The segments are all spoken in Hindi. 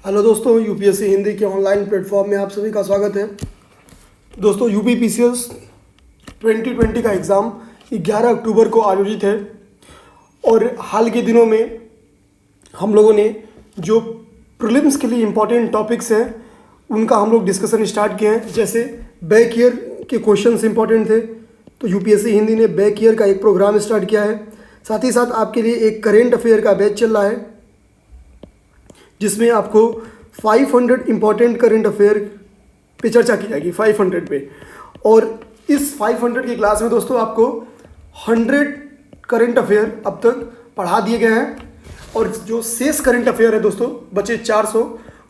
हेलो दोस्तों, यूपीएससी हिंदी के ऑनलाइन प्लेटफॉर्म में आप सभी का स्वागत है। दोस्तों, यूपी पीसीएस 2020 का एग्ज़ाम 11 अक्टूबर को आयोजित है और हाल के दिनों में हम लोगों ने जो प्रीलिम्स के लिए इम्पोर्टेंट टॉपिक्स हैं उनका हम लोग डिस्कशन स्टार्ट किए हैं। जैसे बैक ईयर के क्वेश्चंस इंपॉर्टेंट थे तो यूपीएससी हिंदी ने बैक ईयर का एक प्रोग्राम स्टार्ट किया है। साथ ही साथ आपके लिए एक करेंट अफेयर का बैच चल रहा है जिसमें आपको 500 इम्पॉर्टेंट करेंट अफेयर पे चर्चा की जाएगी 500 पे। और इस 500 की क्लास में दोस्तों आपको 100 करेंट अफेयर अब तक पढ़ा दिए गए हैं और जो शेष करेंट अफेयर है दोस्तों बचे 400,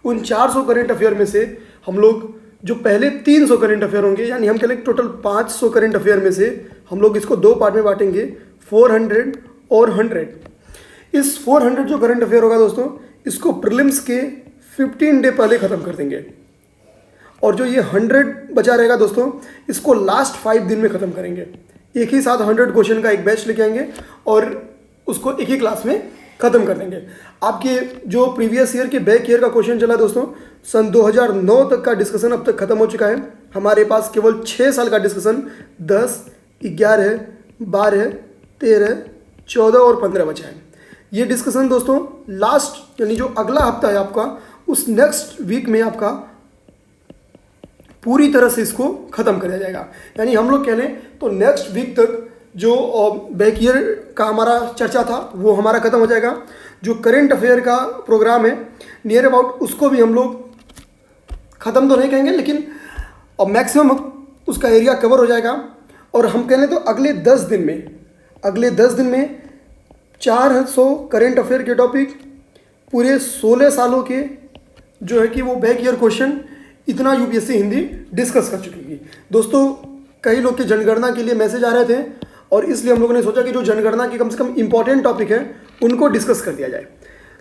उन 400 करेंट अफेयर में से हम लोग जो पहले 300 करेंट अफेयर होंगे, यानी हम कह लें टोटल 500 करेंट अफेयर में से हम लोग इसको दो पार्ट में बांटेंगे, 400 और 100। इस 400 जो करंट अफेयर होगा दोस्तों, इसको प्रीलिम्स के 15 डे पहले ख़त्म कर देंगे और जो ये 100 बचा रहेगा दोस्तों, इसको लास्ट 5 दिन में ख़त्म करेंगे। एक ही साथ 100 क्वेश्चन का एक बैच लेके आएंगे और उसको एक ही क्लास में ख़त्म कर देंगे। आपके जो प्रीवियस ईयर के बैक ईयर का क्वेश्चन चला दोस्तों, सन 2009 तक का डिस्कशन अब तक ख़त्म हो चुका है। हमारे पास केवल 6 साल का डिस्कशन 10, 11, 12, 13, 14 और 15 बचा है। ये डिस्कशन दोस्तों लास्ट यानी जो अगला हफ्ता है आपका, उस नेक्स्ट वीक में आपका पूरी तरह से इसको ख़त्म कर दिया जाएगा। यानी हम लोग कह लें तो नेक्स्ट वीक तक जो बैक ईयर का हमारा चर्चा था वो हमारा ख़त्म हो जाएगा। जो करेंट अफेयर का प्रोग्राम है नियर अबाउट, उसको भी हम लोग ख़त्म तो नहीं कहेंगे लेकिन मैक्सिमम उसका एरिया कवर हो जाएगा। और हम कह लें तो अगले 10 दिन में 400 करेंट अफेयर के टॉपिक, पूरे 16 सालों के जो है कि वो बैक ईयर क्वेश्चन, इतना यूपीएससी हिंदी डिस्कस कर चुकी है। दोस्तों, कई लोग के जनगणना के लिए मैसेज आ रहे थे और इसलिए हम लोगों ने सोचा कि जो जनगणना के कम से कम इंपॉर्टेंट टॉपिक है उनको डिस्कस कर दिया जाए।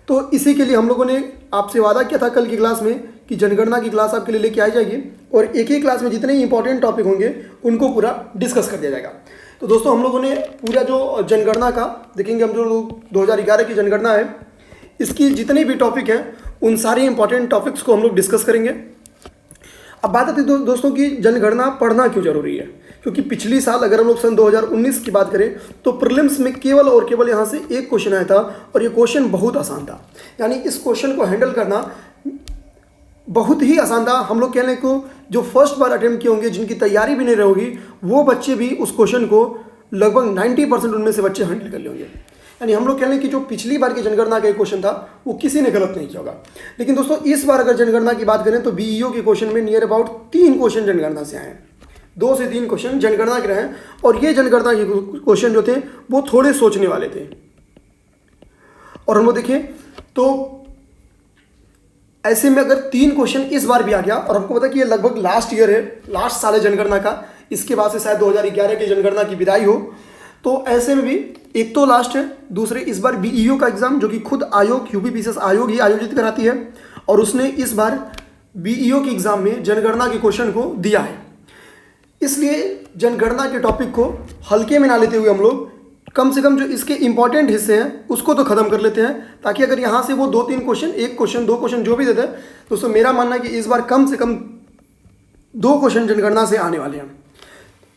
तो इसी के लिए हम लोगों ने आपसे वादा किया था कल की क्लास में कि जनगणना की क्लास आपके लिए लेके आई जाएगी और एक ही क्लास में जितने इंपॉर्टेंट टॉपिक होंगे उनको पूरा डिस्कस कर दिया जाएगा। तो दोस्तों, हम लोगों ने पूरा जो जनगणना का देखेंगे, हम जो 2011 की जनगणना है इसकी जितने भी टॉपिक हैं उन सारे इंपॉर्टेंट टॉपिक्स को हम लोग डिस्कस करेंगे। अब बात आती है दोस्तों कि जनगणना पढ़ना क्यों जरूरी है, क्योंकि पिछली साल अगर हम लोग सन 2019 की बात करें तो प्रीलिम्स में केवल और केवल यहाँ से एक क्वेश्चन आया था और ये क्वेश्चन बहुत आसान था। यानी इस क्वेश्चन को हैंडल करना बहुत ही आसान था। हम लोग कहने को जो फर्स्ट बार अटेम्प्ट किए होंगे, जिनकी तैयारी भी नहीं रहोगी, वो बच्चे भी उस क्वेश्चन को लगभग 90% उनमें से बच्चे हैंडल कर लेंगे। यानी हम लोग कह लें कि जो पिछली बार की जनगणना का एक क्वेश्चन था वो किसी ने गलत नहीं किया होगा। लेकिन दोस्तों, इस बार अगर जनगणना की बात करें तो बीईओ के क्वेश्चन में नियर अबाउट 3 क्वेश्चन जनगणना से आए हैं, 2 से 3 क्वेश्चन जनगणना के रहे हैं और ये जनगणना के क्वेश्चन जो थे वो थोड़े सोचने वाले थे। और हम लोग देखें तो ऐसे में अगर 3 क्वेश्चन इस बार भी आ गया और हमको पता है कि ये लगभग लास्ट ईयर है, लास्ट साल है जनगणना का, इसके बाद से शायद 2011 की जनगणना की विदाई हो, तो ऐसे में भी एक तो लास्ट है, दूसरे इस बार बीईओ का एग्जाम जो कि खुद आयोग, यूपी पीसीएस आयोग ही आयोजित कराती है और उसने इस बार बीईओ के एग्जाम में जनगणना के क्वेश्चन को दिया है। इसलिए जनगणना के टॉपिक को हल्के में ना लेते हुए हम लोग कम से कम जो इसके इंपॉर्टेंट हिस्से हैं उसको तो खत्म कर लेते हैं, ताकि अगर यहाँ से वो 2-3 क्वेश्चन, 1 क्वेश्चन, 2 क्वेश्चन जो भी देते हैं, दोस्तों मेरा मानना है कि इस बार कम से कम 2 क्वेश्चन जनगणना से आने वाले हैं।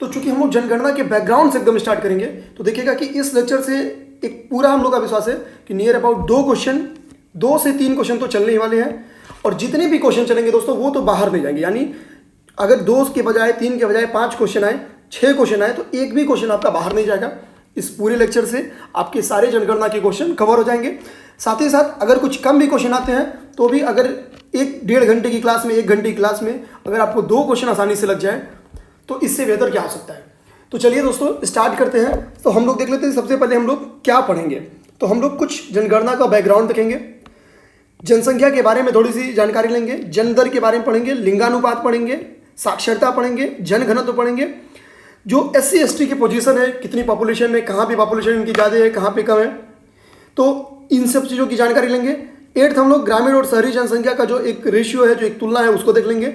तो चूंकि हम लोग जनगणना के बैकग्राउंड से एकदम स्टार्ट करेंगे तो देखिएगा कि इस लेक्चर से एक पूरा हम लोग का विश्वास है कि नियर अबाउट 2 से 3 क्वेश्चन तो चलने ही वाले हैं और जितने भी क्वेश्चन चलेंगे दोस्तों वो तो बाहर नहीं जाएंगे। यानी अगर 2 के बजाय 3 के बजाय 5 क्वेश्चन आए, 6 क्वेश्चन आए, तो एक भी क्वेश्चन आपका बाहर नहीं जाएगा। इस पूरे लेक्चर से आपके सारे जनगणना के क्वेश्चन कवर हो जाएंगे। साथ ही साथ अगर कुछ कम भी क्वेश्चन आते हैं तो भी अगर 1-1.5 घंटे की क्लास में, 1 घंटे की क्लास में अगर आपको 2 क्वेश्चन आसानी से लग जाए तो इससे बेहतर क्या हो सकता है। तो चलिए दोस्तों स्टार्ट करते हैं। तो हम लोग देख लेते हैं सबसे पहले हम लोग क्या पढ़ेंगे। तो हम लोग कुछ जनगणना का बैकग्राउंड देखेंगे, जनसंख्या के बारे में थोड़ी सी जानकारी लेंगे, जन दर के बारे में पढ़ेंगे, लिंगानुपात पढ़ेंगे, साक्षरता पढ़ेंगे, जनघनत्व पढ़ेंगे, जो SC ST की पोजीशन है, कितनी पॉपुलेशन में, कहाँ पे पॉपुलेशन इनकी ज़्यादा है, कहाँ पे कम है, तो इन सब चीज़ों की जानकारी लेंगे। 8th हम लोग ग्रामीण और शहरी जनसंख्या का जो एक रेशियो है, जो एक तुलना है, उसको देख लेंगे।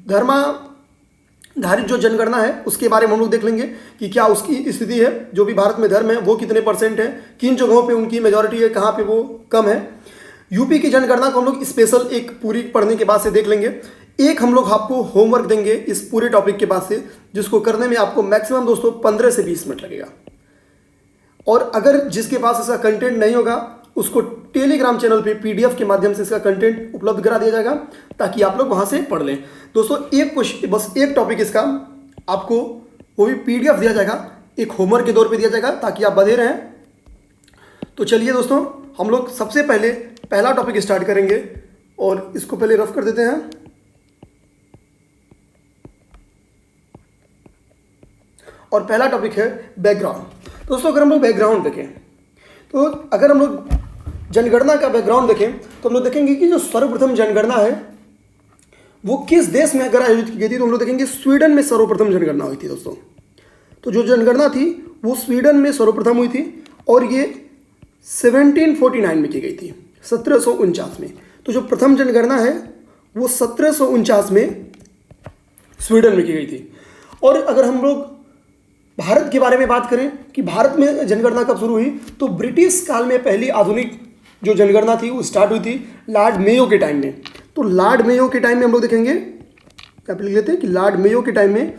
धर्माधारित जो जनगणना है उसके बारे में हम लोग देख लेंगे कि क्या उसकी स्थिति है, जो भी भारत में धर्म है वो कितने % है, किन जगहों पे उनकी मेजॉरिटी है, कहाँ पे वो कम है। यूपी की जनगणना को हम लोग स्पेशल एक पूरी पढ़ने के बाद से देख लेंगे। एक हम लोग आपको होमवर्क देंगे इस पूरे टॉपिक के बाद से, जिसको करने में आपको मैक्सिमम दोस्तों 15 से 20 मिनट लगेगा। और अगर जिसके पास इसका कंटेंट नहीं होगा उसको टेलीग्राम चैनल पे पीडीएफ के माध्यम से इसका कंटेंट उपलब्ध करा दिया जाएगा, ताकि आप लोग वहां से पढ़ लें। दोस्तों एक क्वेश्चन, बस एक टॉपिक इसका आपको वो भी पीडीएफ दिया जाएगा, एक होमवर्क के तौर पे दिया जाएगा, ताकि आप बधे रहें। तो चलिए दोस्तों, हम लोग सबसे पहले पहला टॉपिक स्टार्ट करेंगे और इसको पहले रफ कर देते हैं। और पहला टॉपिक है बैकग्राउंड। दोस्तों अगर हम लोग बैकग्राउंड देखें, तो अगर हम लोग जनगणना का बैकग्राउंड देखें तो हम लोग देखेंगे कि जो सर्वप्रथम जनगणना है वो किस देश में अगर आयोजित की गई थी, तो हम लोग देखेंगे स्वीडन में सर्वप्रथम जनगणना हुई थी दोस्तों। तो जो जनगणना थी वो स्वीडन में सर्वप्रथम हुई थी और ये 1749 में की गई थी, 1749 में। तो जो प्रथम जनगणना है वो 1749 में स्वीडन में की गई थी। और अगर हम लोग भारत के बारे में बात करें कि भारत में जनगणना कब शुरू हुई, तो ब्रिटिश काल में पहली आधुनिक जो जनगणना थी वो स्टार्ट हुई थी लॉर्ड मेयो के टाइम में। तो लॉर्ड मेयो के टाइम में हम लोग देखेंगे, क्या लिख लेते हैं कि लॉर्ड मेयो के टाइम में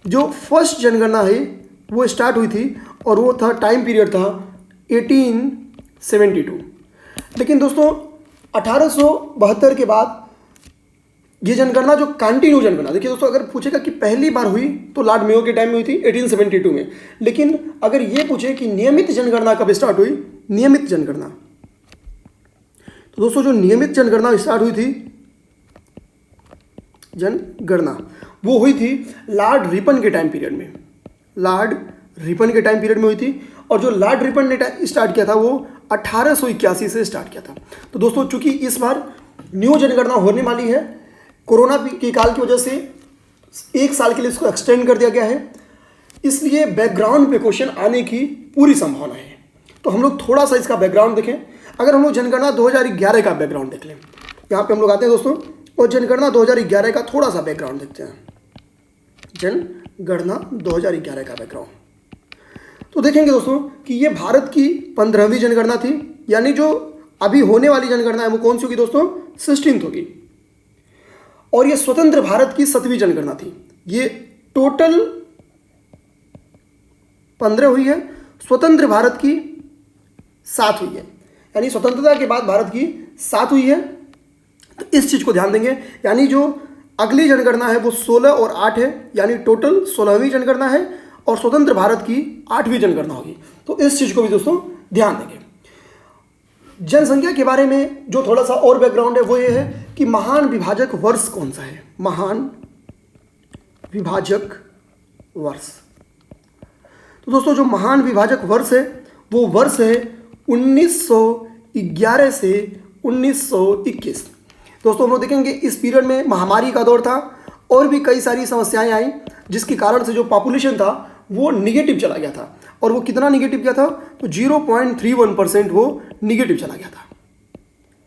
जो फर्स्ट जनगणना है वो स्टार्ट हुई थी और वो था, टाइम पीरियड था 1872। लेकिन दोस्तों 1872 के बाद ये जनगणना जो कंटिन्यू जनगणना, देखिए दोस्तों अगर पूछेगा कि पहली बार हुई तो लॉर्ड मेयो के टाइम में हुई थी 1872 में। लेकिन अगर ये पूछे कि नियमित जनगणना कब स्टार्ट हुई, नियमित जनगणना, तो दोस्तों जो नियमित जनगणना स्टार्ट हुई थी, जनगणना वो हुई थी लॉर्ड रिपन के टाइम पीरियड में। लॉर्ड रिपन के टाइम पीरियड में हुई थी और जो लॉर्ड रिपन ने स्टार्ट किया था वो 1881 से स्टार्ट किया था। तो दोस्तों चूंकि इस बार न्यू जनगणना होने वाली है, कोरोना के काल की वजह से 1 साल के लिए इसको एक्सटेंड कर दिया गया है, इसलिए बैकग्राउंड पे क्वेश्चन आने की पूरी संभावना है। तो हम लोग थोड़ा सा इसका बैकग्राउंड देखें। अगर हम लोग जनगणना 2011 का बैकग्राउंड देख लें, यहाँ पे हम लोग आते हैं दोस्तों और जनगणना 2011 का थोड़ा सा बैकग्राउंड देखते हैं। जनगणना 2011 का बैकग्राउंड, तो देखेंगे दोस्तों कि ये भारत की 15वीं जनगणना थी, यानी जो अभी होने वाली जनगणना है वो कौन सी होगी दोस्तों, 16th होगी। और ये स्वतंत्र भारत की 7वीं जनगणना थी। ये टोटल 15 हुई है, स्वतंत्र भारत की 7 हुई है, यानी स्वतंत्रता के बाद भारत की 7 हुई है। तो इस चीज को ध्यान देंगे, यानी जो अगली जनगणना है वो 16 और 8 है, यानी टोटल 16वीं जनगणना है और स्वतंत्र भारत की 8वीं जनगणना होगी। तो इस चीज को भी दोस्तों ध्यान देंगे। जनसंख्या के बारे में जो थोड़ा सा और बैकग्राउंड है वो ये है कि महान विभाजक वर्ष कौन सा है, महान विभाजक वर्ष। तो दोस्तों जो महान विभाजक वर्ष है वो वर्ष है 1911 से 1921। दोस्तों हम लोग देखेंगे इस पीरियड में महामारी का दौर था और भी कई सारी समस्याएं आई, जिसके कारण से जो पॉपुलेशन था वो निगेटिव चला गया था। और वो कितना निगेटिव गया था, तो 0.31% वो निगेटिव चला गया था,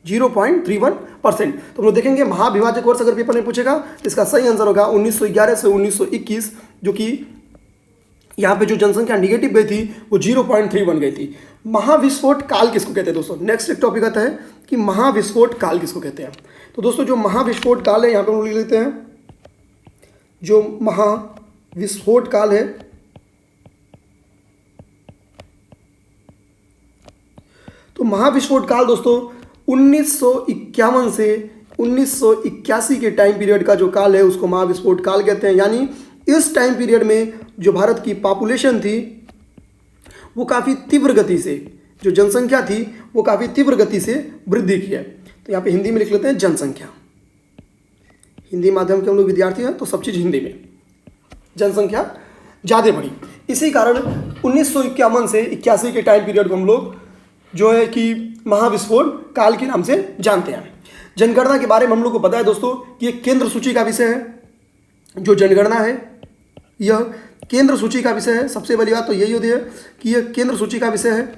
0.31%। तो हम लोग देखेंगे महाविभाजक वर्ष अगर पेपर में पूछेगा तो इसका सही आंसर होगा 1911 से 1921, जो कि यहाँ पे जो जनसंख्या निगेटिव गई थी वो 0.31 गई थी। महाविस्फोट काल किसको कहते हैं दोस्तों, नेक्स्ट एक टॉपिक आता है कि महाविस्फोट काल किसको कहते हैं। तो दोस्तों जो महाविस्फोट काल है यहाँ पे हम लोग लिख लेते हैं, जो महाविस्फोट काल है तो महाविस्फोट काल दोस्तों 1951 से 1981 के टाइम पीरियड का जो काल है उसको महाविस्फोट काल कहते हैं। यानी इस टाइम पीरियड में जो भारत की पॉपुलेशन थी वो काफ़ी तीव्र गति से, जो जनसंख्या थी वो काफ़ी तीव्र गति से वृद्धि की है। तो यहाँ पे हिंदी में लिख लेते हैं जनसंख्या, हिंदी माध्यम के हम लोग विद्यार्थी हैं तो सब चीज़ हिंदी में, जनसंख्या ज़्यादा बढ़ी। इसी कारण 1951 से 81 के टाइम पीरियड को हम लोग जो है कि महाविस्फोट काल के नाम से जानते हैं। जनगणना के बारे में हम लोग को पता है दोस्तों कि ये केंद्र सूची का विषय है। जो जनगणना है यह केंद्र सूची का विषय है। सबसे बड़ी बात तो यही होती है कि यह केंद्र सूची का विषय है,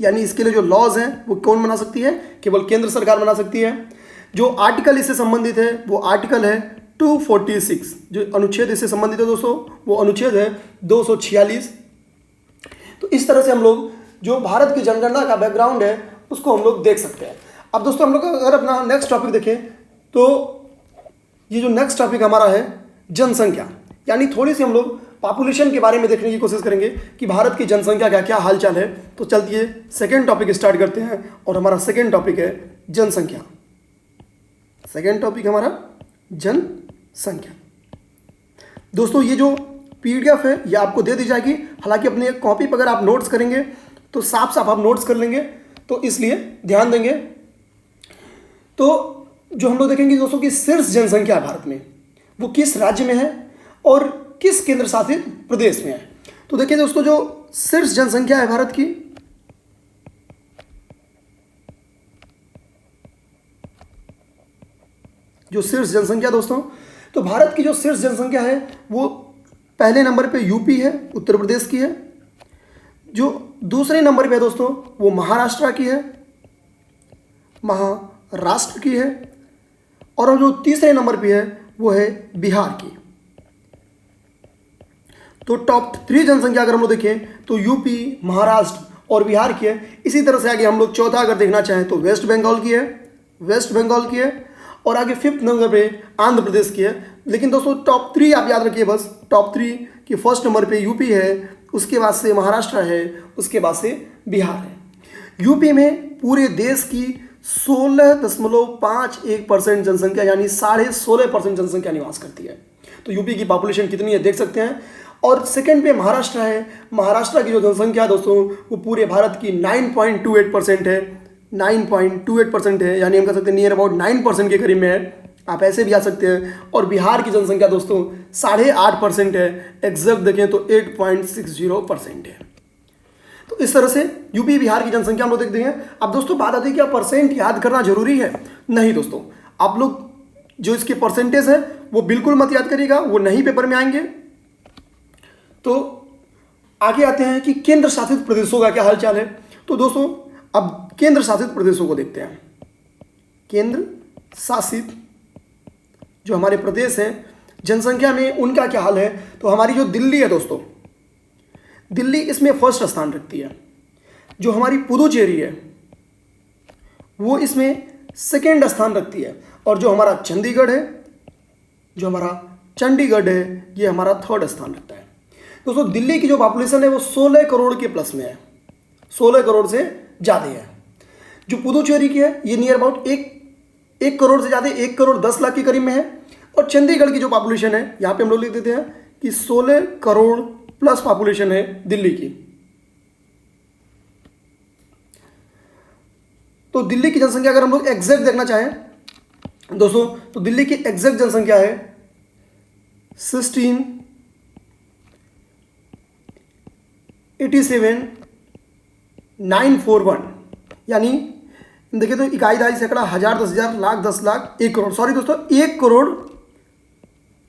यानी इसके लिए जो लॉज हैं वो कौन बना सकती है, केवल केंद्र सरकार बना सकती है। जो आर्टिकल इससे संबंधित है वो आर्टिकल है 246, जो अनुच्छेद इससे संबंधित है दोस्तों वो अनुच्छेद है 246। तो इस तरह से हम लोग जो भारत की जनगणना का बैकग्राउंड है उसको हम लोग देख सकते हैं। अब दोस्तों हम लोग अगर अपना नेक्स्ट टॉपिक देखें तो ये जो नेक्स्ट टॉपिक हमारा है जनसंख्या, यानी थोड़ी सी हम लोग पॉपुलेशन के बारे में देखने की कोशिश करेंगे कि भारत की जनसंख्या का क्या हालचाल है। तो चलिए सेकेंड टॉपिक स्टार्ट करते हैं और हमारा सेकेंड टॉपिक है जनसंख्या। सेकेंड टॉपिक हमारा जनसंख्या। दोस्तों ये जो पीडीएफ है ये आपको दे दी जाएगी, हालांकि अपने कॉपी पर अगर आप नोट्स करेंगे तो साफ साफ आप नोट्स कर लेंगे, तो इसलिए ध्यान देंगे। तो जो हम लोग देखेंगे दोस्तों कि शीर्ष जनसंख्या है भारत में, वो किस राज्य में है और किस केंद्र शासित प्रदेश में है। तो देखिए दोस्तों जो शीर्ष जनसंख्या है भारत की, जो शीर्ष जनसंख्या दोस्तों, तो भारत की जो शीर्ष जनसंख्या है वो पहले नंबर पे यूपी है, उत्तर प्रदेश की है। जो दूसरे नंबर पे है दोस्तों वो महाराष्ट्र की है, महाराष्ट्र की है। और जो तीसरे नंबर पे है वो है बिहार की। तो टॉप 3 जनसंख्या अगर हम लोग देखें तो यूपी, महाराष्ट्र और बिहार की है। इसी तरह से आगे हम लोग चौथा अगर देखना चाहें तो वेस्ट बंगाल की है, वेस्ट बंगाल की है। और आगे 5th नंबर पे आंध्र प्रदेश की है। लेकिन दोस्तों टॉप 3 आप याद रखिए, बस टॉप 3 की फर्स्ट नंबर पे यूपी है, उसके बाद से महाराष्ट्र है, उसके बाद से बिहार है। यूपी में पूरे देश की 16.51% जनसंख्या यानी 16.5% जनसंख्या निवास करती है। तो यूपी की पॉपुलेशन कितनी है देख सकते हैं। और सेकंड पे महाराष्ट्र है। महाराष्ट्र की जो जनसंख्या है दोस्तों वो पूरे भारत की 9.28% है, 9.28% है, यानी हम कह सकते हैं नियर अबाउट 9% के करीब में है। आप ऐसे भी आ सकते हैं। और बिहार की जनसंख्या दोस्तों 8.5% है, एग्जैक्ट देखें तो 8.60% है। तो इस तरह से यूपी बिहार की जनसंख्या हम लोग देखते हैं। अब दोस्तों बात आती है क्या परसेंट याद करना जरूरी है? नहीं दोस्तों, आप लोग जो इसके परसेंटेज है वो बिल्कुल मत याद करिएगा, वो नहीं पेपर में आएंगे। तो आगे आते हैं कि केंद्र शासित प्रदेशों का क्या हालचाल है। तो दोस्तों अब केंद्र शासित प्रदेशों को देखते हैं। केंद्र शासित जो हमारे प्रदेश हैं जनसंख्या में उनका क्या हाल है। तो हमारी जो दिल्ली है दोस्तों, दिल्ली इसमें फर्स्ट स्थान रखती है। जो हमारी पुदुचेरी है वो इसमें सेकेंड स्थान रखती है। और जो हमारा चंडीगढ़ है, जो हमारा चंडीगढ़ है, ये हमारा 3rd स्थान रखता है। दोस्तों दिल्ली की जो पॉपुलेशन है वो 16 करोड़ के प्लस में है, 16 करोड़ से ज़्यादा है। जो पुदुचेरी की है ये नियर अबाउट 1 करोड़ से ज़्यादा, 1 करोड़ 10 लाख के करीब में है। और चंडीगढ़ की जो पॉपुलेशन है यहाँ पे हम लोग लिख देते हैं कि 16 करोड़ प्लस पॉपुलेशन है दिल्ली की। तो दिल्ली की जनसंख्या अगर हम लोग एग्जैक्ट देखना चाहें दोस्तों तो दिल्ली की एग्जैक्ट जनसंख्या है 16,87,941, यानी देखिए तो इकाई दाई सैकड़ा, हजार, 10,000, लाख, 10 लाख, 1 करोड़, सॉरी दोस्तों 1 करोड़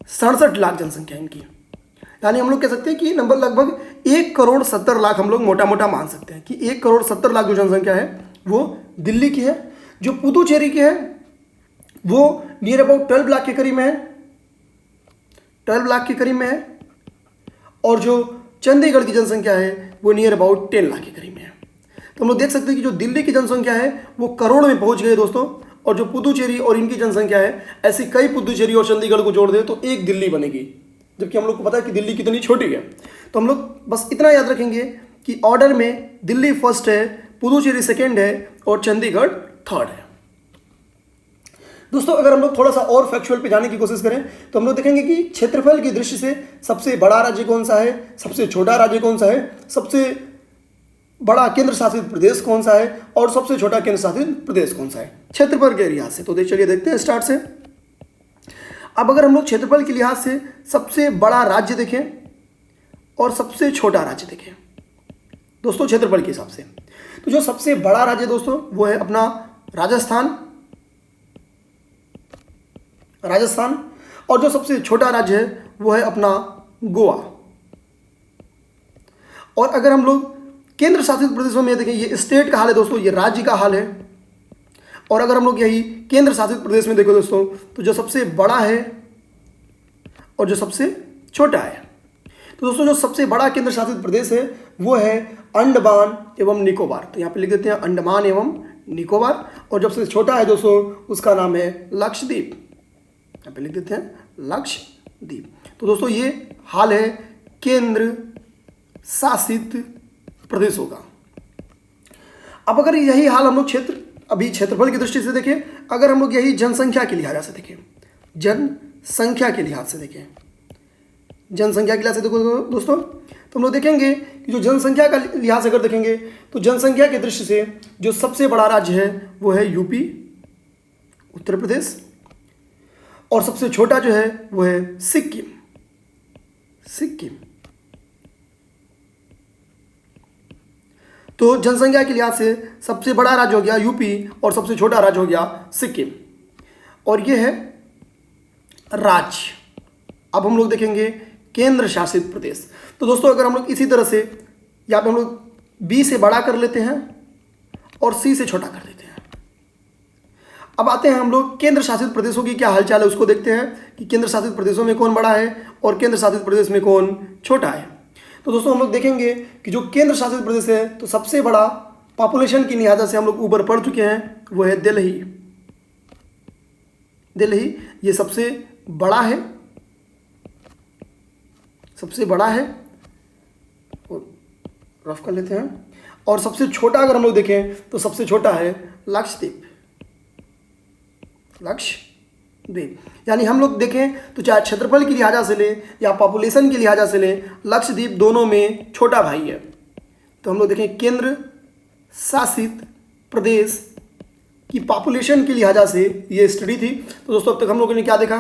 67 लाख जनसंख्या इनकी। यानी हम लोग कह सकते हैं कि नंबर लगभग 1 करोड़ 70 लाख हम लोग मोटा मोटा मान सकते हैं कि 1 करोड़ 70 लाख जो जनसंख्या है वो दिल्ली की है। जो पुदुचेरी की है वो नियर अबाउट 12 लाख के करीब में है, 12 लाख के करीब में है। और जो चंडीगढ़ की जनसंख्या है वो नियर अबाउट 10 लाख के करीब में है। तो हम लोग देख सकते हैं कि जो दिल्ली की जनसंख्या है वो करोड़ में पहुंच गई दोस्तों। और जो पुदुचेरी और इनकी जनसंख्या है, ऐसी कई पुदुचेरी और चंडीगढ़ को जोड़ दे तो एक दिल्ली बनेगी, जबकि हम लोग को पता है कि दिल्ली कितनी छोटी है। तो हम लोग बस इतना याद रखेंगे कि ऑर्डर में दिल्ली फर्स्ट है, पुदुचेरी सेकेंड है और चंडीगढ़ 3rd है। दोस्तों अगर हम लोग थोड़ा सा और फैक्चुअल पे जाने की कोशिश करें तो हम लोग देखेंगे कि क्षेत्रफल की दृष्टि से सबसे बड़ा राज्य कौन सा है, सबसे छोटा राज्य कौन सा है, सबसे बड़ा केंद्र शासित प्रदेश कौन सा है और सबसे छोटा केंद्र शासित प्रदेश कौन सा है क्षेत्रफल के लिहाज से। तो चलिए देखते हैं स्टार्ट से। अब अगर हम लोग क्षेत्रफल के लिहाज से सबसे बड़ा राज्य देखें और सबसे छोटा राज्य देखें दोस्तों क्षेत्रफल के हिसाब से, तो जो सबसे बड़ा राज्य दोस्तों वो है अपना राजस्थान, और जो सबसे छोटा राज्य है वो है अपना गोवा। और अगर हम लोग केंद्र शासित प्रदेशों में देखें, ये स्टेट का हाल है दोस्तों, ये राज्य का हाल है। और अगर हम लोग यही केंद्र शासित प्रदेश में देखो दोस्तों, तो जो सबसे बड़ा है और जो सबसे छोटा है, तो दोस्तों जो सबसे बड़ा केंद्र शासित प्रदेश है वो है अंडमान एवं निकोबार। तो यहाँ पे लिख देते हैं अंडमान एवं निकोबार, और जब से छोटा है दोस्तों उसका नाम है लक्षद्वीप। यहाँ पे लिख देते हैं लक्षद्वीप। तो दोस्तों ये हाल है केंद्र शासित प्रदेशों का। अब अगर यही हाल हम लोग अभी क्षेत्रफल की दृष्टि से देखें, अगर हम लोग यही जनसंख्या के लिहाज से देखें, जनसंख्या के लिहाज से देखें, जनसंख्या के लिहाज से देखो दोस्तों, तो हम लोग देखेंगे कि जो जनसंख्या का लिहाज अगर देखेंगे तो जनसंख्या की दृष्टि से जो सबसे बड़ा राज्य है वो है यूपी, उत्तर प्रदेश, और सबसे छोटा जो है वो है सिक्किम। तो जनसंख्या के लिहाज से सबसे बड़ा राज्य हो गया यूपी और सबसे छोटा राज्य हो गया सिक्किम, और ये है राज्य। अब हम लोग देखेंगे केंद्र शासित प्रदेश। तो दोस्तों अगर हम लोग इसी तरह से यहाँ पे हम लोग बी से बड़ा कर लेते हैं और सी से छोटा कर देते हैं। अब आते हैं हम लोग केंद्र शासित प्रदेशों की क्या हालचाल है उसको देखते हैं कि केंद्र शासित प्रदेशों में कौन बड़ा है और केंद्र शासित प्रदेश में कौन छोटा है। तो दोस्तों हम लोग देखेंगे कि जो केंद्र शासित प्रदेश है तो सबसे बड़ा पॉपुलेशन की लिहाजा से हम लोग ऊपर पढ़ चुके हैं, वो है दिल्ली। ये सबसे बड़ा है, और रफ कर लेते हैं। और सबसे छोटा अगर हम लोग देखें तो सबसे छोटा है लक्षद्वीप। यानी हम लोग देखें तो चाहे क्षेत्रफल की लिहाजा से ले या पॉपुलेशन की लिहाजा से ले, लक्षद्वीप दोनों में छोटा भाई है। तो हम लोग देखें केंद्र शासित प्रदेश की पॉपुलेशन की लिहाजा से ये स्टडी थी। तो दोस्तों अब तक हम लोगों ने क्या देखा,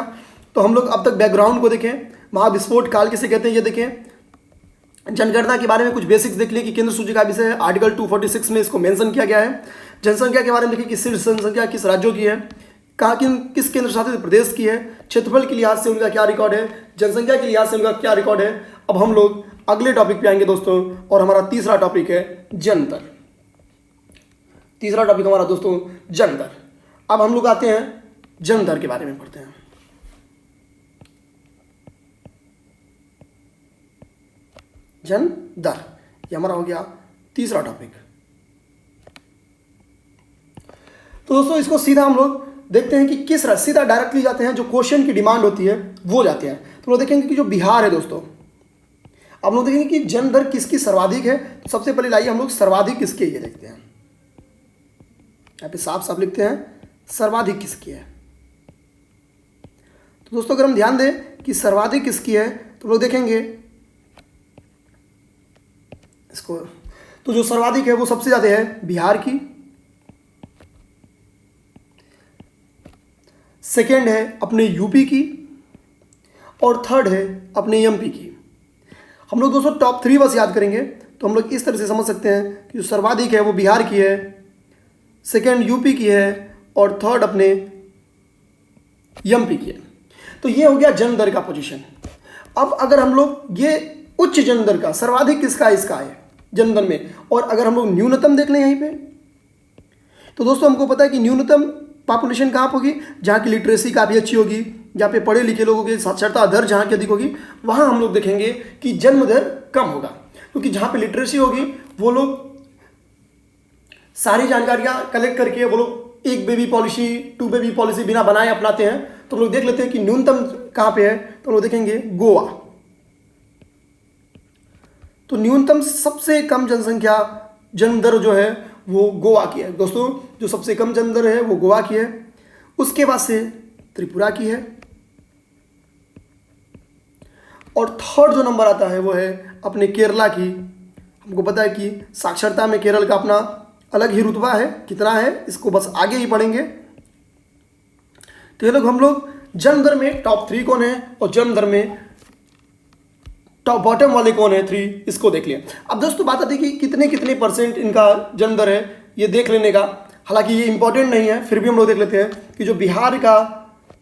तो हम लोग अब तक बैकग्राउंड को देखें, महाविस्फोट काल किसे कहते हैं ये देखें, जनगणना के बारे में कुछ बेसिक्स देख लिए कि केंद्र सूची का विषय है, आर्टिकल 246 में इसको मेंशन किया गया है। जनसंख्या के बारे में देखिए कि शीर्ष जनसंख्या किस राज्यों की है, कहाँ किस केंद्र शासित प्रदेश की है, क्षेत्रफल के लिहाज से उनका क्या रिकॉर्ड है, जनसंख्या के लिहाज से उनका क्या रिकॉर्ड है। अब हम लोग अगले टॉपिक पे आएंगे दोस्तों, और हमारा तीसरा टॉपिक है जन दर। तीसरा टॉपिक हमारा दोस्तों जन दर। अब हम लोग आते हैं जन दर के बारे में पढ़ते हैं। जन दर ये हमारा हो गया तीसरा टॉपिक। तो दोस्तों इसको सीधा हम लोग देखते हैं कि किस सीधा डायरेक्टली जाते हैं, जो क्वेश्चन की डिमांड होती है वो जाते हैं। तो लोग देखेंगे कि जो बिहार है दोस्तों, अब लोग देखेंगे कि जन दर किसकी सर्वाधिक है। तो सबसे पहले लाइए हम लोग सर्वाधिक किसकी है ये देखते हैं। यहाँ पे साफ साफ लिखते हैं सर्वाधिक किसकी है। तो दोस्तों अगर हम ध्यान दें कि सर्वाधिक किसकी है तो लोग देखेंगे इसको, तो जो सर्वाधिक है वो सबसे ज्यादा है बिहार की, सेकेंड है अपने यूपी की, और थर्ड है अपने एमपी की। हम लोग दोस्तों टॉप 3 बस याद करेंगे तो हम लोग इस तरह से समझ सकते हैं कि जो सर्वाधिक है वो बिहार की है, सेकेंड यूपी की है, और थर्ड अपने एमपी की है। तो ये हो गया जन दर का पोजीशन। अब अगर हम लोग ये उच्च जन दर का सर्वाधिक किसका इसका है जन दर में, और अगर हम लोग न्यूनतम देख लें यहीं पे, तो दोस्तों हमको पता है कि न्यूनतम पॉपुलेशन कहाँ होगी, जहाँ की लिटरेसी काफ़ी अच्छी होगी, जहाँ पे पढ़े लिखे लोगों की साक्षरता दर जहाँ की अधिक होगी, वहाँ हम लोग देखेंगे कि जन्म दर कम होगा। क्योंकि जहाँ पे लिटरेसी होगी वो लोग सारी जानकारियाँ कलेक्ट करके वो लोग 1 बेबी पॉलिसी 2 बेबी पॉलिसी बिना बनाए अपनाते हैं। तो हम लोग देख लेते हैं कि न्यूनतम कहाँ पे है, तो हम लोग देखेंगे गोवा। तो न्यूनतम सबसे कम जनसंख्या जन्म दर जो है वो गोवा की है दोस्तों। जो सबसे कम जन्म दर है वो गोवा की है, उसके बाद से त्रिपुरा की है, और थर्ड जो नंबर आता है वो है अपने केरला की। हमको पता है कि साक्षरता में केरल का अपना अलग ही रुतबा है, कितना है इसको बस आगे ही पढ़ेंगे। तो ये लोग हम लोग जन्म दर में टॉप 3 कौन है और जन्म दर में टॉप बॉटम वाले कौन है 3, इसको देख लिया। अब दोस्तों बात आती है कि कितने परसेंट इनका जन्म दर है ये देख लेने का, हालांकि ये इंपॉर्टेंट नहीं है, फिर भी हम लोग देख लेते हैं कि जो बिहार का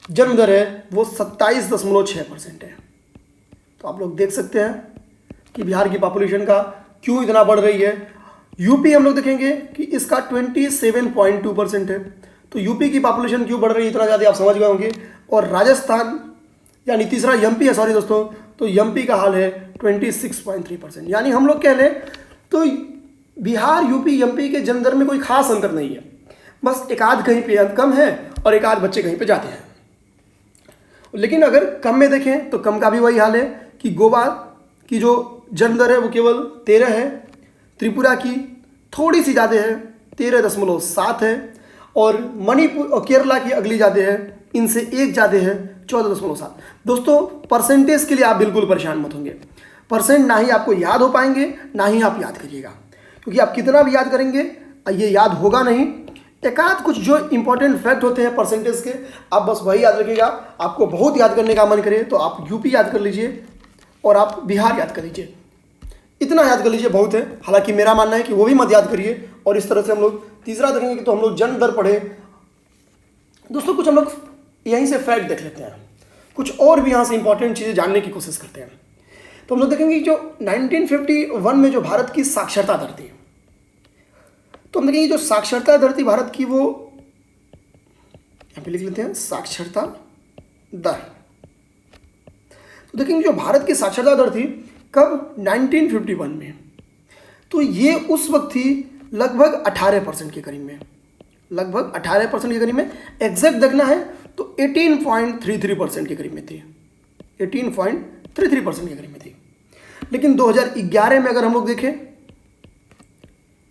जन्म दर है वो 27.6% है। तो आप लोग देख सकते हैं कि बिहार की पॉपुलेशन का क्यों इतना बढ़ रही है। यूपी हम लोग देखेंगे कि इसका 27.2% है। तो यूपी की पॉपुलेशन क्यों बढ़ रही है इतना ज़्यादा, आप समझ गए होंगे। और राजस्थान यानी तीसरा एमपी है, सॉरी दोस्तों, तो एमपी का हाल है 26.3%। यानी हम लोग कह लें तो बिहार यूपी एमपी के जन्म दर में कोई खास अंतर नहीं है। बस एक आध कहीं पे कम है और एक आध बच्चे कहीं पे जाते हैं। लेकिन अगर कम में देखें तो कम का भी वही हाल है कि गोवा की जो जन्म दर है वो केवल 13 है, त्रिपुरा की थोड़ी सी ज़्यादा है 13.7 है, और मणिपुर और केरला की अगली ज़्यादा है, इनसे एक ज़्यादा है 14.7। दोस्तों परसेंटेज के लिए आप बिल्कुल परेशान मत होंगे, परसेंट ना ही आपको याद हो पाएंगे ना ही आप याद करिएगा, क्योंकि आप कितना भी याद करेंगे ये याद होगा नहीं। एक आध कुछ जो इंपॉर्टेंट फैक्ट होते हैं परसेंटेज के, आप बस वही याद रखिएगा। आपको बहुत याद करने का मन करे तो आप यूपी याद कर लीजिए और आप बिहार याद कर लीजिए, इतना याद कर लीजिए बहुत है। हालांकि मेरा मानना है कि वो भी मत याद करिए। और इस तरह से हम लोग तीसरा देखेंगे कि तो हम लोग जन्म दर पढ़े। दोस्तों कुछ हम लोग यहीं से फैक्ट देख लेते हैं, कुछ और भी यहाँ से इंपॉर्टेंट चीज़ें जानने की कोशिश करते हैं। तो हम लोग देखेंगे कि जो 1951 में जो भारत की साक्षरता दर थी, तो हम देखेंगे जो साक्षरता दर थी भारत की, वो यहाँ पे लिख लेते हैं साक्षरता दर। तो देखेंगे जो भारत की साक्षरता दर थी कब, 1951 में, तो ये उस वक्त थी लगभग 18% के करीब में, लगभग 18% के करीब में। एग्जैक्ट देखना है तो 18.33% के करीब में थी, 18.33% के करीब में थी। लेकिन 2011 में अगर हम लोग देखें,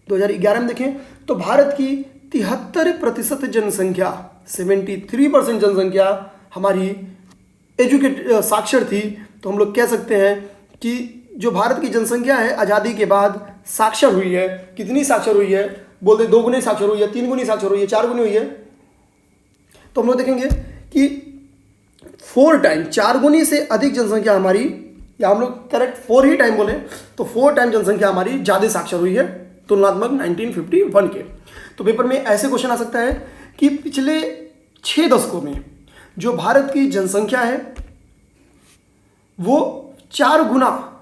2011 में देखें तो भारत की 73% जनसंख्या, 73% जनसंख्या हमारी साक्षर थी। तो हम लोग कह सकते हैं कि जो भारत की जनसंख्या है आज़ादी के बाद साक्षर हुई है, कितनी साक्षर हुई है, बोलते 2 गुनी साक्षर हुई है, 3 गुनी साक्षर हुई है, 4 गुनी हुई है। तो हम लोग देखेंगे कि 4 टाइम, 4 गुनी से अधिक जनसंख्या हमारी, या हम लोग करेक्ट 4 ही टाइम बोले तो 4 टाइम जनसंख्या हमारी ज़्यादा साक्षर हुई है तुलनात्मक 1951 के। तो पेपर में ऐसे क्वेश्चन आ सकता है कि पिछले 6 दशकों में जो भारत की जनसंख्या है वो 4 गुना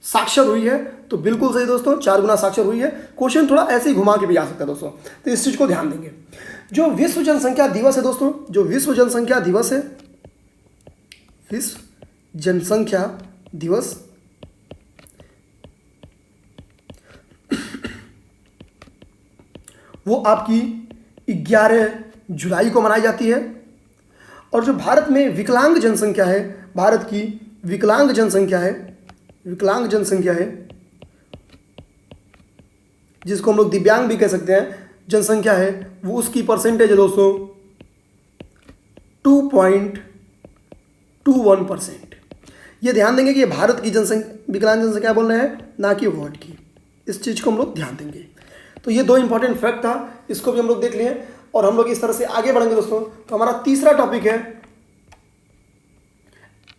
साक्षर हुई है। तो बिल्कुल सही दोस्तों, 4 गुना साक्षर हुई है। क्वेश्चन थोड़ा ऐसे ही घुमा के भी आ सकता है दोस्तों, तो इस चीज़ को ध्यान देंगे। जो विश्व जनसंख्या दिवस है दोस्तों, जो विश्व जनसंख्या दिवस है, विश्व जनसंख्या दिवस वो आपकी 11 जुलाई को मनाई जाती है। और जो भारत में विकलांग जनसंख्या है, भारत की विकलांग जनसंख्या है, विकलांग जनसंख्या है जिसको हम लोग दिव्यांग भी कह सकते हैं, जनसंख्या है, वो उसकी परसेंटेज है दोस्तों 2.21%। ये ध्यान देंगे कि ये भारत की जनसंख्या, विकलांग जनसंख्या बोल रहे हैं, ना कि वर्ल्ड की। इस चीज़ को हम लोग ध्यान देंगे। तो ये 2 इंपॉर्टेंट फैक्ट था, इसको भी हम लोग देख लिए और हम लोग इस तरह से आगे बढ़ेंगे दोस्तों। तो हमारा तीसरा टॉपिक है,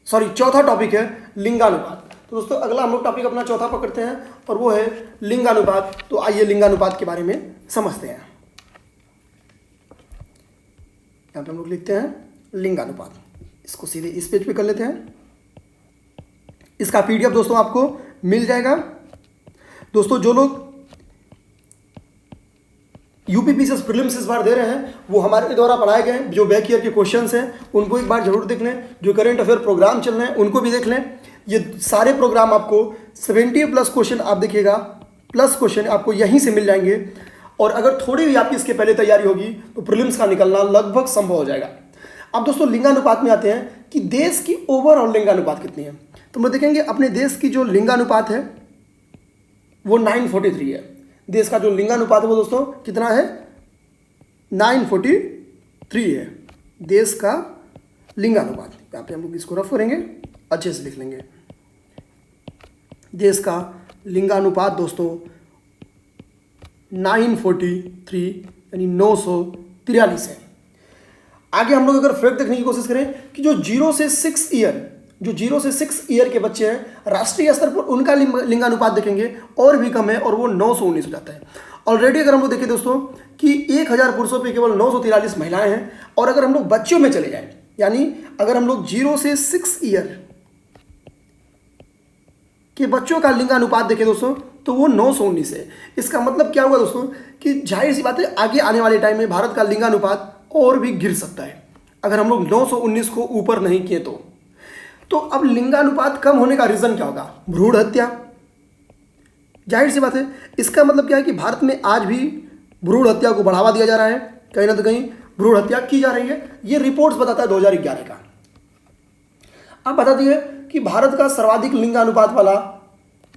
चौथा टॉपिक है लिंगानुपात। तो दोस्तों अगला हम लोग टॉपिक अपना चौथा पकड़ते हैं और वो है लिंगानुपात। तो आइए लिंगानुपात के बारे में समझते हैं। यहाँ पे हम लोग लिखते हैं लिंगानुपात, इसको सीधे इस पेज पे कर लेते हैं। इसका पीडीएफ दोस्तों आपको मिल जाएगा। दोस्तों जो लोग यूपीपीसीएस प्रीलिम्स इस बार दे रहे हैं वो हमारे द्वारा पढ़ाए गए जो बैक ईयर के क्वेश्चंस हैं उनको एक बार जरूर देख लें। जो करंट अफेयर प्रोग्राम चल रहे हैं उनको भी देख लें। ये सारे प्रोग्राम आपको 70+ क्वेश्चन आप देखिएगा, प्लस क्वेश्चन आपको यहीं से मिल जाएंगे। और अगर थोड़ी भी आपकी इसके पहले तैयारी होगी तो प्रीलिम्स का निकलना लगभग संभव हो जाएगा। अब दोस्तों लिंगानुपात में आते हैं कि देश की ओवरऑल लिंगानुपात कितनी है। तो हम देखेंगे अपने देश की जो लिंगानुपात है वो 943 है। देश का जो लिंगानुपात है वो दोस्तों कितना है, 943 है देश का लिंगानुपात। यहाँ पे हम लोग इसको रफ करेंगे, अच्छे से लिख लेंगे। देश का लिंगानुपात दोस्तों 943 यानी 943 है। आगे हम लोग अगर फैक्ट देखने की कोशिश करें कि जो 0 से 6 ईयर के बच्चे हैं राष्ट्रीय स्तर पर उनका लिंगानुपात देखेंगे और भी कम है और वो 919 हो जाता है। ऑलरेडी अगर हम लोग देखें दोस्तों कि 1000 पुरुषों पे केवल 943 महिलाएं हैं। और अगर हम लोग बच्चों में चले जाएं, यानी अगर हम लोग 0 से 6 ईयर के बच्चों का लिंगानुपात देखें दोस्तों तो वो 919 है। इसका मतलब क्या हुआ दोस्तों कि जाहिर सी बात है आगे आने वाले टाइम में भारत का लिंगानुपात और भी गिर सकता है अगर हम लोग 919 को ऊपर नहीं किए तो अब लिंगानुपात कम होने का रीजन क्या होगा, भ्रूण हत्या। जाहिर सी बात है इसका मतलब क्या है कि भारत में आज भी भ्रूण हत्या को बढ़ावा दिया जा रहा है। कहीं ना कहीं भ्रूण हत्या की जा रही है। ये रिपोर्ट्स बताता है 2011 का। अब बता दिए कि भारत का सर्वाधिक लिंगानुपात वाला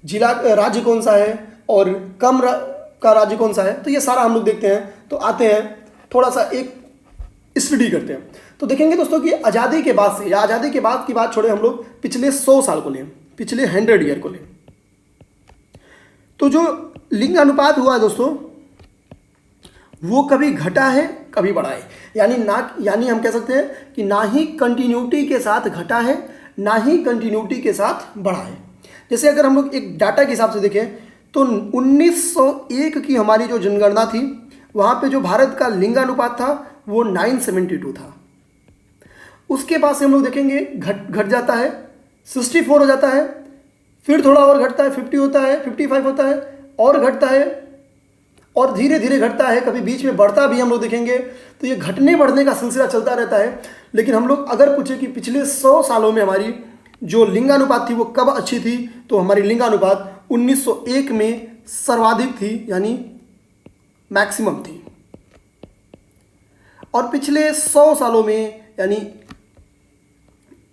जिला राज्य कौन सा है और का राज्य कौन सा है। तो ये सारा हम लोग देखते हैं। तो आते हैं थोड़ा सा एक स्टडी करते हैं। तो देखेंगे दोस्तों कि आज़ादी के बाद से या आज़ादी के बाद की बात छोड़े, हम लोग पिछले 100 साल को लें, पिछले 100 ईयर को लें, तो जो लिंग अनुपात हुआ है दोस्तों वो कभी घटा है कभी बढ़ा है। यानी हम कह सकते हैं कि ना ही कंटिन्यूटी के साथ घटा है ना ही कंटिन्यूटी के साथ बढ़ा है। जैसे अगर हम लोग एक डाटा के हिसाब से देखें तो 1901 की हमारी जो जनगणना थी वहाँ पे जो भारत का लिंगानुपात था वो 972 था। उसके बाद से हम लोग देखेंगे घट जाता है, 64 हो जाता है, फिर थोड़ा और घटता है, 50 होता है, 55 होता है और घटता है और धीरे धीरे घटता है, कभी बीच में बढ़ता भी हम लोग देखेंगे। तो ये घटने बढ़ने का सिलसिला चलता रहता है। लेकिन हम लोग अगर पूछे कि पिछले 100 सालों में हमारी जो लिंगानुपात थी वो कब अच्छी थी, तो हमारी लिंगानुपात 1901 में सर्वाधिक थी, यानी मैक्सिमम थी। और पिछले 100 सालों में यानी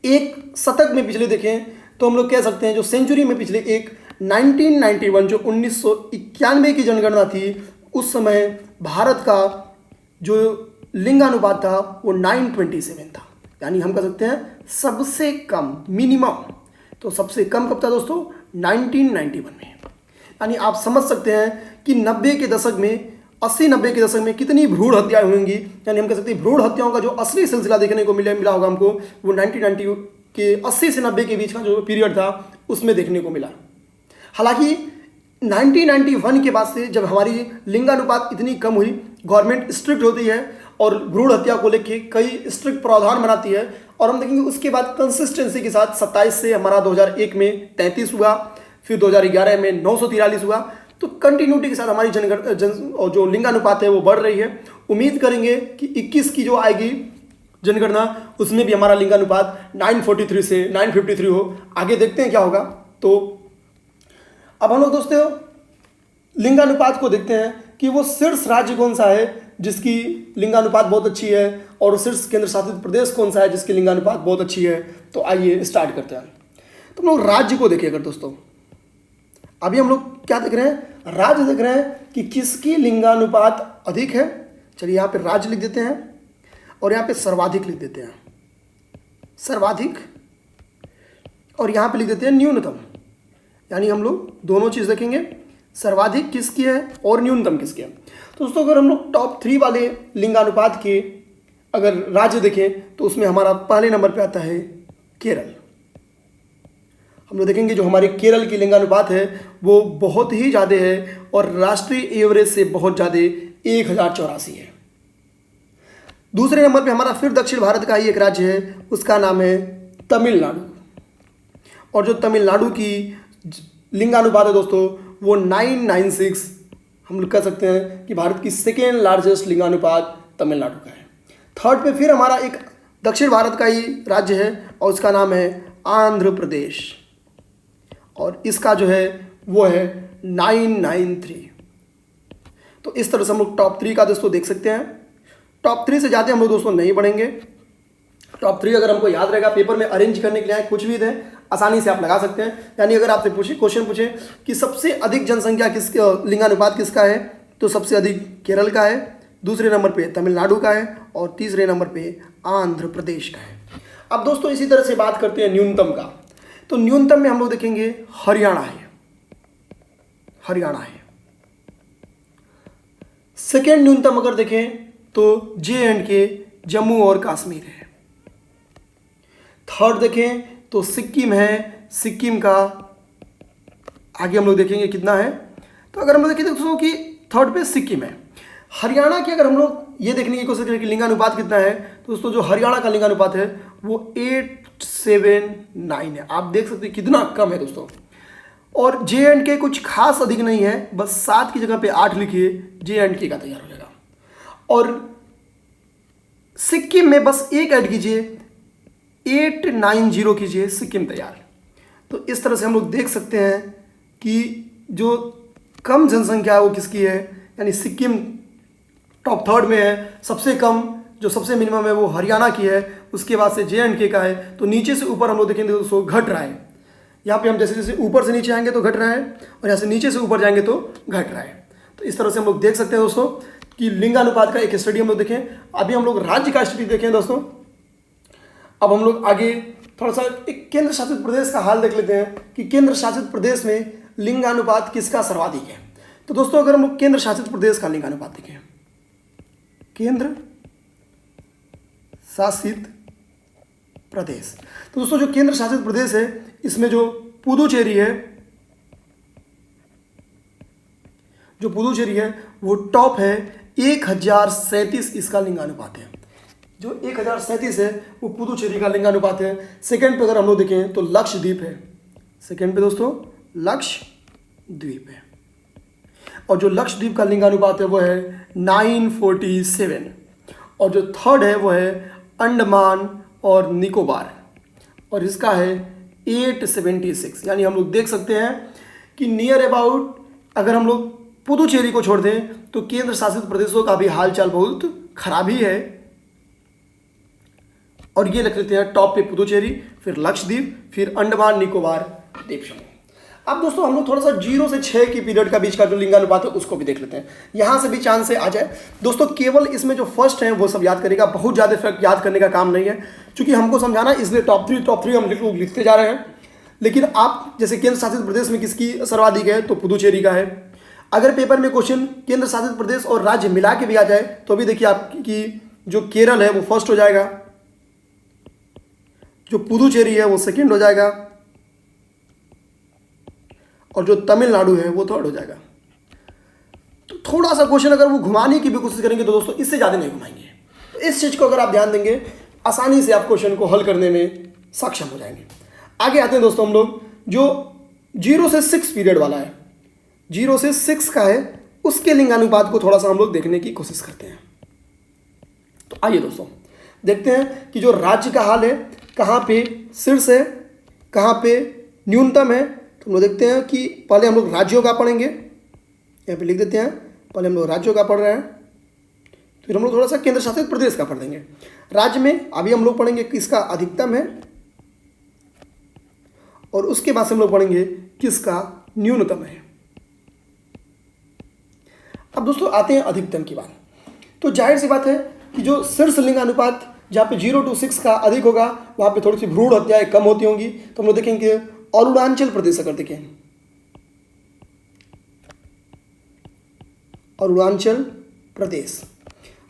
एक शतक में पिछले देखें तो हम लोग कह सकते हैं जो सेंचुरी में पिछले एक 1991 जो 1991 की जनगणना थी उस समय भारत का जो लिंगानुपात था वो 927 था। यानी हम कह सकते हैं सबसे कम, मिनिमम। तो सबसे कम कब था दोस्तों? 1991 में। यानी आप समझ सकते हैं कि 90 के दशक में, 80-90 के दशक में कितनी भ्रूण हत्याएं होंगी। यानी हम कह सकते हैं भ्रूण हत्याओं का जो असली सिलसिला देखने को मिला होगा हमको वो 1990 के 80 से 90 के बीच का जो पीरियड था उसमें देखने को मिला। हालांकि 1991 के बाद से जब हमारी लिंगानुपात इतनी कम हुई, गवर्नमेंट स्ट्रिक्ट होती है और भ्रूण हत्या को लेकर कई स्ट्रिक्ट प्रावधान बनाती है। और हम देखेंगे उसके बाद कंसिस्टेंसी के साथ 27 से हमारा 2001 में 33 हुआ, फिर 2011 में 943 हुआ। तो कंटिन्यूटी के साथ हमारी जो लिंगानुपात है वो बढ़ रही है। उम्मीद करेंगे कि 21 की जो आएगी जनगणना उसमें भी हमारा लिंगानुपात 943 से 953 हो। आगे देखते हैं क्या होगा। तो अब हम लोग दोस्तों लिंगानुपात को देखते हैं कि वो शीर्ष राज्य कौन सा है जिसकी लिंगानुपात बहुत अच्छी है और शीर्ष केंद्र शासित प्रदेश कौन सा है जिसकी लिंगानुपात बहुत अच्छी है। तो आइए स्टार्ट करते हैं। तो हम लोग राज्य को देखिए। अगर दोस्तों अभी हम लोग क्या देख रहे हैं? राज्य देख रहे हैं कि किसकी लिंगानुपात अधिक है। चलिए यहाँ पे राज्य लिख देते हैं और यहाँ पे सर्वाधिक लिख देते हैं, सर्वाधिक, और यहाँ पे लिख देते हैं न्यूनतम। यानी हम लोग दोनों चीज़ देखेंगे, सर्वाधिक किसकी है और न्यूनतम किसकी है। तो दोस्तों अगर हम लोग टॉप 3 वाले लिंगानुपात के अगर राज्य देखें तो उसमें हमारा पहले नंबर पे आता है केरल। हम लोग देखेंगे जो हमारे केरल की लिंगानुपात है वो बहुत ही ज़्यादा है और राष्ट्रीय एवरेज से बहुत ज़्यादा 1084 है। दूसरे नंबर पे हमारा फिर दक्षिण भारत का ही एक राज्य है, उसका नाम है तमिलनाडु। और जो तमिलनाडु की लिंगानुपात है दोस्तों वो 996, हम लोग कह सकते हैं कि भारत की सेकेंड लार्जेस्ट लिंगानुपात तमिलनाडु का है। थर्ड पे फिर हमारा एक दक्षिण भारत का ही राज्य है और उसका नाम है आंध्र प्रदेश और इसका जो है वो है 993। तो इस तरह से हम लोग टॉप 3 का दोस्तों देख सकते हैं। टॉप 3 से ज़्यादा हम लोग दोस्तों नहीं बढ़ेंगे। टॉप 3 अगर हमको याद रहेगा पेपर में अरेंज करने के लिए कुछ भी दें आसानी से आप लगा सकते हैं। यानी अगर आपसे क्वेश्चन पूछे कि सबसे अधिक जनसंख्या लिंगानुपात किसका है तो सबसे अधिक केरल का है, दूसरे नंबर पे तमिलनाडु का है और तीसरे नंबर पे आंध्र प्रदेश का है। अब दोस्तों इसी तरह से बात करते हैं न्यूनतम का। तो न्यूनतम में हम लोग देखेंगे हरियाणा है, हरियाणा है। सेकेंड न्यूनतम अगर देखें तो J&K जम्मू और कश्मीर है। थर्ड देखें तो सिक्किम है, सिक्किम का आगे हम लोग देखेंगे कितना है। तो अगर हम लोग देखें दोस्तों कि थर्ड पे सिक्किम है। हरियाणा की अगर हम लोग ये देखने की कोशिश करें कि लिंगानुपात कितना है तो दोस्तों जो हरियाणा का लिंगानुपात है वो 879 है। आप देख सकते हैं कितना कम है दोस्तों। और J&K कुछ खास अधिक नहीं है, बस 7 की जगह पे 8 लिखिए, J&K का तैयार हो जाएगा। और सिक्किम में बस एक ऐड कीजिए, 890 कीजिए, सिक्किम तैयार। तो इस तरह से हम लोग देख सकते हैं कि जो कम जनसंख्या है वो किसकी है, यानी सिक्किम टॉप थर्ड में है। सबसे कम जो सबसे मिनिमम है वो हरियाणा की है, उसके बाद से JNK का है। तो नीचे से ऊपर हम लोग देखेंगे दोस्तों घट रहा है। यहाँ पे हम जैसे जैसे ऊपर से नीचे आएंगे तो घट रहा है, और यहाँ से नीचे से ऊपर जाएंगे तो घट रहा है। तो इस तरह से हम लोग देख सकते हैं दोस्तों कि लिंगानुपात का एक स्टडी हम लोग देखें। अभी हम लोग राज्य का स्टडी देखें दोस्तों। अब हम लोग आगे थोड़ा सा एक केंद्र शासित प्रदेश का हाल देख लेते हैं कि केंद्र शासित प्रदेश में लिंगानुपात किसका सर्वाधिक है। तो दोस्तों अगर हम लोग केंद्र शासित प्रदेश का लिंगानुपात देखें, केंद्र शासित प्रदेश, तो दोस्तों जो केंद्र शासित प्रदेश है इसमें जो पुदुचेरी है, वो टॉप है। 1037 इसका लिंगानुपात है। जो 1037 है वो पुदुचेरी का लिंगानुपात है। सेकंड पे अगर हम लोग देखें तो लक्षद्वीप है। सेकंड पे दोस्तों लक्षद्वीप है, और जो लक्षद्वीप का लिंगानुपात है वो है 947। और जो थर्ड है वो है अंडमान और निकोबार, और इसका है 876। यानी हम लोग देख सकते हैं कि नियर अबाउट अगर हम लोग पुदुचेरी को छोड़ दें तो केंद्र शासित प्रदेशों का भी हालचाल बहुत खराब ही है। और ये लिख लेते हैं टॉप पे पुदुचेरी, फिर लक्षद्वीप, फिर अंडमान निकोबार द्वीप समूह। अब दोस्तों हम लोग थोड़ा सा 0 से 6 की पीरियड का बीच का जो लिंगानुपात है उसको भी देख लेते हैं। यहाँ से भी चांस से आ जाए दोस्तों। केवल इसमें जो फर्स्ट है वो सब याद करेगा, बहुत ज़्यादा फैक्ट याद करने का काम नहीं है, क्योंकि हमको समझाना इसलिए टॉप थ्री हम लिखते जा रहे हैं। लेकिन आप जैसे केंद्र शासित प्रदेश में किसकी सर्वाधिक है तो पुदुचेरी का है। अगर पेपर में क्वेश्चन केंद्र शासित प्रदेश और राज्य मिला के भी आ जाए तो अभी देखिए आपकी जो केरल है वो फर्स्ट हो जाएगा, जो पुदुचेरी है वो सेकंड हो जाएगा, और जो तमिलनाडु है वो थर्ड हो जाएगा। तो थोड़ा सा क्वेश्चन अगर वो घुमाने की भी कोशिश करेंगे तो दोस्तों इससे ज़्यादा नहीं घुमाएंगे। तो इस चीज़ को अगर आप ध्यान देंगे आसानी से आप क्वेश्चन को हल करने में सक्षम हो जाएंगे। आगे आते हैं दोस्तों हम लोग जो 0 से 6 पीरियड वाला है, 0 से 6 का है, उसके लिंगानुपात को थोड़ा सा हम लोग देखने की कोशिश करते हैं। तो आइए दोस्तों देखते हैं कि जो राज्य का हाल है कहाँ पे शीर्ष है, कहाँ पे न्यूनतम है। तो हम लोग देखते हैं कि पहले हम लोग राज्यों का पढ़ेंगे, यहाँ पे लिख देते हैं। पहले हम लोग राज्यों का पढ़ रहे हैं, फिर हम लोग थोड़ा सा केंद्र शासित प्रदेश का पढ़ देंगे। राज्य में अभी हम लोग पढ़ेंगे किसका अधिकतम है, और उसके बाद से हम लोग पढ़ेंगे किसका न्यूनतम है। अब दोस्तों आते हैं अधिकतम की बात। तो जाहिर सी बात है कि जो शीर्ष लिंगानुपात जहाँ पे 0 to 6 का अधिक होगा वहाँ पे थोड़ी सी भ्रूण हत्याएं कम होती होंगी। तो हम लोग देखेंगे अरुणाचल प्रदेश, अगर देखें अरुणाचल प्रदेश,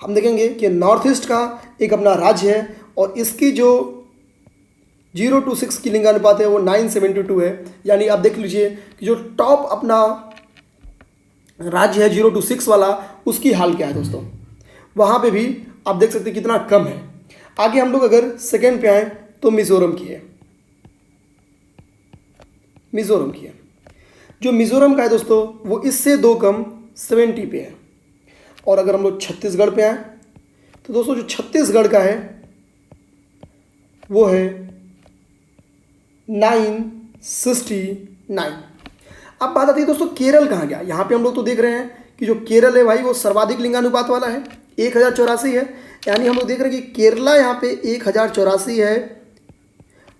हम देखेंगे कि नॉर्थ ईस्ट का एक अपना राज्य है, और इसकी जो 0 to 6 की लिंगानुपात है वो 972 है। यानी आप देख लीजिए कि जो टॉप अपना राज्य है 0 to 6 वाला, उसकी हाल क्या है दोस्तों। वहाँ पे भी आप देख सकते हैं कितना कम है। आगे हम लोग अगर सेकेंड पे आए तो मिजोरम की है, मिजोरम की है। जो मिजोरम का है दोस्तों वो इससे 2 कम 70 पे है। और अगर हम लोग छत्तीसगढ़ पे आए तो दोस्तों जो छत्तीसगढ़ का है वो है 969। अब बात आती है दोस्तों केरल कहाँ गया। यहाँ पे हम लोग तो देख रहे हैं कि जो केरल है भाई वो सर्वाधिक लिंगानुपात वाला है, 1084 है। यानी हम लोग देख रहे हैं कि केरला यहाँ पे 1084 है,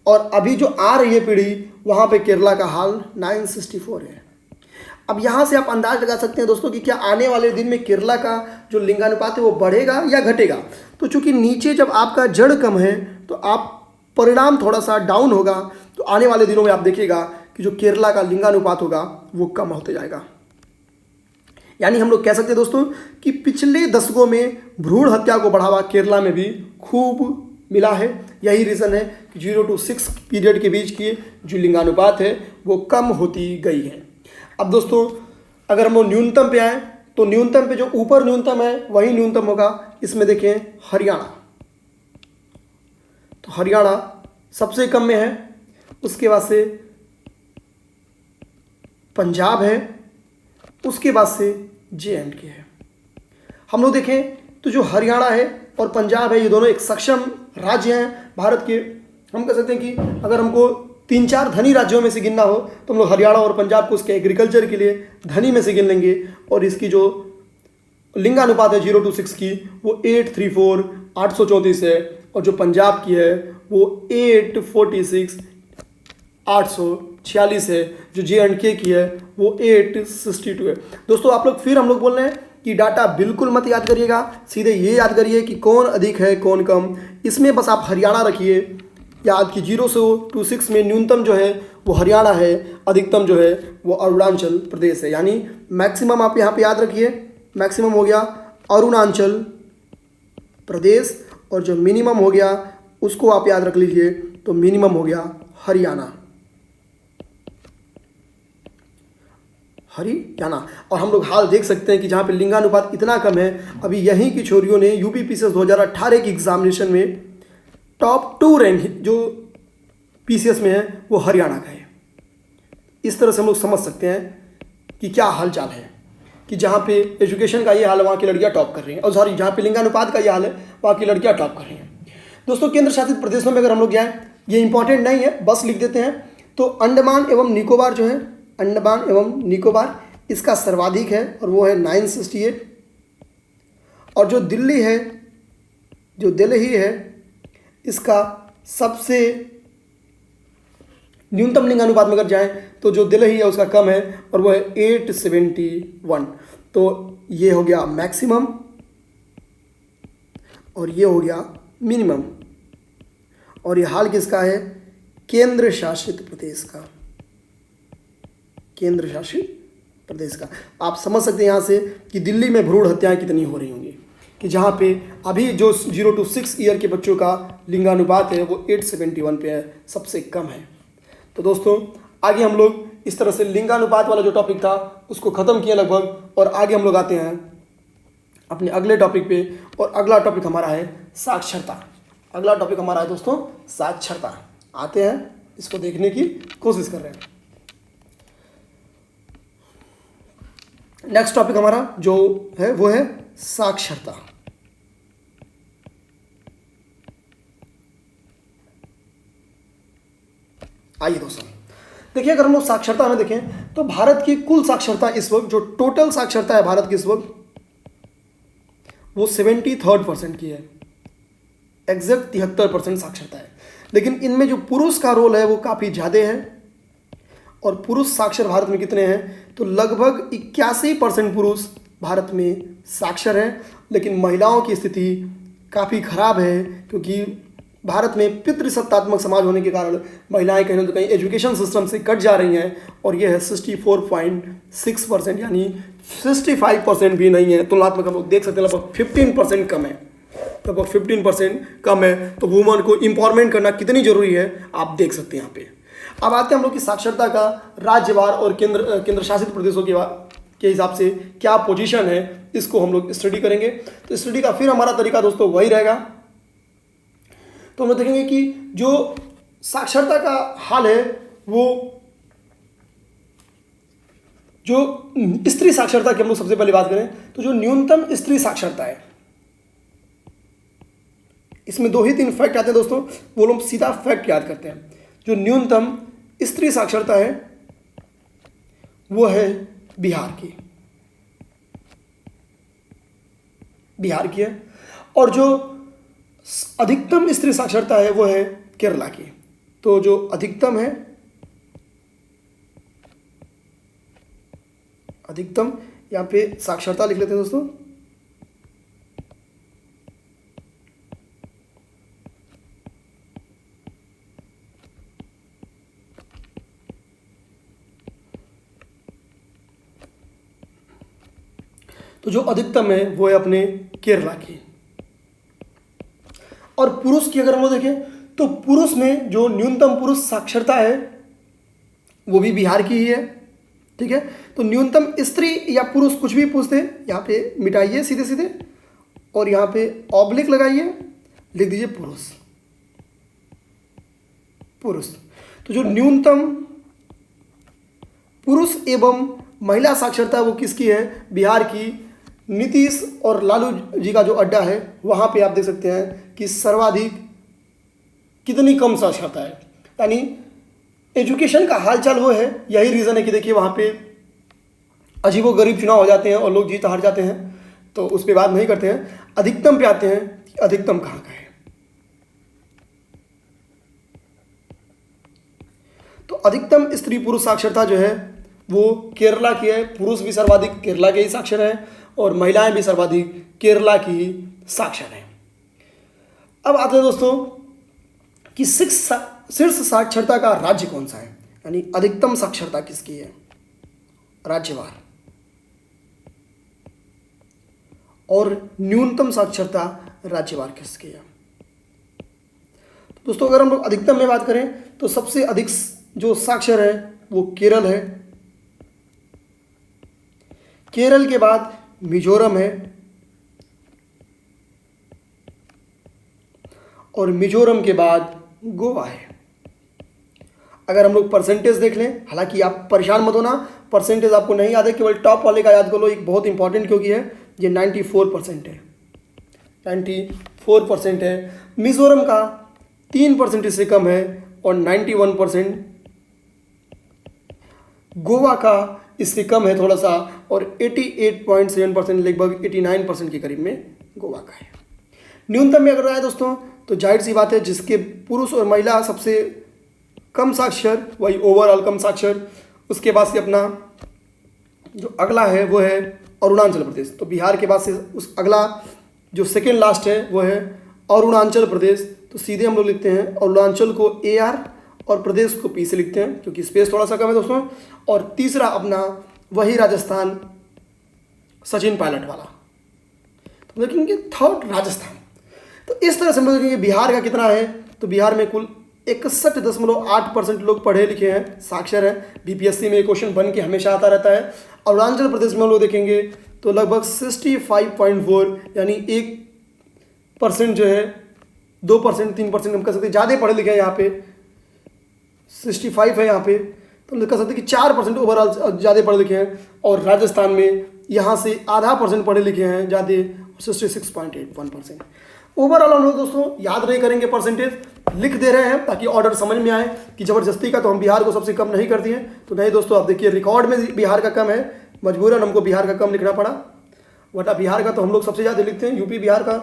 और अभी जो आ रही है पीढ़ी वहाँ पे केरला का हाल 964 है। अब यहाँ से आप अंदाज लगा सकते हैं दोस्तों कि क्या आने वाले दिन में केरला का जो लिंगानुपात है वो बढ़ेगा या घटेगा। तो चूंकि नीचे जब आपका जड़ कम है तो आप परिणाम थोड़ा सा डाउन होगा, तो आने वाले दिनों में आप देखिएगा कि जो केरला का लिंगानुपात होगा वो कम होते जाएगा। यानी हम लोग कह सकते हैं दोस्तों कि पिछले दशकों में भ्रूण हत्या को बढ़ावा केरला में भी खूब मिला है। यही रीज़न है कि 0 to 6 पीरियड के बीच की जो लिंगानुपात है वो कम होती गई है। अब दोस्तों अगर हम लोग न्यूनतम पे आए तो न्यूनतम पे जो ऊपर न्यूनतम है वही न्यूनतम होगा। इसमें देखें हरियाणा, तो हरियाणा सबसे कम में है, उसके बाद से पंजाब है, उसके बाद से JNK है। हम लोग देखें तो जो हरियाणा है और पंजाब है ये दोनों एक सक्षम राज्य हैं भारत के। हम कह सकते हैं कि अगर हमको 3-4 धनी राज्यों में से गिनना हो तो हम लोग हरियाणा और पंजाब को उसके एग्रीकल्चर के लिए धनी में से गिन लेंगे, और इसकी जो लिंगानुपात है 0 to 6 की वो 834 834 है, और जो पंजाब की है वो 846 846 है, जो J&K की है वो 862 है। दोस्तों आप लोग फिर हम लोग बोल रहे हैं कि डाटा बिल्कुल मत याद करिएगा, सीधे ये याद करिए कि कौन अधिक है कौन कम। इसमें बस आप हरियाणा रखिए याद कि 0 to 6 में न्यूनतम जो है वो हरियाणा है, अधिकतम जो है वो अरुणाचल प्रदेश है। यानी मैक्सिमम आप यहाँ पे याद रखिए, मैक्सिमम हो गया अरुणाचल प्रदेश, और जो मिनिमम हो गया उसको आप याद रख लीजिए, तो मिनिमम हो गया हरियाणा। और हम लोग हाल देख सकते हैं कि जहाँ पे लिंगानुपात इतना कम है, अभी यहीं की छोरियों ने यूपीपीसीएस 2018 की एग्जामिनेशन में टॉप 2 रैंक जो पीसीएस में है वो हरियाणा का है। इस तरह से हम लोग समझ सकते हैं कि क्या हालचाल है, कि जहाँ पे एजुकेशन का ये हाल है वहाँ की लड़कियाँ टॉप कर रही हैं, और सॉरी जहाँ पे लिंगानुपात का ये हाल है वहाँ की लड़कियाँ टॉप कर रही हैं। दोस्तों केंद्र शासित प्रदेशों में अगर हम लोग जाएँ, ये इंपॉर्टेंट नहीं है, बस लिख देते हैं। तो अंडमान एवं निकोबार जो है, अंडमान एवं निकोबार इसका सर्वाधिक है और वो है 968। और जो दिल्ली है, जो दिल्ली है इसका सबसे न्यूनतम लिंगानुपात में अगर जाएं तो जो दिल्ली है उसका कम है और वो है 871। तो ये हो गया मैक्सिमम और ये हो गया मिनिमम, और ये हाल किसका है? केंद्र शासित प्रदेश का, केंद्र शासित प्रदेश का। आप समझ सकते हैं यहाँ से कि दिल्ली में भ्रूण हत्याएं कितनी हो रही होंगी, कि जहाँ पे अभी जो 0 to 6 ईयर के बच्चों का लिंगानुपात है वो 871 पे है, सबसे कम है। तो दोस्तों आगे हम लोग इस तरह से लिंगानुपात वाला जो टॉपिक था उसको ख़त्म किया लगभग, और आगे हम लोग आते हैं अपने अगले टॉपिक पे, और अगला टॉपिक हमारा है साक्षरता। अगला टॉपिक हमारा है दोस्तों साक्षरता। आते हैं, इसको देखने की कोशिश कर रहे हैं। नेक्स्ट टॉपिक हमारा जो है वो है साक्षरता। आइए दोस्तों देखिए, अगर हम लोग साक्षरता में देखें तो भारत की कुल साक्षरता इस वक्त, जो टोटल साक्षरता है भारत की इस वक्त, वो 73% की है, एग्जैक्ट 73% साक्षरता है। लेकिन इनमें जो पुरुष का रोल है वो काफ़ी ज़्यादा है। और पुरुष साक्षर भारत में कितने हैं? तो लगभग 81% पुरुष भारत में साक्षर हैं। लेकिन महिलाओं की स्थिति काफ़ी खराब है, क्योंकि भारत में पितृसत्तात्मक समाज होने के कारण महिलाएं कहीं ना कहीं एजुकेशन सिस्टम से कट जा रही हैं, और ये है 64.6%, यानी 65% भी नहीं है। तुलनात्मक हम लोग देख सकते हैं लगभग 15% कम है, लगभग 15% कम है। तो वुमन को एम्पावरमेंट करना कितनी जरूरी है आप देख सकते हैं यहाँ पे। अब आते हैं हम लोग की साक्षरता का राज्यवार और केंद्र शासित प्रदेशों के हिसाब से क्या पोजीशन है, इसको हम लोग स्टडी करेंगे। तो स्टडी का फिर हमारा तरीका दोस्तों वही रहेगा। तो हम देखेंगे कि जो साक्षरता का हाल है वो, जो स्त्री साक्षरता की हम लोग सबसे पहले बात करें तो जो न्यूनतम स्त्री साक्षरता है, इसमें 2 ही 3 फैक्ट आते हैं दोस्तों, वो लोग सीधा फैक्ट याद करते हैं। जो न्यूनतम स्त्री साक्षरता है वो है बिहार की, बिहार की है। और जो अधिकतम स्त्री साक्षरता है वो है केरला की। तो जो अधिकतम है, अधिकतम यहाँ पे साक्षरता लिख लेते हैं दोस्तों, तो जो अधिकतम है वो है अपने केरला की। और पुरुष की अगर हम लोग देखें तो पुरुष में जो न्यूनतम पुरुष साक्षरता है वो भी बिहार की ही है, ठीक है। तो न्यूनतम स्त्री या पुरुष कुछ भी पूछते हैं, यहाँ पे मिटाइए सीधे सीधे और यहाँ पे ऑब्लिक लगाइए, लिख दीजिए पुरुष, पुरुष। तो जो न्यूनतम पुरुष एवं महिला साक्षरता वो किसकी है? बिहार की। नीतीश और लालू जी का जो अड्डा है वहाँ पे आप देख सकते हैं कि सर्वाधिक कितनी कम साक्षरता है, यानी एजुकेशन का हालचाल वो है। यही रीज़न है कि देखिए वहाँ पे अजीबोगरीब चुनाव हो जाते हैं और लोग जीत हार जाते हैं। तो उस पर बात नहीं करते हैं। अधिकतम पे आते हैं कि अधिकतम कहाँ का है। तो अधिकतम स्त्री पुरुष साक्षरता जो है वो केरला की है। पुरुष भी सर्वाधिक केरला के ही साक्षर हैं और महिलाएं भी सर्वाधिक केरला की ही साक्षर हैं। अब आते हैं दोस्तों कि शीर्ष साक्षरता का राज्य कौन सा है, यानी अधिकतम साक्षरता किसकी है राज्यवार, और न्यूनतम साक्षरता राज्यवार किसकी है। तो दोस्तों अगर हम लोग अधिकतम में बात करें तो सबसे अधिक जो साक्षर है वो केरल है। केरल के बाद मिजोरम है और मिजोरम के बाद गोवा है। अगर हम लोग परसेंटेज देख लें, हालांकि आप परेशान मत होना, परसेंटेज आपको नहीं याद है, केवल टॉप वाले का याद कर लो, एक बहुत इंपॉर्टेंट क्योंकि है ये 94% है, 94% है। मिजोरम का 3% इससे कम है और 91%। गोवा का इससे कम है थोड़ा सा और 88.7%, लगभग 89% के करीब में गोवा का है। न्यूनतम में अगर आए दोस्तों तो जाहिर सी बात है जिसके पुरुष और महिला सबसे कम साक्षर वही ओवरऑल कम साक्षर। उसके बाद से अपना जो अगला है वो है अरुणाचल प्रदेश। तो बिहार के बाद से उस अगला जो सेकेंड लास्ट है वो है अरुणाचल प्रदेश। तो सीधे हम लोग लिखते हैं अरुणाचल को AR और प्रदेश को P से लिखते हैं क्योंकि स्पेस थोड़ा सा कम है दोस्तों। और तीसरा अपना वही राजस्थान, सचिन पायलट वाला। तो देखेंगे थर्ड राजस्थान। तो इस तरह से हम देखेंगे बिहार का कितना है, तो बिहार में कुल 61.8% लोग पढ़े लिखे हैं, साक्षर हैं। BPSC में क्वेश्चन बन के हमेशा आता रहता है। अरुणाचल प्रदेश में हम लोग देखेंगे तो लगभग 65.4 यानी 1% जो है, 2% 3% हम कह सकते हैं ज़्यादा पढ़े लिखे हैं यहाँ पे। 65 है यहाँ पे, तो हम कह सकते हैं कि 4% ओवरऑल ज़्यादा पढ़े लिखे हैं। और राजस्थान में यहाँ से आधा % पढ़े लिखे हैं ज़्यादा, 66.81%। ओवरऑल हम लोग दोस्तों याद नहीं करेंगे, परसेंटेज लिख दे रहे हैं ताकि ऑर्डर समझ में आए कि ज़बरदस्ती का तो हम बिहार को सबसे कम नहीं कर दिए। तो नहीं दोस्तों, आप देखिए रिकॉर्ड में बिहार का कम है, मजबूरन हमको बिहार का कम लिखना पड़ा, वरना बिहार का तो हम लोग सबसे ज़्यादा लिखते हैं। यूपी बिहार का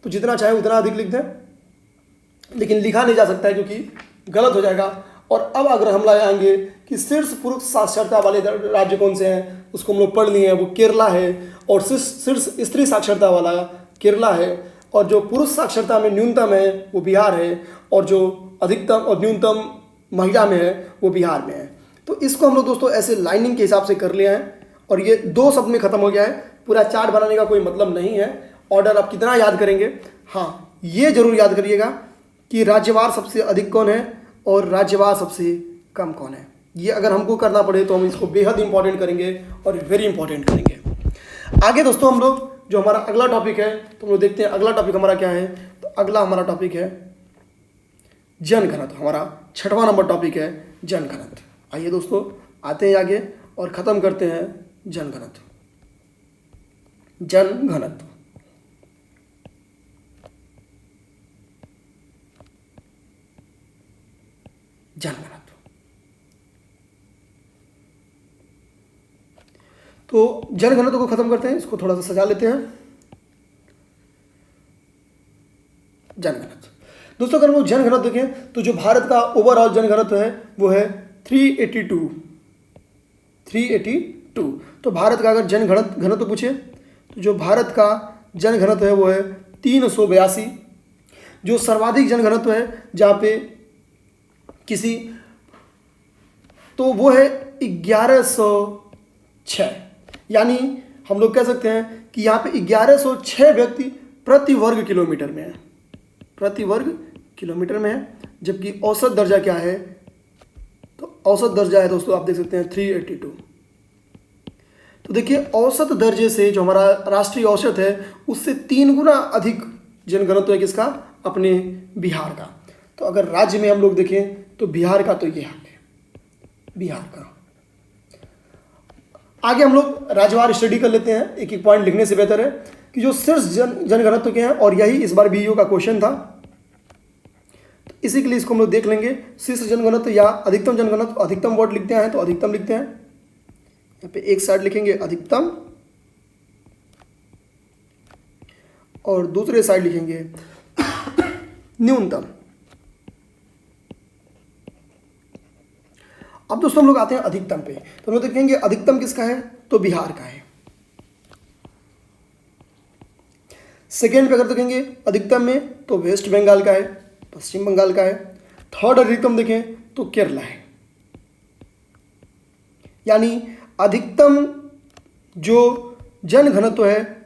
तो जितना चाहे उतना अधिक लिख दें, लेकिन लिखा नहीं जा सकता है क्योंकि गलत हो जाएगा। और अब अगर हम लाएंगे कि शीर्ष पुरुष साक्षरता वाले राज्य कौन से हैं, उसको हम लोग पढ़ लिए हैं, वो केरला है। और शीर्ष स्त्री साक्षरता वाला केरला है। और जो पुरुष साक्षरता में न्यूनतम है वो बिहार है। और जो अधिकतम और न्यूनतम महिला में है वो बिहार में है। तो इसको हम लोग दोस्तों ऐसे लाइनिंग के हिसाब से कर लिया है और ये 2 शब्द में ख़त्म हो गया है। पूरा चार्ट बनाने का कोई मतलब नहीं है। ऑर्डर आप कितना याद करेंगे, हाँ ये जरूर याद करिएगा कि राज्यवार सबसे अधिक कौन है और राज्यवार सबसे कम कौन है। ये अगर हमको करना पड़े तो हम इसको बेहद इंपॉर्टेंट करेंगे और वेरी इंपॉर्टेंट करेंगे। आगे दोस्तों हम लोग जो हमारा अगला टॉपिक है, तो हम लोग देखते हैं अगला टॉपिक हमारा क्या है। तो अगला हमारा टॉपिक है जनघनत्व। हमारा 6वां नंबर टॉपिक है जनघनत्व। आइए दोस्तों आते हैं आगे और ख़त्म करते हैं जनघनत्व। जनघनत्व जनघनत्व तो जनघनत्व को खत्म करते हैं, इसको थोड़ा सा सजा लेते हैं। जनघनत्व दोस्तों अगर हम लोग जनघनत्व देखें तो जो भारत का ओवरऑल जनघनत्व है वो है 382। तो भारत का अगर जनघनत्व पूछे तो जो भारत का जनघनत्व है वो है 382। जो सर्वाधिक जनघनत्व है जहाँ पे किसी, तो वो है 1106। यानी हम लोग कह सकते हैं कि यहाँ पे 1106 व्यक्ति प्रति वर्ग किलोमीटर में है, प्रति वर्ग किलोमीटर में है। जबकि औसत दर्जा क्या है, तो औसत दर्जा है दोस्तों आप देख सकते हैं 382। तो देखिए औसत दर्जे से जो हमारा राष्ट्रीय औसत है उससे 3 गुना अधिक जनघनत्व है किसका, अपने बिहार का। तो अगर राज्य में हम लोग देखें तो बिहार का तो ये हाल है, बिहार का। आगे हम लोग राज्यवार स्टडी कर लेते हैं, एक एक पॉइंट लिखने से बेहतर है कि जो शीर्ष जनघनत्व के हैं, और यही इस बार BU का क्वेश्चन था, तो इसी के लिए इसको हम लोग देख लेंगे। शीर्ष जनघनत्व या अधिकतम जनघनत्व, अधिकतम वर्ड लिखते हैं तो अधिकतम लिखते हैं, यहाँ पे एक साइड लिखेंगे अधिकतम और दूसरे साइड लिखेंगे न्यूनतम। अब दोस्तों हम लोग आते हैं अधिकतम पे। तो हम लोग देखेंगे अधिकतम किसका है, तो बिहार का है। सेकेंड पे अगर देखेंगे अधिकतम में तो वेस्ट बंगाल का है, पश्चिम बंगाल का है। थर्ड अधिकतम देखें तो केरला है। यानी अधिकतम जो जन घनत्व है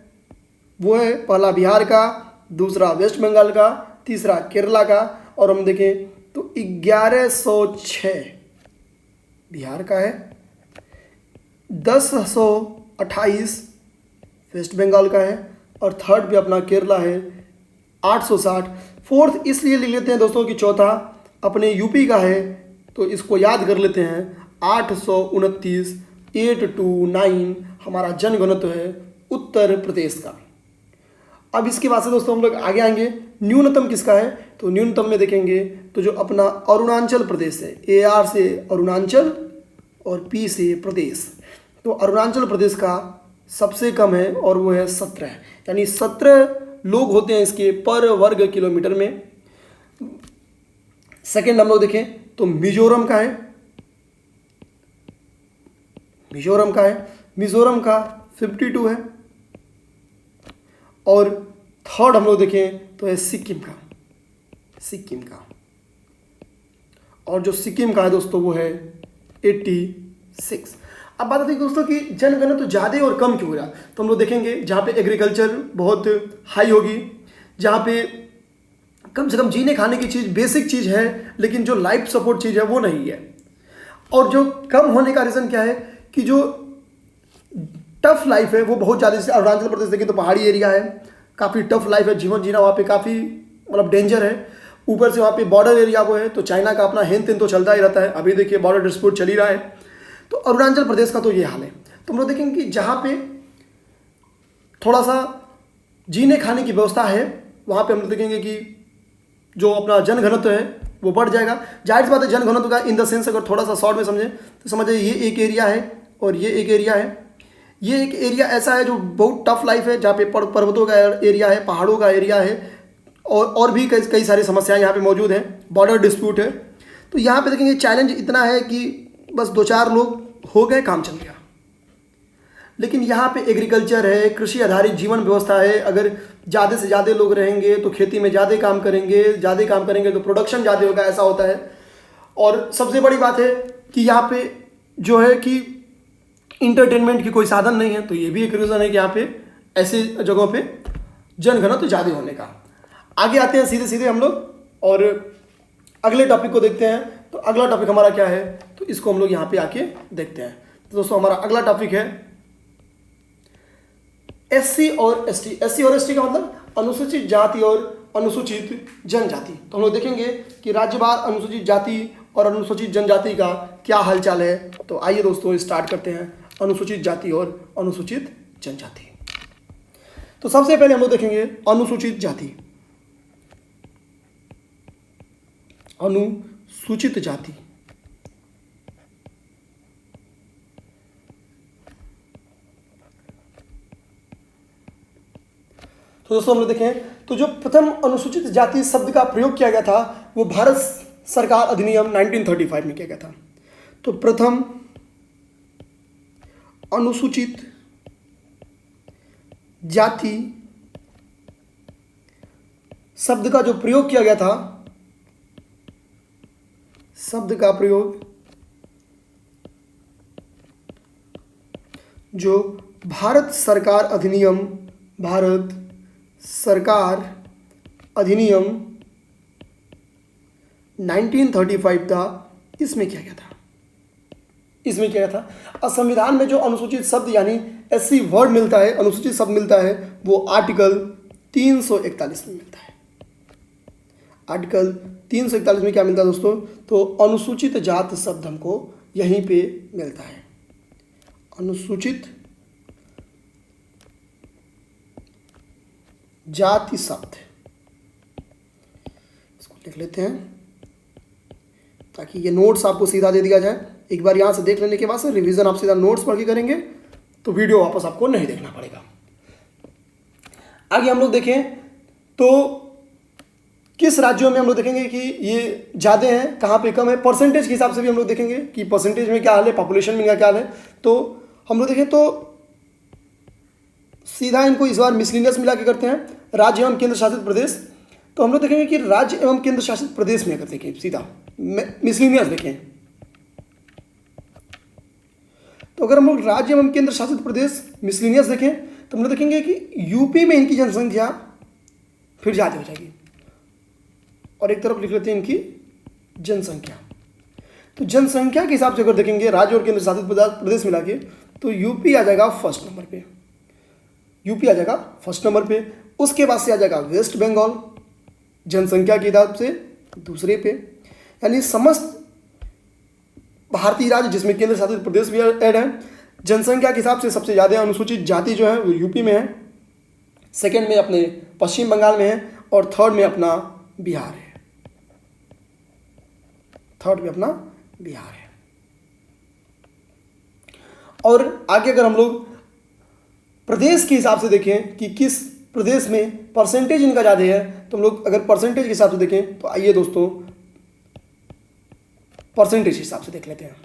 वो है पहला बिहार का, दूसरा वेस्ट बंगाल का, तीसरा केरला का, और हम देखें तो 1106 बिहार का है, 1028 वेस्ट बंगाल का है, और थर्ड पे अपना केरला है 860। फोर्थ इसलिए लिख लेते हैं दोस्तों कि चौथा अपने यूपी का है, तो इसको याद कर लेते हैं 829, 829 हमारा जनघनत्व है उत्तर प्रदेश का। अब इसके बाद से दोस्तों हम लोग आगे आएंगे, न्यूनतम किसका है, तो न्यूनतम में देखेंगे तो जो अपना अरुणाचल प्रदेश है, AR से अरुणाचल और P से प्रदेश, तो अरुणाचल प्रदेश का सबसे कम है और वो है 17, यानी 17 लोग होते हैं इसके पर वर्ग किलोमीटर में। सेकेंड हम लोग देखें तो मिजोरम का है, मिजोरम का 52 है, और थर्ड हम लोग देखें तो है सिक्किम का, और जो सिक्किम का है दोस्तों वो है 86। अब बात आती है दोस्तों कि जनगणना तो ज़्यादा और कम क्यों हो रहा, तो हम लोग देखेंगे जहाँ पे एग्रीकल्चर बहुत हाई होगी, जहाँ पे कम से कम जीने खाने की चीज़ बेसिक चीज़ है, लेकिन जो लाइफ सपोर्ट चीज़ है वो नहीं है। और जो कम होने का रीज़न क्या है कि जो टफ लाइफ है वो बहुत ज़्यादा, जैसे अरुणाचल प्रदेश देखें तो पहाड़ी एरिया है, काफ़ी टफ लाइफ है, जीवन जीना वहाँ पे काफ़ी मतलब डेंजर है। ऊपर से वहाँ पे बॉर्डर एरिया वो है, तो चाइना का अपना हेन तेन तो चलता ही रहता है, अभी देखिए बॉर्डर डिस्प्यूट चल ही रहा है। तो अरुणाचल प्रदेश का तो ये हाल है। तो हम लोग देखेंगे कि जहाँ पे थोड़ा सा जीने खाने की व्यवस्था है वहाँ पे हम लोग देखेंगे कि जो अपना जनघनत्व है वो बढ़ जाएगा। जाहिर सी बात है जनघनत्व का इन द सेंस अगर थोड़ा सा शॉर्ट में समझें तो समझिए ये एक एरिया है और ये एक एरिया है। ये एक एरिया ऐसा है जो बहुत टफ लाइफ है, जहाँ पे पर्वतों का एरिया है, पहाड़ों का एरिया है, और भी कई सारी समस्याएं यहाँ पे मौजूद हैं, बॉर्डर डिस्प्यूट है। तो यहाँ पे देखेंगे चैलेंज इतना है कि बस 2-4 लोग हो गए, काम चल गया। लेकिन यहाँ पे एग्रीकल्चर है, कृषि आधारित जीवन व्यवस्था है। अगर ज़्यादा से ज़्यादा लोग रहेंगे तो खेती में ज़्यादा काम करेंगे तो प्रोडक्शन ज़्यादा होगा, ऐसा होता है। और सबसे बड़ी बात है कि यहाँ पे जो है कि इंटरटेनमेंट की कोई साधन नहीं है, तो ये भी एक रीज़न है कि यहाँ पे ऐसी जगहों पे जनघनत्व तो ज़्यादा होने का। आगे आते हैं सीधे सीधे हम लोग और अगले टॉपिक को देखते हैं। तो अगला टॉपिक हमारा क्या है, तो इसको हम लोग यहाँ पे आके देखते हैं। तो दोस्तों हमारा अगला टॉपिक है SC और ST। SC और ST का मतलब अनुसूचित जाति और अनुसूचित जनजाति। तो हम लोग देखेंगे कि राज्यवार अनुसूचित जाति और अनुसूचित जनजाति का क्या हालचाल है। तो आइए दोस्तों स्टार्ट करते हैं अनुसूचित जाति और अनुसूचित जनजाति। तो सबसे पहले हम लोग देखेंगे अनुसूचित जाति। अनुसूचित जाति तो दोस्तों हम लोग देखें तो जो प्रथम अनुसूचित जाति शब्द का प्रयोग किया गया था वो भारत सरकार अधिनियम 1935 में किया गया था। तो प्रथम अनुसूचित जाति शब्द का जो प्रयोग किया गया था, शब्द का प्रयोग जो भारत सरकार अधिनियम 1935 था, इसमें किया गया था। और संविधान में जो अनुसूचित शब्द यानी SC वर्ड मिलता है, अनुसूचित शब्द मिलता है, वो आर्टिकल 341 में मिलता है। आर्टिकल 341 में क्या मिलता है दोस्तों, तो अनुसूचित जात शब्द हमको यहीं पे मिलता है। अनुसूचित जाति शब्द, इसको लिख लेते हैं ताकि ये नोट्स आपको सीधा दे दिया जाए। एक बार यहाँ से देख लेने के बाद से रिवीजन आप सीधा नोट्स पढ़ के करेंगे तो वीडियो वापस आपको नहीं देखना पड़ेगा। आगे हम लोग देखें तो किस राज्यों में हम लोग देखेंगे कि ये ज़्यादा हैं, कहाँ पे कम है, परसेंटेज के हिसाब से भी हम लोग देखेंगे कि परसेंटेज में क्या हाल है, पॉपुलेशन में क्या हाल है। तो हम लोग देखें तो सीधा इनको इस बार मिसलिनियस मिला के करते हैं, राज्य एवं केंद्र शासित प्रदेश। तो हम लोग देखेंगे कि राज्य एवं केंद्र शासित प्रदेश में अगर देखें सीधा मिसलिनियस देखें, तो अगर हम लोग राज्य एवं केंद्र शासित प्रदेश मिसलिनियस देखें तो हम लोग देखेंगे कि यूपी में इनकी जनसंख्या फिर ज़्यादा हो जाएगी, और एक तरफ लिख लेते हैं इनकी जनसंख्या। तो जनसंख्या के हिसाब से अगर देखेंगे राज्य और केंद्र शासित प्रदेश मिला के, तो यूपी आ जाएगा फर्स्ट नंबर पे, यूपी आ जाएगा फर्स्ट नंबर पे। उसके बाद से आ जाएगा वेस्ट बंगाल जनसंख्या के हिसाब से दूसरे पे, यानी समस्त भारतीय राज्य जिसमें केंद्र शासित प्रदेश भी ऐड है, जनसंख्या के हिसाब से सबसे ज़्यादा अनुसूचित जाति जो है वो यूपी में है, सेकंड में अपने पश्चिम बंगाल में है, और थर्ड में अपना बिहार है, थर्ड में अपना बिहार है। और आगे अगर हम लोग प्रदेश के हिसाब से देखें कि किस प्रदेश में परसेंटेज इनका ज़्यादा है, तो हम लोग अगर परसेंटेज के हिसाब से देखें तो आइए दोस्तों परसेंटेज के हिसाब से देख लेते हैं।